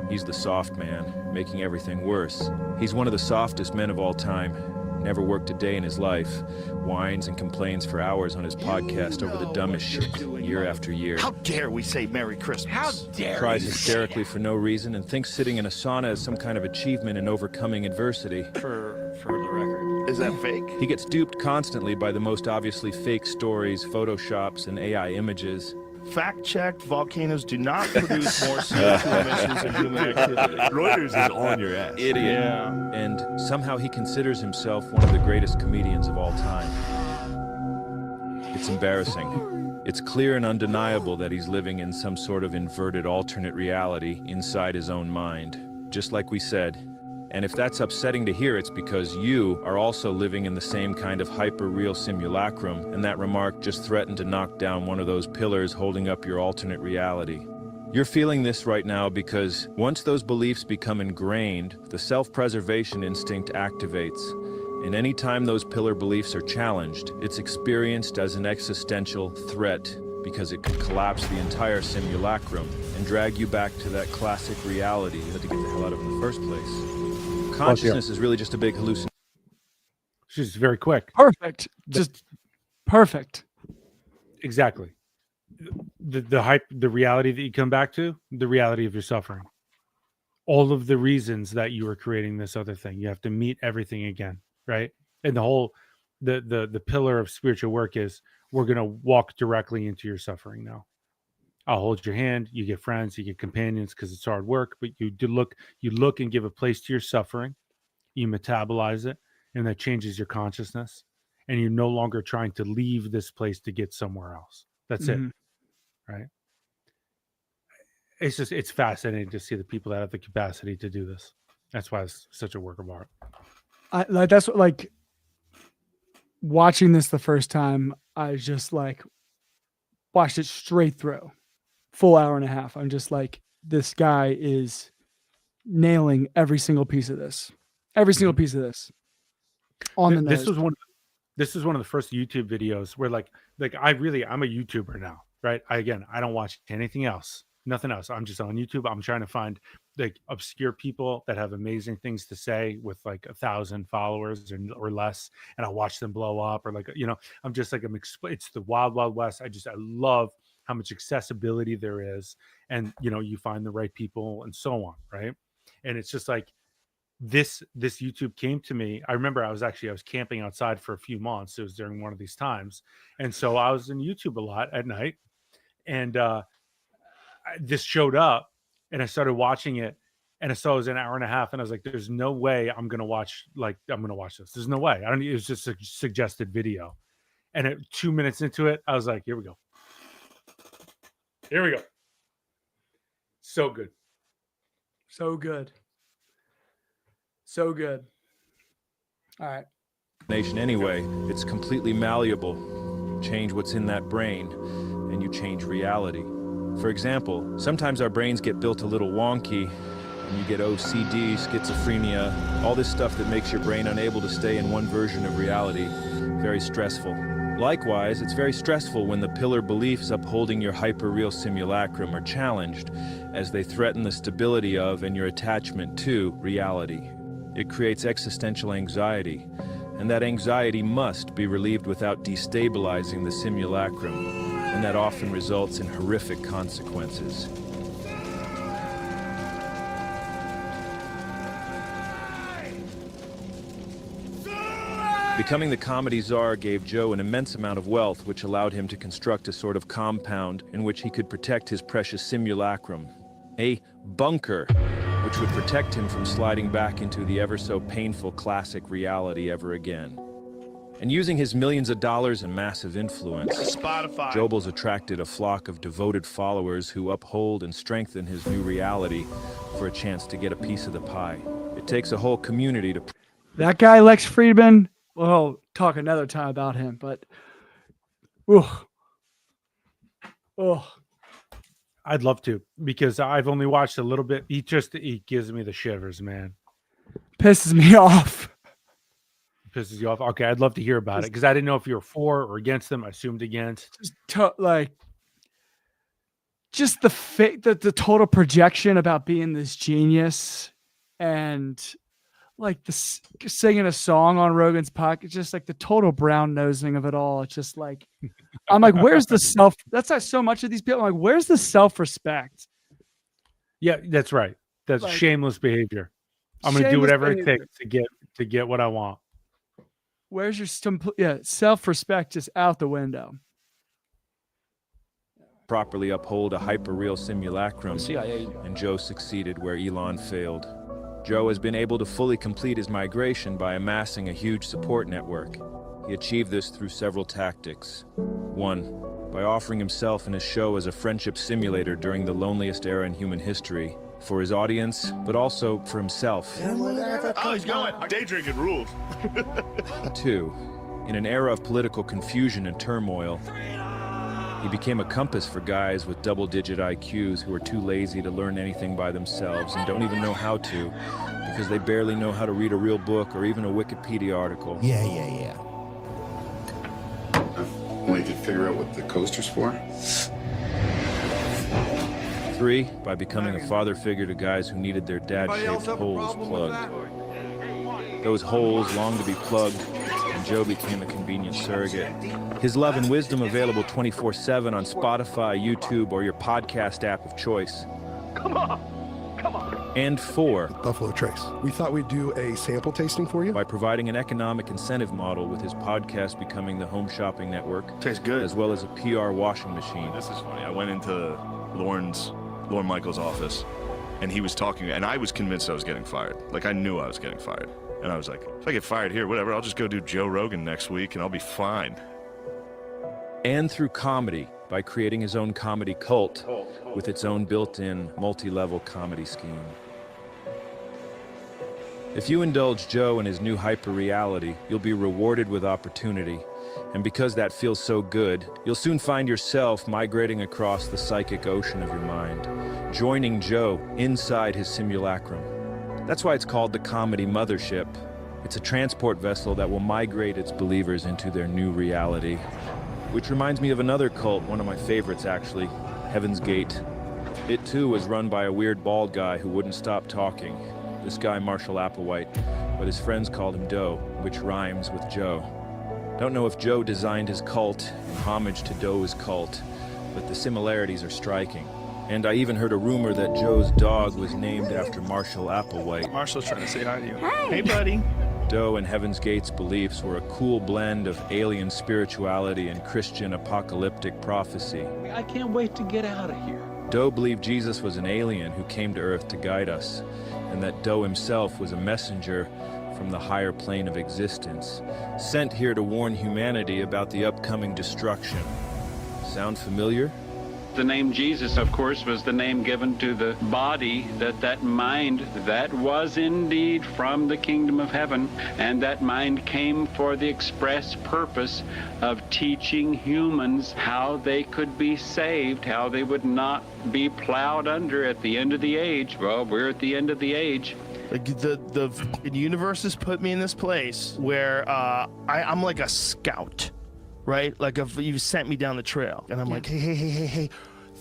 he's the soft man, making everything worse. He's one of the softest men of all time. Never worked a day in his life, whines and complains for hours on his podcast over the dumbest shit year after year. How dare we say Merry Christmas? How dare Cries you hysterically for no reason and thinks sitting in a sauna is some kind of achievement in overcoming adversity. For the record. Is that fake? He gets duped constantly by the most obviously fake stories, photoshops, and AI images. Fact-checked, volcanoes do not produce more CO2 emissions than human activity. Reuters is on your ass. Idiot. Yeah. And somehow he considers himself one of the greatest comedians of all time. It's embarrassing. It's clear and undeniable that he's living in some sort of inverted alternate reality inside his own mind, just like we said. And if that's upsetting to hear, it's because you are also living in the same kind of hyper-real simulacrum, and that remark just threatened to knock down one of those pillars holding up your alternate reality. You're feeling this right now because once those beliefs become ingrained, the self-preservation instinct activates. And any time those pillar beliefs are challenged, it's experienced as an existential threat because it could collapse the entire simulacrum and drag you back to that classic reality you had to get the hell out of in the first place. Consciousness is really just a big hallucination. She's very quick. Perfect. Just perfect. Exactly. The hype, the reality that you come back to, the reality of your suffering. all of the reasons that you were creating this other thing. You have to meet everything again, right? And the whole the pillar of spiritual work is we're going to walk directly into your suffering now. I'll hold your hand. You get friends, you get companions because it's hard work, but you look and give a place to your suffering. You metabolize it, and that changes your consciousness. And you're no longer trying to leave this place to get somewhere else. That's it, right? It's fascinating to see the people that have the capacity to do this. That's why it's such a work of art. That's what, like, watching this the first time, I just like watched it straight through, full hour and a half. I'm just like, this guy is nailing every single piece of this. Every single piece of this on the nose. This was one of the first YouTube videos where like I'm a YouTuber now, right? I don't watch anything else, nothing else. I'm just on YouTube. I'm trying to find like obscure people that have amazing things to say with like 1,000 followers or less, and I watch them blow up, or like, I'm just like, it's the wild, wild west. I love how much accessibility there is, and you find the right people and so on, right? And it's just like this YouTube came to me. I remember I was camping outside for a few months. It was during one of these times, and so I was in YouTube a lot at night, and this showed up, and I started watching it, and I saw it was an hour and a half, and I was like, "There's no way I'm gonna watch this. There's no way." It was just a suggested video, and at 2 minutes into it, I was like, "Here we go. Here we go." So good. So good. So good. All right. Nation anyway, it's completely malleable. Change what's in that brain, and you change reality. For example, sometimes our brains get built a little wonky, and you get OCD, schizophrenia, all this stuff that makes your brain unable to stay in one version of reality. Very stressful. Likewise, it's very stressful when the pillar beliefs upholding your hyper-real simulacrum are challenged, as they threaten the stability of and your attachment to reality. It creates existential anxiety, and that anxiety must be relieved without destabilizing the simulacrum, and that often results in horrific consequences. Becoming the comedy czar gave Joe an immense amount of wealth, which allowed him to construct a sort of compound in which he could protect his precious simulacrum. A bunker, which would protect him from sliding back into the ever so painful classic reality ever again. And using his millions of dollars and massive influence, Spotify. Jobles attracted a flock of devoted followers who uphold and strengthen his new reality for a chance to get a piece of the pie. It takes a whole community to... That guy, Lex Friedman, we'll talk another time about him, but... I'd love to, because I've only watched a little bit. He gives me the shivers, man. Pisses me off. Pisses you off? Okay, I'd love to hear about it, because I didn't know if you were for or against them. I assumed against. Just the total projection about being this genius, and like singing a song on Rogan's podcast, just like the total brown nosing of it all. It's just like, I'm like, where's the self? That's not so much of these people. I'm like, where's the self-respect? Yeah, that's right. That's like, shameless behavior. I'm going to do whatever it takes to get what I want. Where's your self-respect just out the window? Properly uphold a hyper-real simulacrum, and Joe succeeded where Elon failed. Joe has been able to fully complete his migration by amassing a huge support network. He achieved this through several tactics. 1, by offering himself and his show as a friendship simulator during the loneliest era in human history, for his audience, but also for himself. Oh, he's going. Day drinking rules. 2, in an era of political confusion and turmoil, he became a compass for guys with double-digit IQs who are too lazy to learn anything by themselves and don't even know how to, because they barely know how to read a real book or even a Wikipedia article. Yeah. Only to figure out what the coaster's for? 3, by becoming a father figure to guys who needed their dad-shaped holes plugged. Those holes longed to be plugged, and Joe became a convenient surrogate. His love and wisdom available 24/7 on Spotify, YouTube, or your podcast app of choice. Come on! And 4, Buffalo Trace. We thought we'd do a sample tasting for you. By providing an economic incentive model with his podcast becoming the home shopping network. Tastes good. As well as a PR washing machine. This is funny. I went into Lorne Michaels' office, and he was talking, and I was convinced I was getting fired. Like, I knew I was getting fired. And I was like, if I get fired here, whatever, I'll just go do Joe Rogan next week, and I'll be fine. And through comedy, by creating his own comedy cult with its own built-in multi-level comedy scheme. If you indulge Joe in his new hyper-reality, you'll be rewarded with opportunity. And because that feels so good, you'll soon find yourself migrating across the psychic ocean of your mind, joining Joe inside his simulacrum. That's why it's called the Comedy Mothership. It's a transport vessel that will migrate its believers into their new reality. Which reminds me of another cult, one of my favorites actually, Heaven's Gate. It too was run by a weird bald guy who wouldn't stop talking. This guy, Marshall Applewhite, but his friends called him Doe, which rhymes with Joe. Don't know if Joe designed his cult in homage to Doe's cult, but the similarities are striking. And I even heard a rumor that Joe's dog was named after Marshall Applewhite. Marshall's trying to say hi to you. Hi. Hey, buddy. Doe and Heaven's Gate's beliefs were a cool blend of alien spirituality and Christian apocalyptic prophecy. I can't wait to get out of here. Doe believed Jesus was an alien who came to Earth to guide us, and that Doe himself was a messenger from the higher plane of existence, sent here to warn humanity about the upcoming destruction. Sound familiar? The name Jesus, of course, was the name given to the body, that mind that was indeed from the kingdom of heaven, and that mind came for the express purpose of teaching humans how they could be saved, how they would not be plowed under at the end of the age. Well, we're at the end of the age. Like the universe has put me in this place where I'm like a scout, right? Like if you sent me down the trail, and I'm like, hey,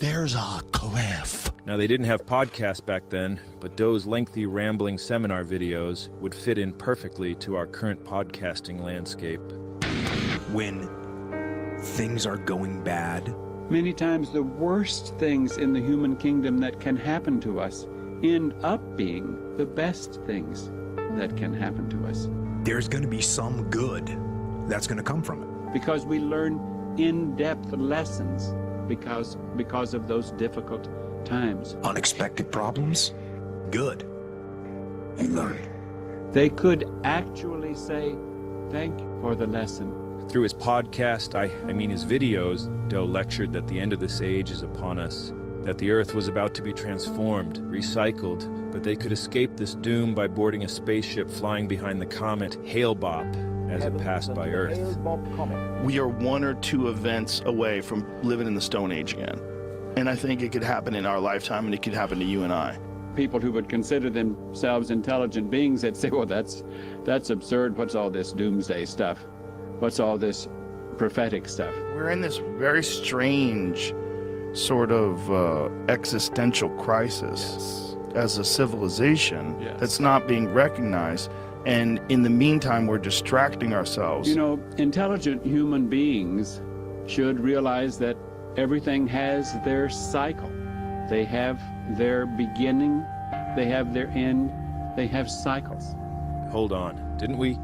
there's a cliff. Now, they didn't have podcasts back then, but Doe's lengthy, rambling seminar videos would fit in perfectly to our current podcasting landscape. When things are going bad, Many times the worst things in the human kingdom that can happen to us end up being the best things that can happen to us. there's going to be some good that's going to come from it. Because we learn in-depth lessons because of those difficult times. Unexpected problems, good. You learn. They could actually say, thank you for the lesson. Through his podcast, I mean his videos, Doe lectured that the end of this age is upon us, that the Earth was about to be transformed, recycled, but they could escape this doom by boarding a spaceship flying behind the comet Hale-Bopp as it passed by Earth. We are one or two events away from living in the Stone Age again. And I think it could happen in our lifetime, and it could happen to you and I. People who would consider themselves intelligent beings that say, well, that's absurd. What's all this doomsday stuff? What's all this prophetic stuff? We're in this very strange sort of existential crisis as a civilization that's not being recognized. And in the meantime, we're distracting ourselves. You know, intelligent human beings should realize that everything has their cycle. They have their beginning, they have their end, they have cycles. Hold on, didn't we?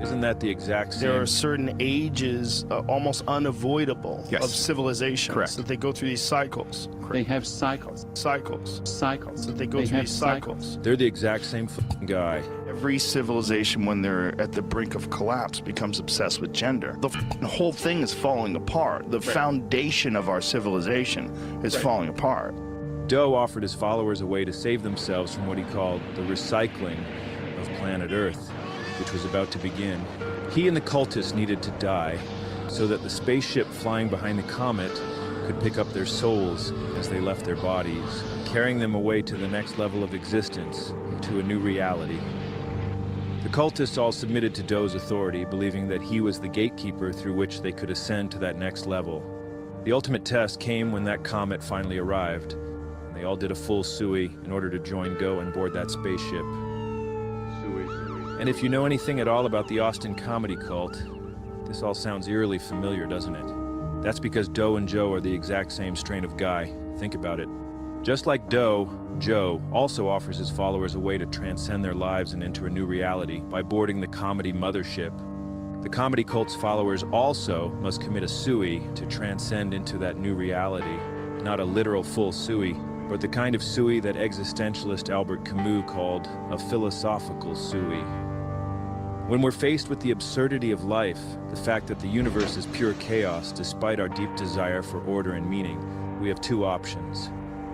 Isn't that the exact same? There are certain ages, almost unavoidable, of civilizations. Correct. That they go through these cycles. They have cycles. Cycles. That they go through these cycles. They're the exact same guy. Every civilization, when they're at the brink of collapse, becomes obsessed with gender. The whole thing is falling apart. The foundation of our civilization is falling apart. Doe offered his followers a way to save themselves from what he called the recycling of planet Earth, which was about to begin. He and the cultists needed to die so that the spaceship flying behind the comet could pick up their souls as they left their bodies, carrying them away to the next level of existence, to a new reality. The cultists all submitted to Doe's authority, believing that he was the gatekeeper through which they could ascend to that next level. The ultimate test came when that comet finally arrived, and they all did a full SUI in order to join Doe and board that spaceship. And if you know anything at all about the Austin comedy cult, this all sounds eerily familiar, doesn't it? That's because Doe and Joe are the exact same strain of guy. Think about it. Just like Doe, Joe also offers his followers a way to transcend their lives and enter a new reality by boarding the comedy mothership. The comedy cult's followers also must commit a sui to transcend into that new reality. Not a literal full sui, but the kind of sui that existentialist Albert Camus called a philosophical sui. When we're faced with the absurdity of life, the fact that the universe is pure chaos despite our deep desire for order and meaning, we have two options.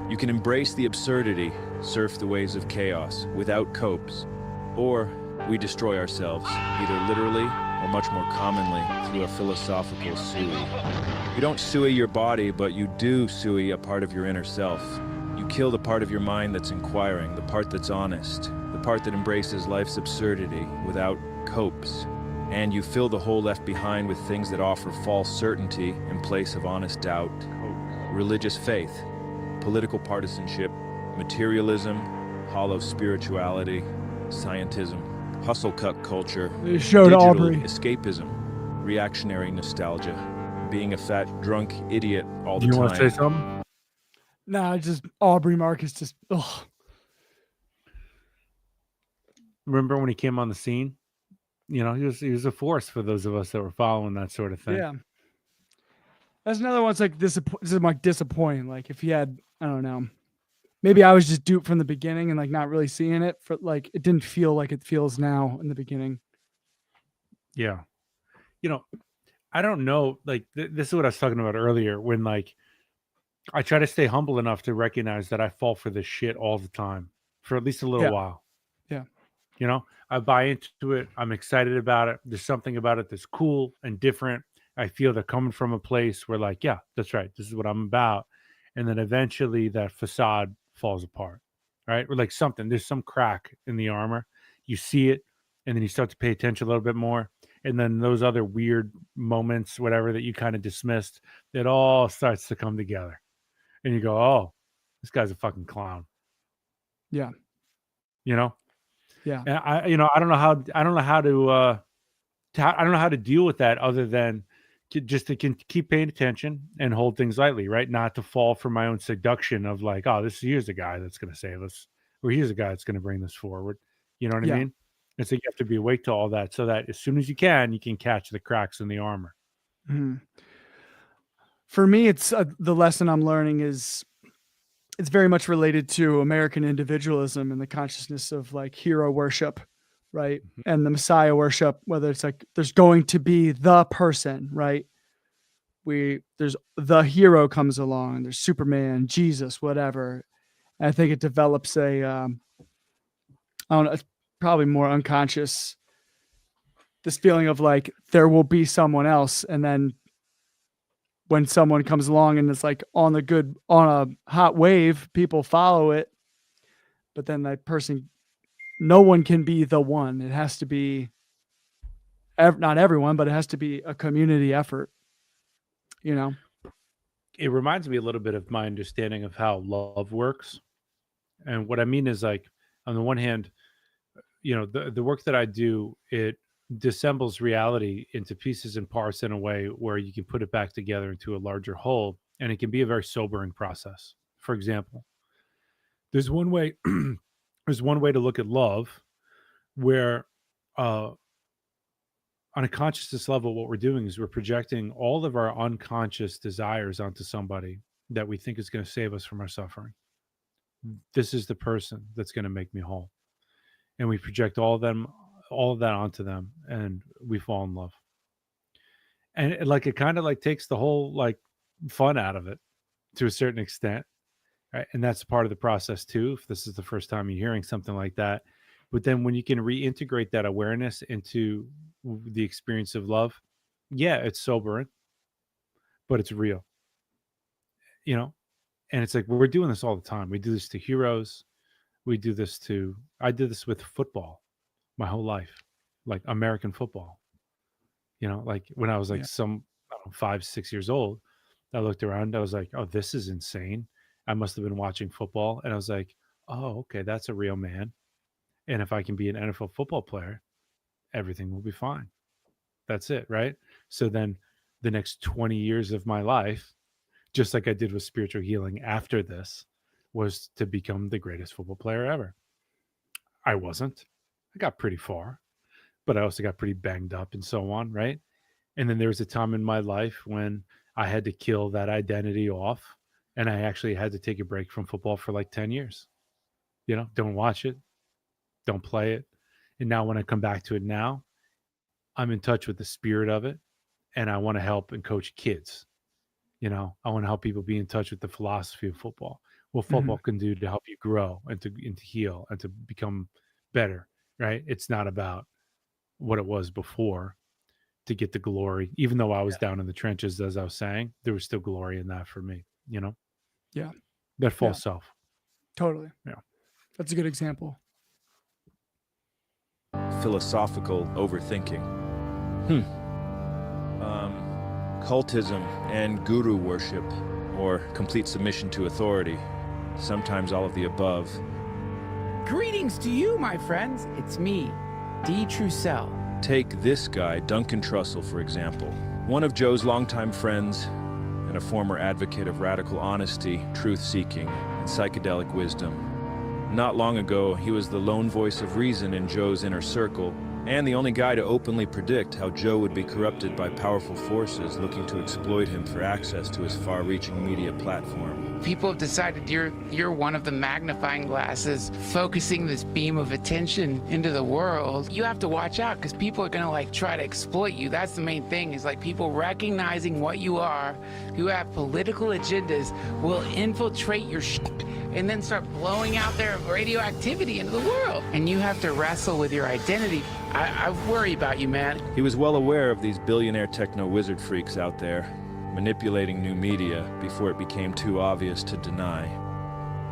You can embrace the absurdity, surf the waves of chaos without copes, or we destroy ourselves, either literally or much more commonly through a philosophical sui. You don't sui your body, but you do sui a part of your inner self. You kill the part of your mind that's inquiring, the part that's honest, the part that embraces life's absurdity without copes. And you fill the hole left behind with things that offer false certainty in place of honest doubt. Religious faith, political partisanship, materialism, hollow spirituality, scientism, hustle cut culture, They showed digital Aubrey. escapism, reactionary nostalgia, being a fat, drunk idiot all the Do you time. want to say something? Nah, just Aubrey Marcus just ugh. Remember when he came on the scene? You know, he was a force for those of us that were following that sort of thing. Yeah. That's another one's like disappointing. Like if he had, I don't know, maybe I was just duped from the beginning and like not really seeing it for like it didn't feel like it feels now in the beginning. Yeah. You know, I don't know. Like this is what I was talking about earlier when like I try to stay humble enough to recognize that I fall for this shit all the time for at least a little Yeah. while. Yeah. You know, I buy into it. I'm excited about it. There's something about it that's cool and different. I feel they're coming from a place where, like, yeah, that's right. This is what I'm about. And then eventually that facade falls apart, right? Or like there's some crack in the armor. You see it, and then you start to pay attention a little bit more. And then those other weird moments, whatever that you kind of dismissed, it all starts to come together. And you go, oh, this guy's a fucking clown, Yeah. you know? Yeah. And I don't know how to deal with that other than just to keep paying attention and hold things lightly, right? Not to fall for my own seduction of like, oh, here's a guy that's going to save us, or here's a guy that's going to bring this forward. You know what Yeah. I mean? And so you have to be awake to all that, so that as soon as you can catch the cracks in the armor. Mhm. For me, it's the lesson I'm learning is it's very much related to American individualism and the consciousness of like hero worship, right? And the Messiah worship, whether it's like there's going to be the person, right? There's the hero comes along, there's Superman, Jesus, whatever. And I think it develops I don't know, it's probably more unconscious, this feeling of like there will be someone else, and then when someone comes along and it's like on a hot wave, people follow it. But then that person, no one can be the one. It has to be not everyone, but it has to be a community effort, you know? It reminds me a little bit of my understanding of how love works. And what I mean is like, on the one hand, you know, the work that I do, it dissembles reality into pieces and parts in a way where you can put it back together into a larger whole, and it can be a very sobering process. For example, there's one way there's one way to look at love where on a consciousness level, what we're doing is we're projecting all of our unconscious desires onto somebody that we think is going to save us from our suffering. This is the person that's going to make me whole, and we project all of that onto them, and we fall in love. And it kind of like takes the whole like fun out of it to a certain extent, right? And that's part of the process too, if this is the first time you're hearing something like that. But then when you can reintegrate that awareness into the experience of love, yeah, it's sobering, but it's real, you know? And it's like we're doing this all the time. We do this to heroes. I did this with football my whole life, like American football. You know, like when I was like I don't know, 5, 6 years old, I looked around. I was like, "Oh, this is insane." I must have been watching football, and I was like, "Oh, okay, that's a real man." And if I can be an NFL football player, everything will be fine. That's it, right? So then, the next 20 years of my life, just like I did with spiritual healing after this, was to become the greatest football player ever. I wasn't. I got pretty far, but I also got pretty banged up and so on, right? And then there was a time in my life when I had to kill that identity off, and I actually had to take a break from football for like 10 years. Don't watch it, don't play it. And now when I come back to it now, I'm in touch with the spirit of it, and I want to help and coach kids. I want to help people be in touch with the philosophy of football, what football can do to help you grow and to heal and to become better, right? It's not about what it was before to get the glory. Even though I was down in the trenches, as I was saying, there was still glory in that for me, Yeah. that false self. Totally. Yeah. That's a good example. Philosophical overthinking. Cultism and guru worship, or complete submission to authority. Sometimes all of the above. Greetings to you, my friends. It's me, D. Trussell. Take this guy, Duncan Trussell, for example. One of Joe's longtime friends and a former advocate of radical honesty, truth-seeking, and psychedelic wisdom. Not long ago, he was the lone voice of reason in Joe's inner circle, and the only guy to openly predict how Joe would be corrupted by powerful forces looking to exploit him for access to his far-reaching media platform. People have decided you're one of the magnifying glasses focusing this beam of attention into the world. You have to watch out because people are going to try to exploit you. That's the main thing, is people recognizing what you are, who have political agendas, will infiltrate your and then start blowing out their radioactivity into the world. And you have to wrestle with your identity. I worry about you, man. He was well aware of these billionaire techno-wizard freaks out there, manipulating new media before it became too obvious to deny.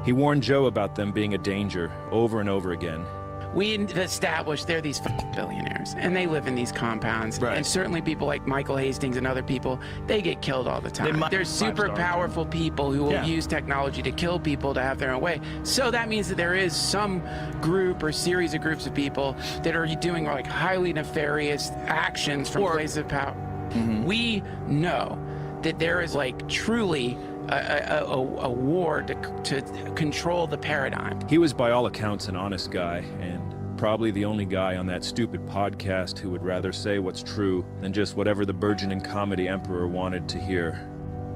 He warned Joe about them being a danger over and over again. We established they're these billionaires, and they live in these compounds. Right. And certainly people like Michael Hastings and other people, they get killed all the time. They're super powerful people who will use technology to kill people to have their own way. So that means that there is some group or series of groups of people that are doing highly nefarious actions from places of power. We know that there is truly a war to control the paradigm. He was by all accounts an honest guy, and probably the only guy on that stupid podcast who would rather say what's true than just whatever the burgeoning comedy emperor wanted to hear.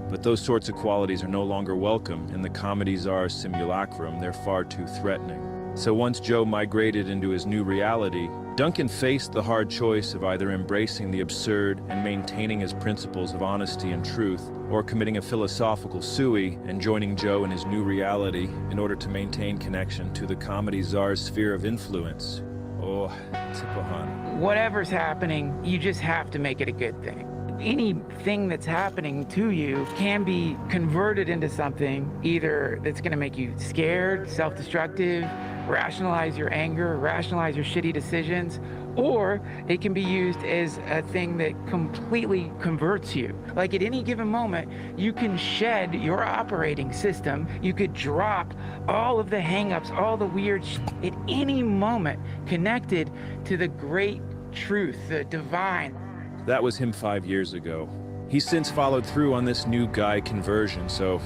But those sorts of qualities are no longer welcome in the comedy czar's simulacrum. They're far too threatening. So once Joe migrated into his new reality, Duncan faced the hard choice of either embracing the absurd and maintaining his principles of honesty and truth, or committing a philosophical sui and joining Joe in his new reality in order to maintain connection to the comedy czar's sphere of influence. Oh, Tipahan. Whatever's happening, you just have to make it a good thing. Anything that's happening to you can be converted into something either that's going to make you scared, self-destructive, rationalize your anger, rationalize your shitty decisions, or it can be used as a thing that completely converts you. Like at any given moment, you can shed your operating system. You could drop all of the hangups, all the weird at any moment connected to the great truth, the divine. That was him 5 years ago. He's since followed through on this new guy conversion, so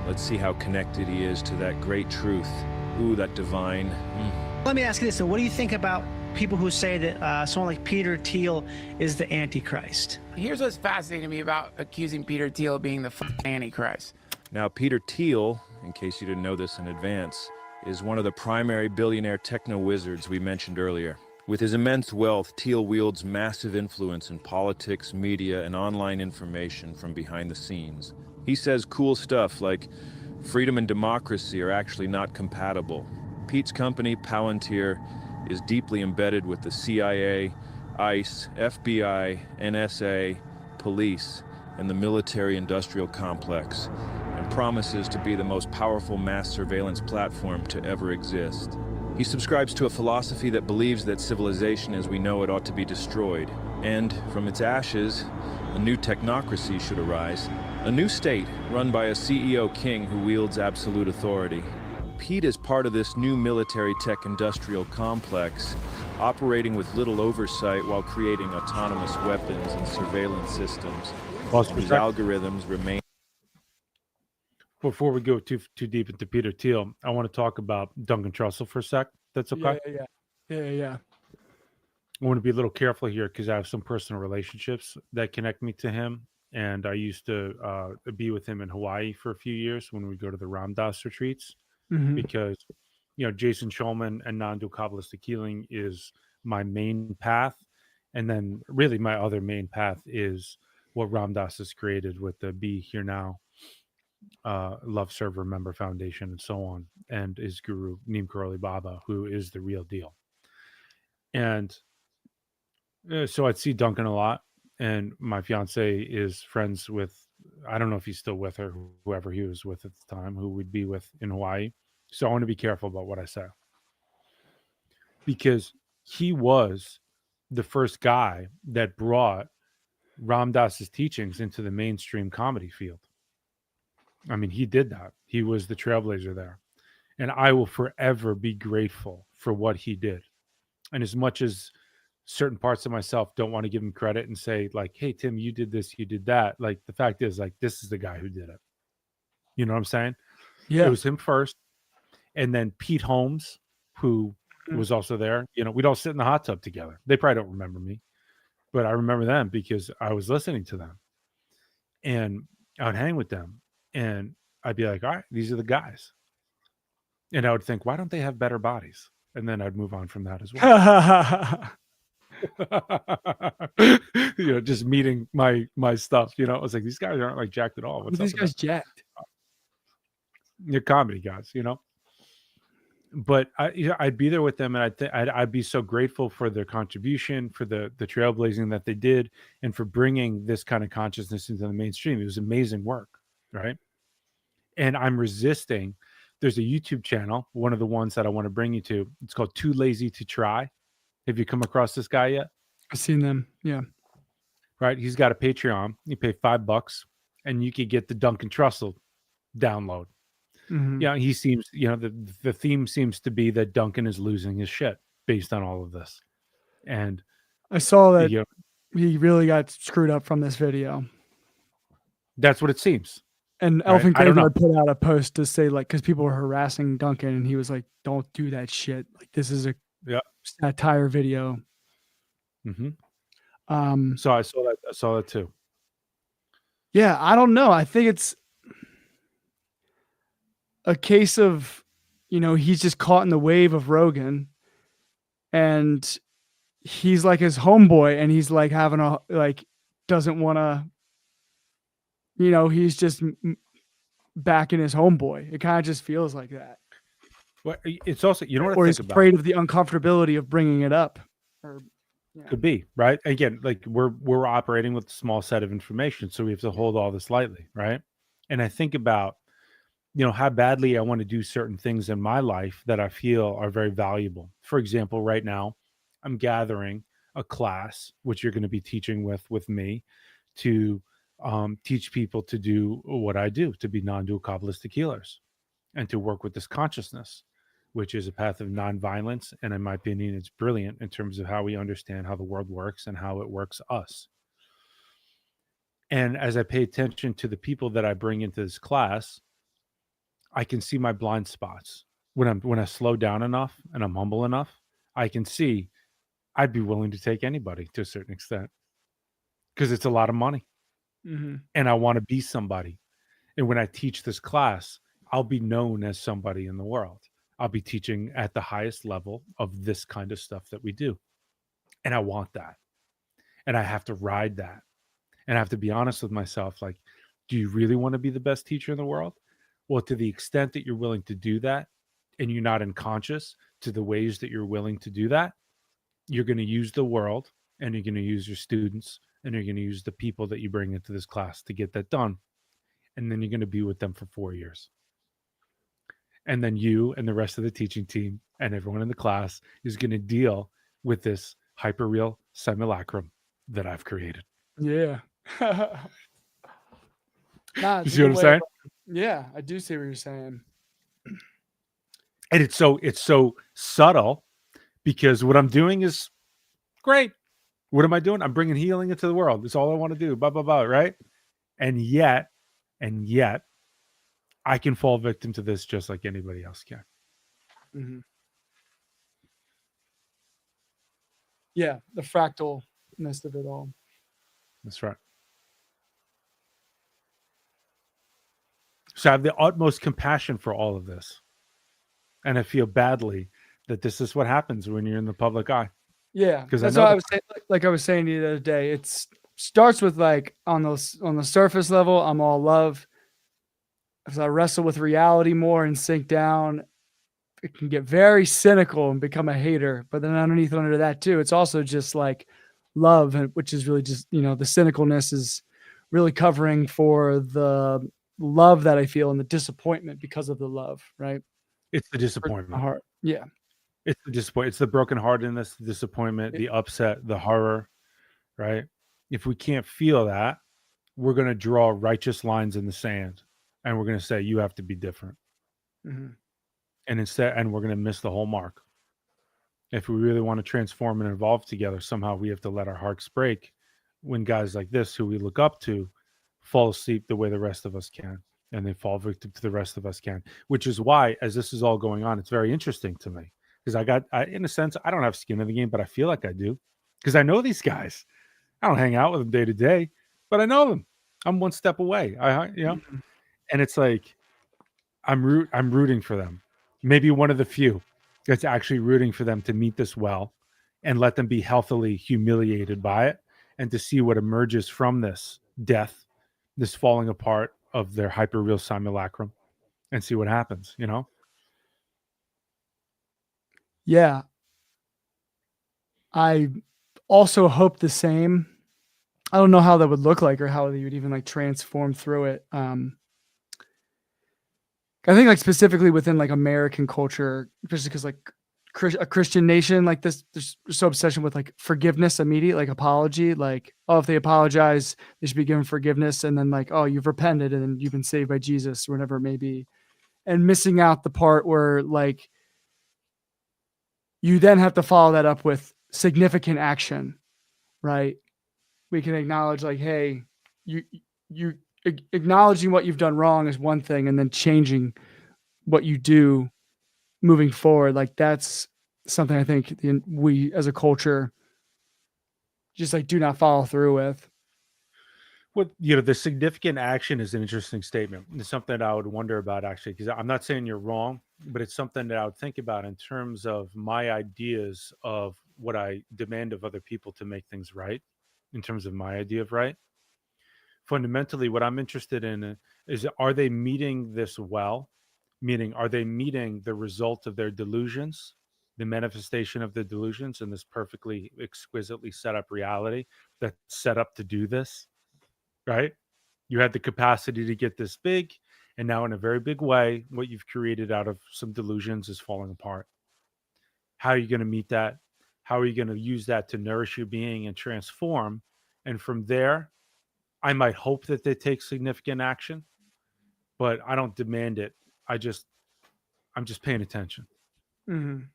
let's see how connected he is to that great truth. Ooh, that divine. Let me ask you this, though. What do you think about people who say that someone like Peter Thiel is the Antichrist? Here's what's fascinating to me about accusing Peter Thiel of being the Antichrist. Now, Peter Thiel, in case you didn't know this in advance, is one of the primary billionaire techno-wizards we mentioned earlier. With his immense wealth, Thiel wields massive influence in politics, media, and online information from behind the scenes. He says cool stuff like, freedom and democracy are actually not compatible. Pete's company, Palantir, is deeply embedded with the CIA, ICE, FBI, NSA, police, and the military-industrial complex, and promises to be the most powerful mass surveillance platform to ever exist. He subscribes to a philosophy that believes that civilization as we know it ought to be destroyed, and from its ashes, a new technocracy should arise, a new state run by a CEO king who wields absolute authority. Pete is part of this new military tech industrial complex, operating with little oversight while creating autonomous weapons and surveillance systems. Whose algorithms remain. before we go too deep into Peter Thiel, I want to talk about Duncan Trussell for a sec. That's okay. Yeah. I want to be a little careful here because I have some personal relationships that connect me to him. And I used to be with him in Hawaii for a few years when we go to the Ram Dass retreats Mhm. because, Jason Schulman and non-dual Kabbalistic healing is my main path. And then really my other main path is what Ram Dass has created with the Be Here Now, Love Serve Remember Foundation and so on, and his guru, Neem Karoli Baba, who is the real deal. And so I'd see Duncan a lot, and my fiance is friends with, I don't know if he's still with her, whoever he was with at the time, who we'd be with in Hawaii. So I want to be careful about what I say because he was the first guy that brought Ram Dass's teachings into the mainstream comedy field. I mean, he did that. He was the trailblazer there. And I will forever be grateful for what he did. And as much as certain parts of myself don't want to give him credit and say, like, hey, Tim, you did this, you did that. Like, the fact is, like, this is the guy who did it. You know what I'm saying? Yeah. It was him first. And then Pete Holmes, who was also there. We'd all sit in the hot tub together. They probably don't remember me, but I remember them because I was listening to them. And I would hang with them. And I'd be like, all right, these are the guys. And I would think, why don't they have better bodies? And then I'd move on from that as well. Just meeting my stuff. I was like, these guys aren't like jacked at all. What's these up guys jacked? They're comedy guys, But I'd be there with them, and I'd be so grateful for their contribution, for the trailblazing that they did, and for bringing this kind of consciousness into the mainstream. It was amazing work, right? And I'm resisting. There's a YouTube channel, one of the ones that I want to bring you to. It's called Too Lazy to Try. Have you come across this guy yet? I've seen them. Yeah. Right. He's got a Patreon. You pay $5 and you could get the Duncan Trussell download. Mhm. Yeah. He seems, the theme seems to be that Duncan is losing his shit based on all of this. And I saw that he really got screwed up from this video. That's what it seems. And Elfin Graveyard put out a post to say, like, because people were harassing Duncan, and he was like, "Don't do that shit. Like, this is a satire video." Mm-hmm. So I saw that too. Yeah, I don't know. I think it's a case of, he's just caught in the wave of Rogan, and he's like his homeboy, and he's like having doesn't want to. He's just backing his homeboy. It kind of just feels like that. Well, it's also, what or I he's think afraid about of the uncomfortability of bringing it up. Could be, right? Again, like we're operating with a small set of information, so we have to hold all this lightly, right? And I think about, how badly I want to do certain things in my life that I feel are very valuable. For example, right now, I'm gathering a class, which you're going to be teaching with me, to teach people to do what I do, to be non-dual Kabbalistic healers, and to work with this consciousness, which is a path of nonviolence. And in my opinion, it's brilliant in terms of how we understand how the world works and how it works us. And as I pay attention to the people that I bring into this class, I can see my blind spots. When I slow down enough and I'm humble enough, I can see I'd be willing to take anybody to a certain extent because it's a lot of money. Mm-hmm. And I want to be somebody. And when I teach this class, I'll be known as somebody in the world. I'll be teaching at the highest level of this kind of stuff that we do. And I want that. And I have to ride that. And I have to be honest with myself. Like, do you really want to be the best teacher in the world? Well, to the extent that you're willing to do that and you're not unconscious to the ways that you're willing to do that, you're going to use the world and you're going to use your students and you're going to use the people that you bring into this class to get that done. And then you're going to be with them for 4 years. And then you and the rest of the teaching team and everyone in the class is going to deal with this hyperreal simulacrum that I've created. Yeah. You see what I'm saying? Yeah, I do see what you're saying. And it's so subtle because what I'm doing is great. What am I doing? I'm bringing healing into the world. That's all I want to do. Blah, blah, blah. Right. And yet I can fall victim to this just like anybody else can. Mm-hmm. Yeah, the fractalness of it all. That's right. So I have the utmost compassion for all of this. And I feel badly that this is what happens when you're in the public eye. Yeah, Because that's what I was saying. Like I was saying to you the other day, it starts with like on the surface level, I'm all love. As I wrestle with reality more and sink down, it can get very cynical and become a hater. But then underneath under that too, it's also just like love, and which is really just, the cynicalness is really covering for the love that I feel and the disappointment because of the love, right? It's the My disappointment. heart. Yeah. It's the disappointment. It's the brokenheartedness, the disappointment, the upset, the horror, right? If we can't feel that, we're going to draw righteous lines in the sand, and we're going to say, you have to be different. Mm-hmm. And we're going to miss the whole mark. If we really want to transform and evolve together, somehow we have to let our hearts break when guys like this, who we look up to, fall asleep the way the rest of us can, and they fall victim to the rest of us can, which is why, as this is all going on, it's very interesting to me. Because in a sense, I don't have skin in the game, but I feel like I do. Because I know these guys. I don't hang out with them day to day, but I know them. I'm one step away. Mm-hmm. And it's like I'm rooting for them. Maybe one of the few that's actually rooting for them to meet this well and let them be healthily humiliated by it, and to see what emerges from this death, this falling apart of their hyperreal simulacrum, and see what happens, Yeah. I also hope the same. I don't know how that would look like or how they would even like transform through it. I think like specifically within like American culture, especially because like a Christian nation like this, there's so obsession with like forgiveness, immediate like apology, like, oh, if they apologize, they should be given forgiveness, and then like, oh, you've repented and then you've been saved by Jesus or whatever it may be, and missing out the part where like you then have to follow that up with significant action, right? We can acknowledge like, hey, you acknowledging what you've done wrong is one thing, and then changing what you do moving forward, like that's something I think we as a culture just like do not follow through with. Well, the significant action is an interesting statement. It's something that I would wonder about, actually, because I'm not saying you're wrong, but it's something that I would think about in terms of my ideas of what I demand of other people to make things right, in terms of my idea of right. Fundamentally, what I'm interested in is, are they meeting this well? Meaning, are they meeting the result of their delusions, the manifestation of the delusions in this perfectly, exquisitely set up reality that's set up to do this, right? You had the capacity to get this big, and now in a very big way, what you've created out of some delusions is falling apart. How are you going to meet that? How are you going to use that to nourish your being and transform? And from there, I might hope that they take significant action, but I don't demand it. I'm just paying attention. Mm-hmm.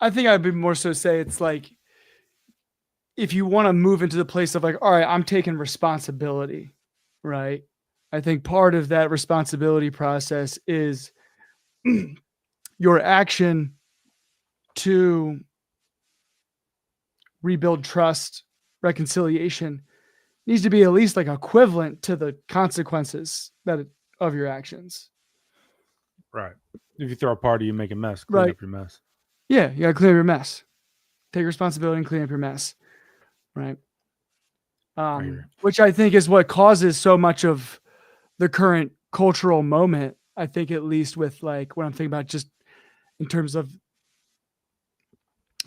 I think I'd be more so say it's like, if you want to move into the place of like, all right, I'm taking responsibility, right? I think part of that responsibility process is your action to rebuild trust, reconciliation needs to be at least like equivalent to the consequences of your actions. Right. If you throw a party, you make a mess. Clean up your mess. Yeah, you gotta clean up your mess. Take responsibility and clean up your mess. Right. Which I think is what causes so much of the current cultural moment. I think, at least with like what I'm thinking about, just in terms of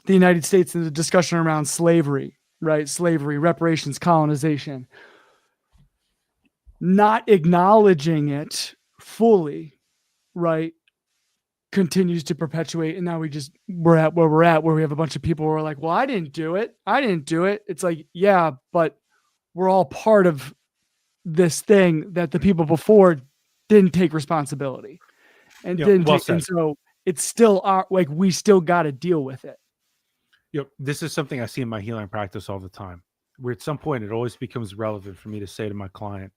the United States and the discussion around slavery, right? Slavery, reparations, colonization. Not acknowledging it fully, right, continues to perpetuate. And now we're at where we're at, where we have a bunch of people who are like, well, I didn't do it. It's like, yeah, but we're all part of this thing that the people before didn't take responsibility and and so it's still like, we still got to deal with it. This is something I see in my healing practice all the time, where at some point it always becomes relevant for me to say to my client,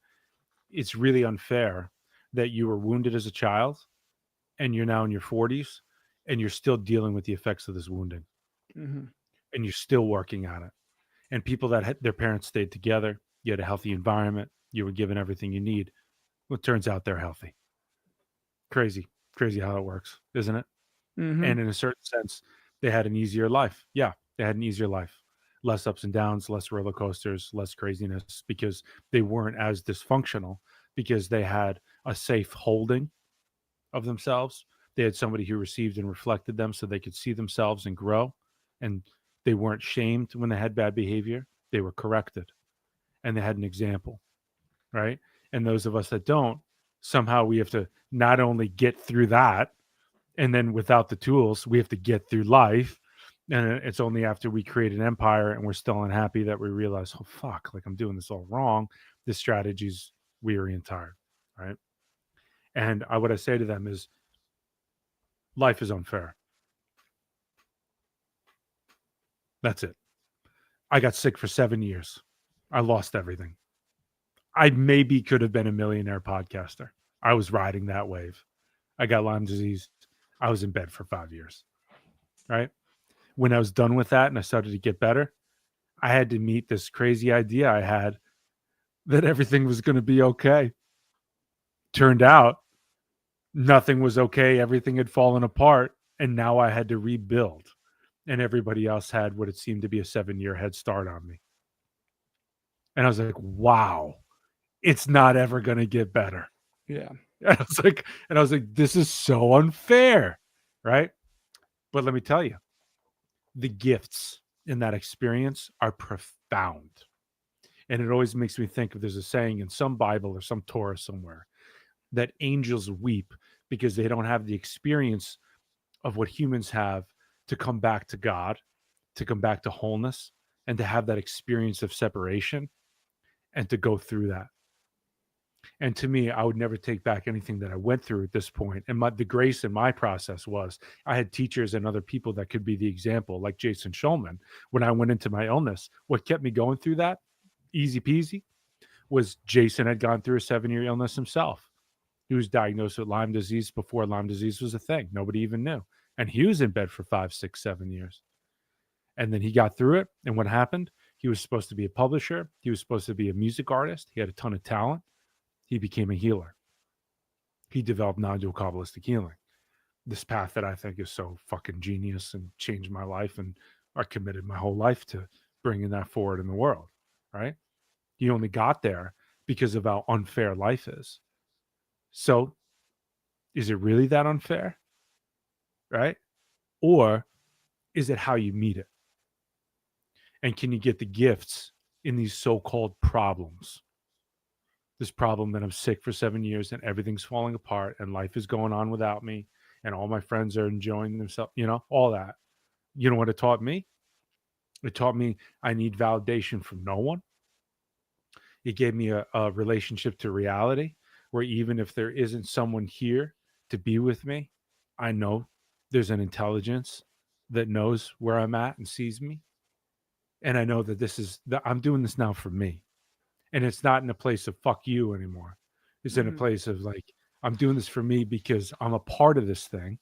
it's really unfair that you were wounded as a child and you're now in your 40s and you're still dealing with the effects of this wounding Mhm. and you're still working on it. And people that had, their parents stayed together, you had a healthy environment, you were given everything you need. Well, it turns out they're healthy. Crazy, crazy how it works, isn't it? Mhm. And in a certain sense, they had an easier life. Yeah, they had an easier life. Less ups and downs, less roller coasters, less craziness because they weren't as dysfunctional because they had a safe holding of themselves. They had somebody who received and reflected them so they could see themselves and grow. And they weren't shamed when they had bad behavior. They were corrected and they had an example, right? And those of us that don't, somehow we have to not only get through that, and then without the tools, we have to get through life. And it's only after we create an empire and we're still unhappy that we realize, oh, fuck, like I'm doing this all wrong. This strategy's weary and tired, right? And what I say to them is, life is unfair. That's it. I got sick for 7 years. I lost everything. I maybe could have been a millionaire podcaster. I was riding that wave. I got Lyme disease. I was in bed for 5 years, right? When I was done with that and I started to get better, I had to meet this crazy idea I had that everything was going to be okay. Turned out nothing was okay. Everything had fallen apart. And now I had to rebuild. And everybody else had what it seemed to be a 7-year head start on me. And I was like, wow, it's not ever going to get better. Yeah. And I was like, this is so unfair. Right. But let me tell you, the gifts in that experience are profound. And it always makes me think of there's a saying in some Bible or some Torah somewhere that angels weep because they don't have the experience of what humans have to come back to God, to come back to wholeness, and to have that experience of separation and to go through that. And to me, I would never take back anything that I went through at this point. And the grace in my process was I had teachers and other people that could be the example, like Jason Schulman. When I went into my illness, what kept me going through that, easy peasy, was Jason had gone through a 7-year illness himself. He was diagnosed with Lyme disease before Lyme disease was a thing. Nobody even knew. And he was in bed for 5, 6, 7 years. And then he got through it. And what happened? He was supposed to be a publisher. He was supposed to be a music artist. He had a ton of talent. He became a healer. He developed non-dual Kabbalistic healing. This path that I think is so fucking genius and changed my life. And I committed my whole life to bringing that forward in the world, right? He only got there because of how unfair life is. So is it really that unfair? Right? Or is it how you meet it? And can you get the gifts in these so-called problems? This problem that I'm sick for 7 years and everything's falling apart and life is going on without me and all my friends are enjoying themselves, all that. You know what it taught me? It taught me I need validation from no one. It gave me a relationship to reality where even if there isn't someone here to be with me, I know there's an intelligence that knows where I'm at and sees me. And I know that I'm doing this now for me. And it's not in a place of fuck you anymore. It's in a place of like, I'm doing this for me because I'm a part of this thing.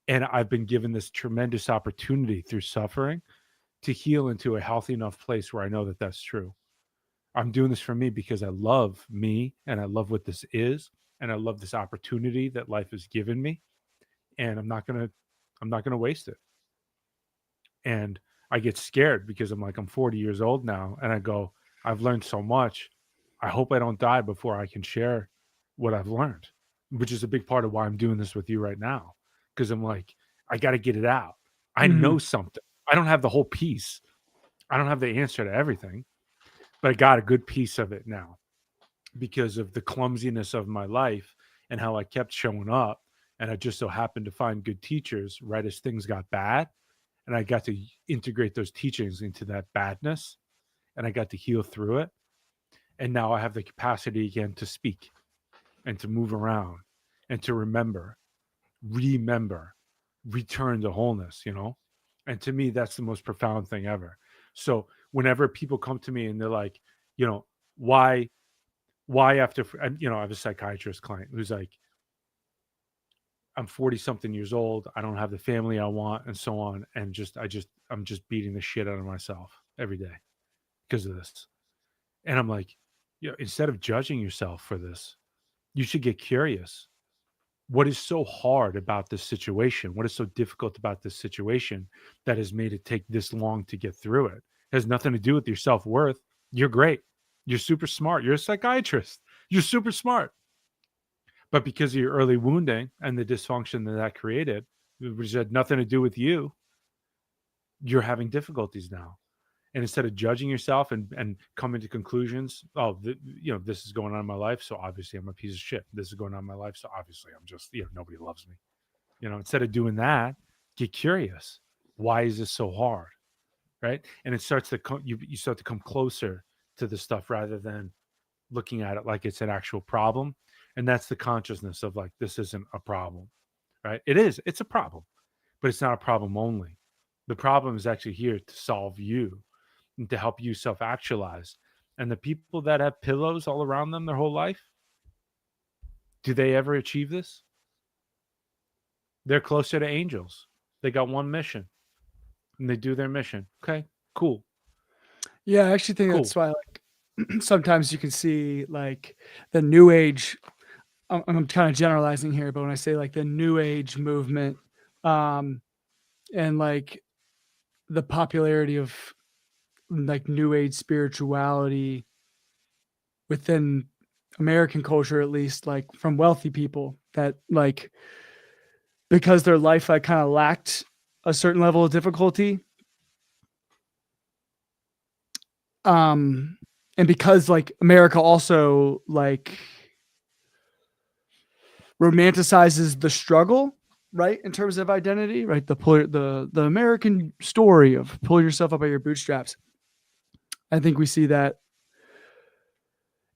And I've been given this tremendous opportunity through suffering to heal into a healthy enough place where I know that that's true. I'm doing this for me because I love me and I love what this is. And I love this opportunity that life has given me. And I'm not going to waste it. And I get scared because I'm like, I'm 40 years old now. And I go, I've learned so much. I hope I don't die before I can share what I've learned, which is a big part of why I'm doing this with you right now. Because I'm like, I got to get it out. I know something. I don't have the whole piece. I don't have the answer to everything, but I got a good piece of it now because of the clumsiness of my life and how I kept showing up. And I just so happened to find good teachers right as things got bad. And I got to integrate those teachings into that badness and I got to heal through it. And now I have the capacity again to speak and to move around and to remember, return to wholeness, And to me, that's the most profound thing ever. So whenever people come to me and they're like, why why after, and, I have a psychiatrist client who's like, I'm 40 something years old. I don't have the family I want and so on. And I'm just beating the shit out of myself every day because of this. And I'm like, instead of judging yourself for this, you should get curious. What is so hard about this situation? What is so difficult about this situation that has made it take this long to get through it? It has nothing to do with your self-worth. You're great. You're super smart. You're a psychiatrist. You're super smart. But because of your early wounding and the dysfunction that created, which had nothing to do with you, you're having difficulties now. And instead of judging yourself and coming to conclusions, this is going on in my life, so obviously I'm a piece of shit. This is going on in my life, so obviously I'm just, nobody loves me. Instead of doing that, get curious. Why is this so hard? Right? And it starts to come, you start to come closer to the stuff rather than looking at it like it's an actual problem. And that's the consciousness of like, this isn't a problem, right? It's a problem, but it's not a problem only. The problem is actually here to solve you and to help you self-actualize. And the people that have pillows all around them their whole life, do they ever achieve this? They're closer to angels. They got one mission and they do their mission. Okay, cool. Yeah, I actually think that's why, like, sometimes you can see like the new age, I'm kind of generalizing here, but when I say like the new age movement, and like the popularity of like new age spirituality within American culture, at least, like from wealthy people, that like because their life like kind of lacked a certain level of difficulty, and because like America also like romanticizes the struggle, right, in terms of identity, right, the American story of pull yourself up by your bootstraps. I think we see that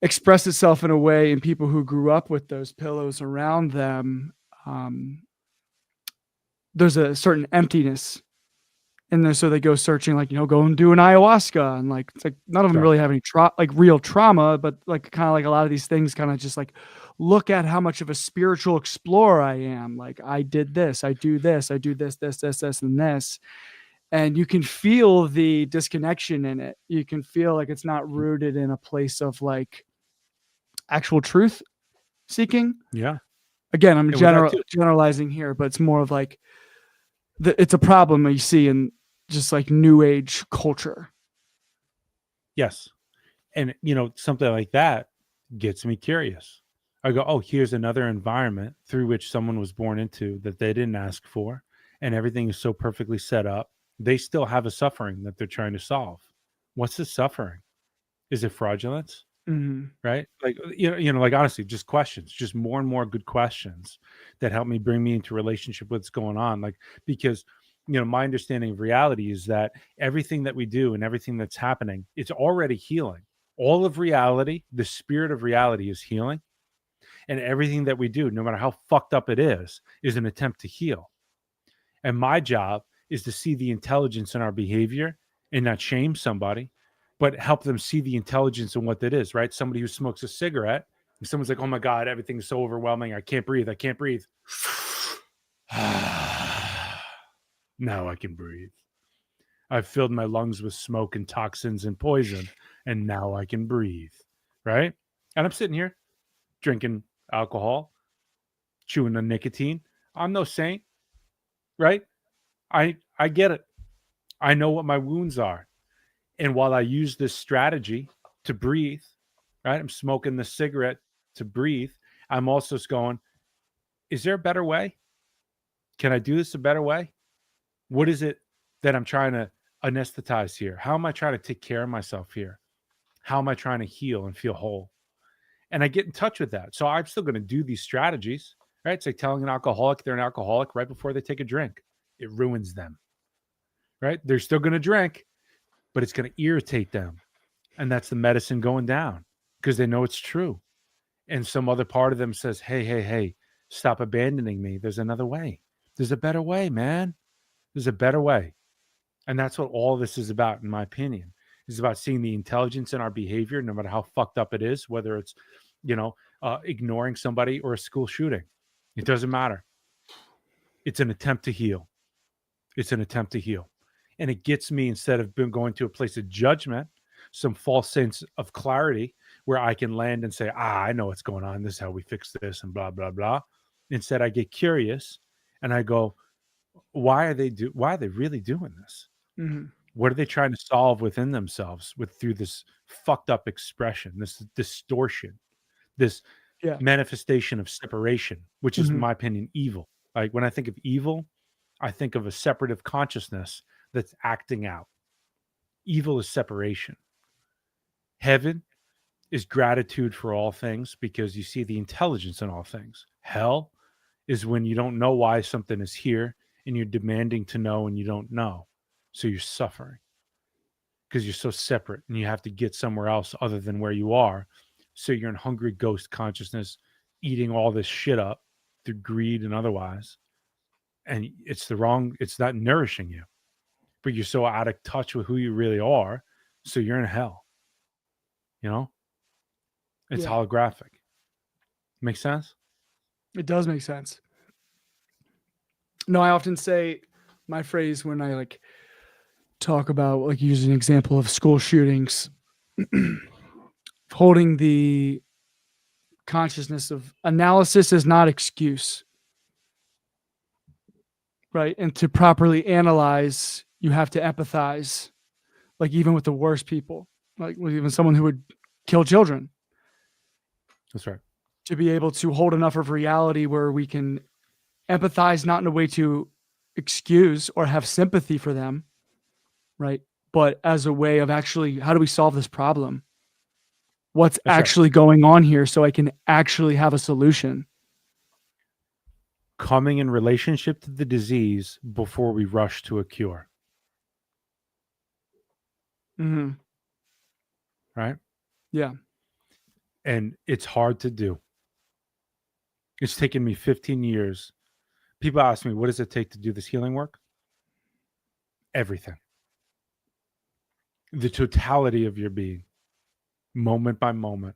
express itself in a way in people who grew up with those pillows around them. There's a certain emptiness in there, so they go searching, like, go and do an ayahuasca, and like it's like none of them really have any real trauma, but like kind of like a lot of these things kind of just like look at how much of a spiritual explorer I am. Like I did this, I do this, I do this, and this. And you can feel the disconnection in it. You can feel like it's not rooted in a place of like actual truth seeking. Yeah. Again, I'm generalizing here, but it's more of like it's a problem that you see in just like new age culture. Yes. And, something like that gets me curious. I go, oh, here's another environment through which someone was born into that they didn't ask for. And everything is so perfectly set up. They still have a suffering that they're trying to solve. What's the suffering? Is it fraudulence? Mm-hmm. Right? Like, like honestly, just questions, just more and more good questions that help me bring me into relationship with what's going on. Like, because, my understanding of reality is that everything that we do and everything that's happening, it's already healing. All of reality, the spirit of reality is healing. And everything that we do, no matter how fucked up it is an attempt to heal. And my job is to see the intelligence in our behavior and not shame somebody, but help them see the intelligence in what that is, right? Somebody who smokes a cigarette, and someone's like, oh my God, everything's so overwhelming. I can't breathe. I can't breathe. Now I can breathe. I've filled my lungs with smoke and toxins and poison, and now I can breathe, right? And I'm sitting here drinking alcohol, chewing on nicotine. I'm no saint, right? I get it. I know what my wounds are. And while I use this strategy to breathe, right? I'm smoking the cigarette to breathe. I'm also going, is there a better way? Can I do this a better way? What is it that I'm trying to anesthetize here? How am I trying to take care of myself here? How am I trying to heal and feel whole? And I get in touch with that. So I'm still going to do these strategies, right? It's like telling an alcoholic they're an alcoholic right before they take a drink. It ruins them, right? They're still going to drink, but it's going to irritate them. And that's the medicine going down because they know it's true. And some other part of them says, hey, stop abandoning me. There's another way. There's a better way, man. There's a better way. And that's what all this is about, in my opinion, It's about seeing the intelligence in our behavior, no matter how fucked up it is, whether it's, ignoring somebody or a school shooting. It doesn't matter. It's an attempt to heal. It's an attempt to heal. And it gets me, instead of going to a place of judgment, some false sense of clarity where I can land and say, I know what's going on. This is how we fix this and blah, blah, blah. Instead, I get curious and I go, why are they really doing this? Mm-hmm. What are they trying to solve within themselves through this fucked up expression, this distortion, this manifestation of separation, which is, in my opinion, evil. Like when I think of evil, I think of a separative consciousness that's acting out. Evil is separation. Heaven is gratitude for all things because you see the intelligence in all things. Hell is when you don't know why something is here and you're demanding to know and you don't know. So you're suffering because you're so separate and you have to get somewhere else other than where you are. So you're in hungry ghost consciousness, eating all this shit up through greed and otherwise. And it's not nourishing you, but you're so out of touch with who you really are. So you're in hell. It's holographic. Make sense? It does make sense. No, I often say my phrase when I talk about use an example of school shootings, holding the consciousness of analysis is not excuse, right? And to properly analyze, you have to empathize, even with the worst people, with even someone who would kill children. That's right. To be able to hold enough of reality where we can empathize, not in a way to excuse or have sympathy for them, right? But as a way of actually, how do we solve this problem? What's actually going on here so I can actually have a solution? Coming in relationship to the disease before we rush to a cure. Mm-hmm. Right? Yeah. And it's hard to do. It's taken me 15 years. People ask me, what does it take to do this healing work? Everything. The totality of your being, moment by moment,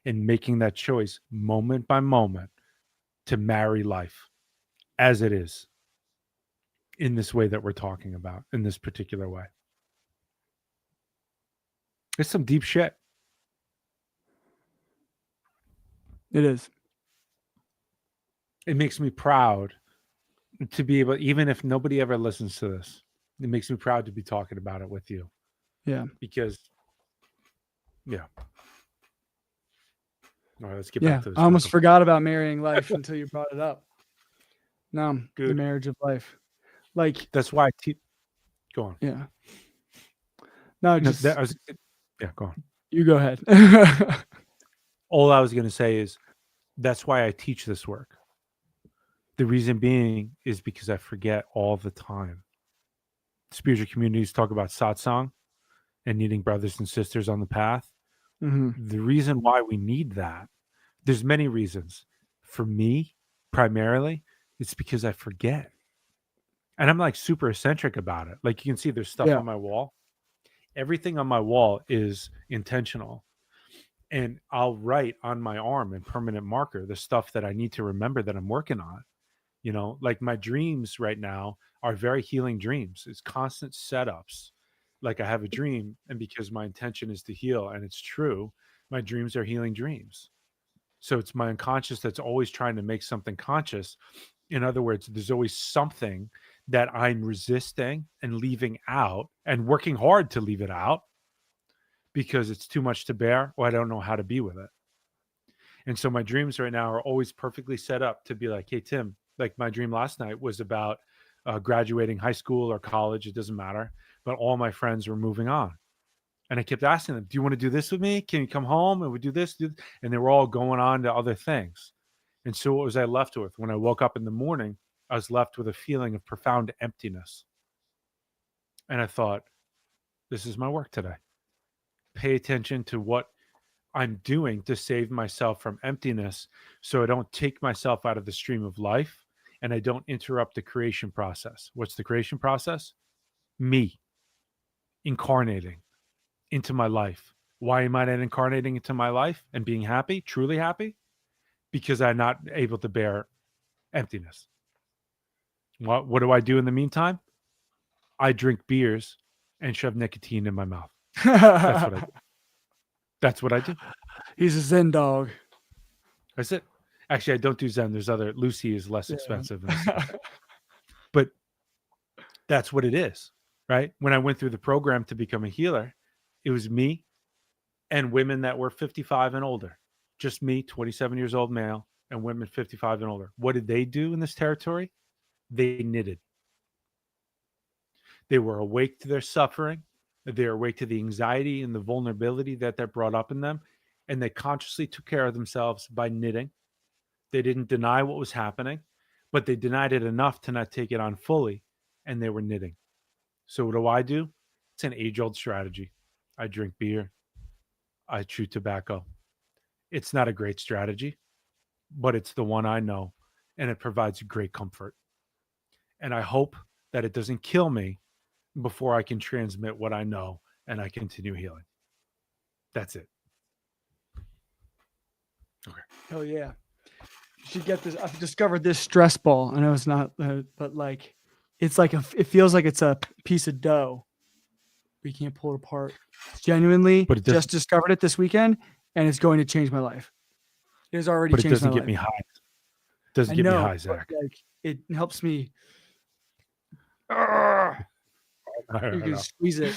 and making that choice moment by moment to marry life as it is in this way that we're talking about, in this particular way. It's some deep shit. It is. It makes me proud to be able, even if nobody ever listens to this, it makes me proud to be talking about it with you. Yeah. Because, all right, let's get Yeah. back to this. I almost forgot about marrying life until you brought it up. No, Good. The marriage of life. That's why I teach. Go on. Yeah. No, just. Go on. You go ahead. All I was going to say is that's why I teach this work. The reason being is because I forget all the time. Spiritual communities talk about satsang and needing brothers and sisters on the path. Mm-hmm. The reason why we need that, there's many reasons. For me, primarily, it's because I forget. And I'm super eccentric about it. You can see there's stuff on my wall. Everything on my wall is intentional. And I'll write on my arm in permanent marker the stuff that I need to remember that I'm working on. My dreams right now are very healing dreams. It's constant setups. I have a dream, and because my intention is to heal, and it's true, my dreams are healing dreams. So it's my unconscious that's always trying to make something conscious. In other words, there's always something that I'm resisting and leaving out and working hard to leave it out because it's too much to bear or I don't know how to be with it. And so my dreams right now are always perfectly set up to be like, hey, Tim, my dream last night was about graduating high school or college. It doesn't matter. But all my friends were moving on. And I kept asking them, do you want to do this with me? Can you come home and we do this? And they were all going on to other things. And so what was I left with? When I woke up in the morning, I was left with a feeling of profound emptiness. And I thought, this is my work today. Pay attention to what I'm doing to save myself from emptiness so I don't take myself out of the stream of life and I don't interrupt the creation process. What's the creation process? Me incarnating into my life. Why am I not incarnating into my life and being happy, truly happy? Because I'm not able to bear emptiness. What do I do in the meantime? I drink beers and shove nicotine in my mouth. That's what I do. That's what I do. He's a Zen dog. That's it. Actually, I don't do Zen. There's other. Lucy is less expensive. But that's what it is, right? When I went through the program to become a healer, it was me and women that were 55 and older. Just me, 27 years old male, and women 55 and older. What did they do in this territory? They knitted. They were awake to their suffering. They were awake to the anxiety and the vulnerability that brought up in them. And they consciously took care of themselves by knitting. They didn't deny what was happening, but they denied it enough to not take it on fully. And they were knitting. So what do? It's an age-old strategy. I drink beer. I chew tobacco. It's not a great strategy, but it's the one I know, and it provides great comfort. And I hope that it doesn't kill me before I can transmit what I know and I continue healing. That's it. Okay. Hell yeah. You should get this. I've discovered this stress ball. I know it's not, but like, it's like it feels like it's a piece of dough. We can't pull it apart. Genuinely, but just discovered it this weekend, and it's going to change my life. It has already but it changed doesn't my get life. me high. It doesn't get me high, Zach. Like, it helps me. You can squeeze it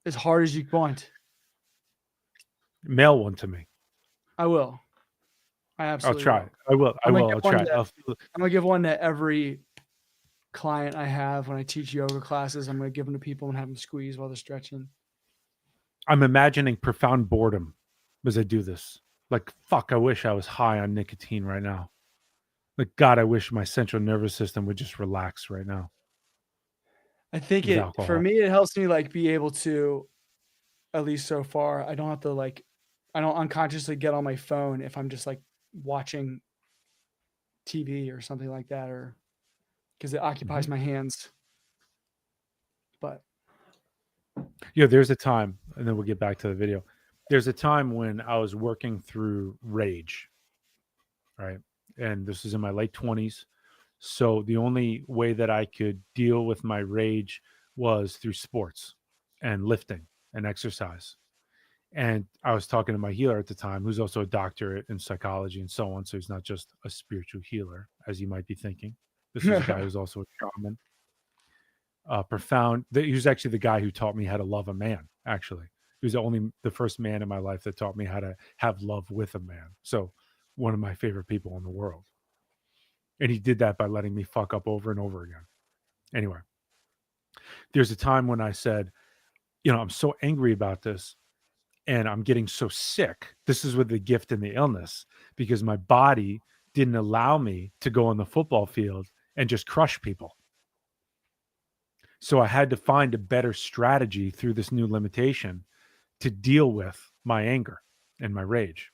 as hard as you want. Mail one to me. I will. I absolutely I'll try. will. I will. I'll try. I'm gonna give one to every client I have when I teach yoga classes. I'm gonna give them to people and have them squeeze while they're stretching. I'm imagining profound boredom as I do this. Like, fuck, I wish I was high on nicotine right now. Like, God, I wish my central nervous system would just relax right now. I think for me, it helps me like be able to, at least so far, I don't have to like, I don't unconsciously get on my phone if I'm just like watching TV or something like that, or because it occupies my hands. But yeah, there's a time, and then we'll get back to the video. There's a time when I was working through rage, right? And this was in my late 20s. So the only way that I could deal with my rage was through sports and lifting and exercise. And I was talking to my healer at the time, who's also a doctorate in psychology and so on. So he's not just a spiritual healer, as you might be thinking. This is a guy who's also a shaman. Profound. He was actually the guy who taught me how to love a man, actually. He was the first man in my life that taught me how to have love with a man. So one of my favorite people in the world. And he did that by letting me fuck up over and over again. Anyway, there's a time when I said, I'm so angry about this and I'm getting so sick. This is with the gift and the illness, because my body didn't allow me to go on the football field and just crush people. So I had to find a better strategy through this new limitation to deal with my anger and my rage.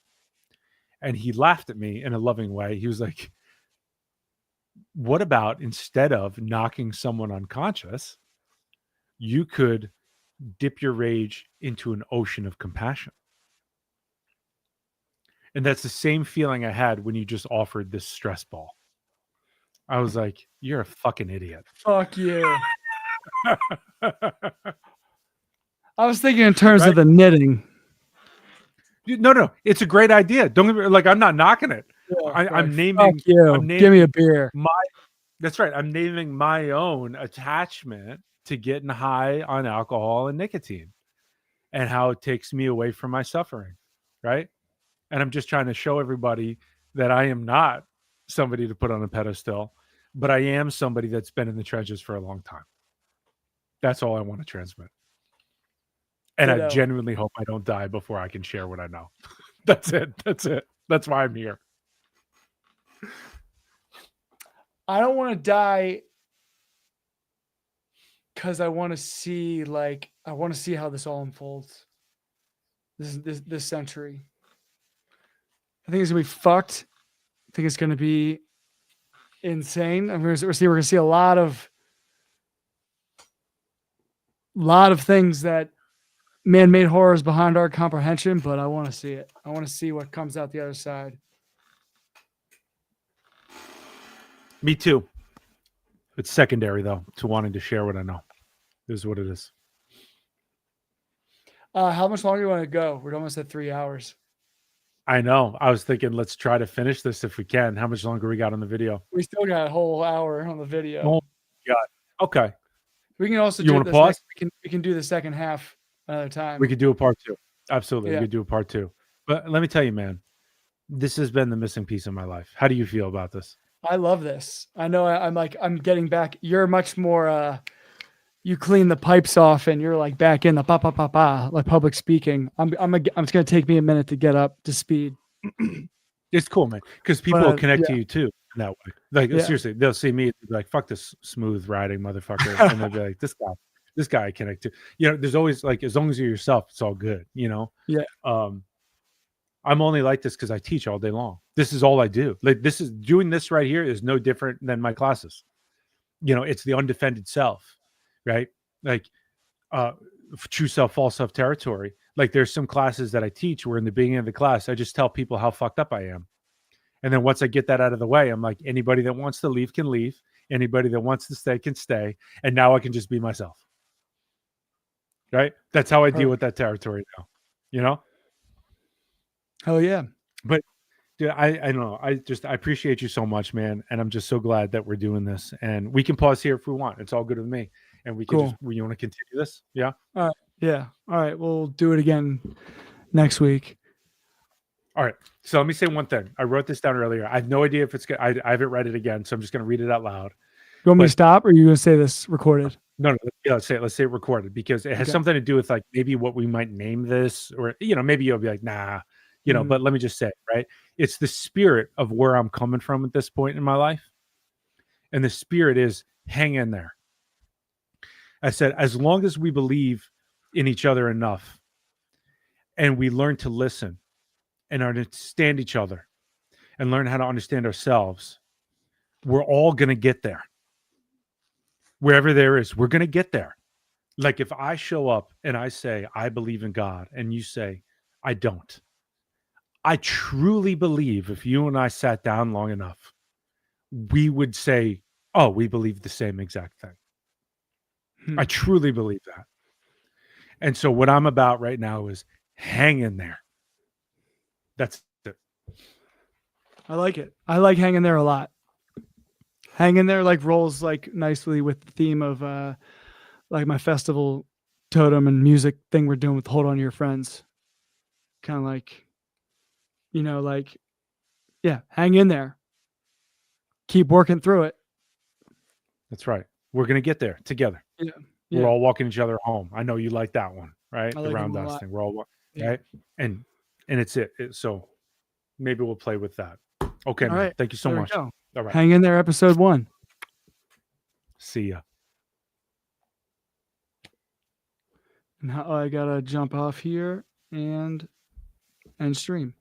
And he laughed at me in a loving way. He was like, what about, instead of knocking someone unconscious, you could dip your rage into an ocean of compassion? And that's the same feeling I had when you just offered this stress ball. I was like, you're a fucking idiot. Fuck you. I was thinking in terms of the knitting. No. It's a great idea. Don't get me, like, I'm not knocking it. Yeah, I'm naming. Fuck you. I'm naming Give me a beer. That's right. I'm naming my own attachment to getting high on alcohol and nicotine, and how it takes me away from my suffering, right? And I'm just trying to show everybody that I am not somebody to put on a pedestal, but I am somebody that's been in the trenches for a long time. That's all I want to transmit. And I genuinely hope I don't die before I can share what I know. That's it. That's why I'm here. I don't want to die because I want to see how this all unfolds. This century. I think it's gonna be fucked. I think it's gonna be insane. We're gonna see a lot of things that man-made horror is behind our comprehension, but I want to see it. I want to see what comes out the other side. Me too. It's secondary though to wanting to share what I know. This is what it is. How much longer do you want to go? We're almost at 3 hours. I know. I was thinking, let's try to finish this if we can. How much longer we got on the video? We still got a whole hour on the video. Oh, God. Okay. We can also you do want to this pause? we can do the second half another time. We could do a part 2. Absolutely. Yeah. We could do a part 2. But let me tell you, man, this has been the missing piece of my life. How do you feel about this? I love this. I know I'm getting back. You're much more, you clean the pipes off and you're like back in the like public speaking. I'm it's going to take me a minute to get up to speed. It's cool, man. Because people will connect to you too in that way. Like seriously, they'll see me and be like, fuck this smooth riding motherfucker. And they'll be like, this guy I connect to. You know, there's always like, as long as you're yourself, it's all good, you know? Yeah. I'm only like this because I teach all day long. This is all I do. Like doing this right here is no different than my classes. You know, it's the undefended self, right? Like true self, false self territory. Like there's some classes that I teach where in the beginning of the class, I just tell people how fucked up I am. And then once I get that out of the way, I'm like, anybody that wants to leave can leave. Anybody that wants to stay can stay. And now I can just be myself. Right? That's how I deal with that territory now. You know? Oh yeah. But dude, I don't know. I appreciate you so much, man. And I'm just so glad that we're doing this. And we can pause here if we want. It's all good with me. And we can you want to continue this? Yeah. All right. Yeah. All right. We'll do it again next week. All right. So let me say one thing. I wrote this down earlier. I have no idea if it's good. I haven't read it again, so I'm just going to read it out loud. You want me to stop, or are you going to say this recorded? No. Yeah, let's say it recorded, because it has something to do with like maybe what we might name this, or maybe you'll be like, nah, But let me just say, right? It's the spirit of where I'm coming from at this point in my life, and the spirit is hang in there. I said, as long as we believe in each other enough, and we learn to listen and understand each other and learn how to understand ourselves, we're all going to get there. Wherever there is, we're going to get there. Like if I show up and I say, I believe in God, and you say, I don't. I truly believe if you and I sat down long enough, we would say, oh, we believe the same exact thing. I truly believe that. And so what I'm about right now is hang in there. That's it. I like it. I like hanging there a lot. Hang in there like rolls like nicely with the theme of like my festival totem and music thing we're doing with Hold On to Your Friends. Kind of like, hang in there. Keep working through it. That's right. We're going to get there together. Yeah. We're all walking each other home. I know you like that one, right? I The like round them a dust lot. thing. We're all right. And it's it. So maybe we'll play with that. Okay. All Man. right. Thank you so There we much. go. All right. Hang in there, episode 1. See ya. Now I gotta jump off here and end stream.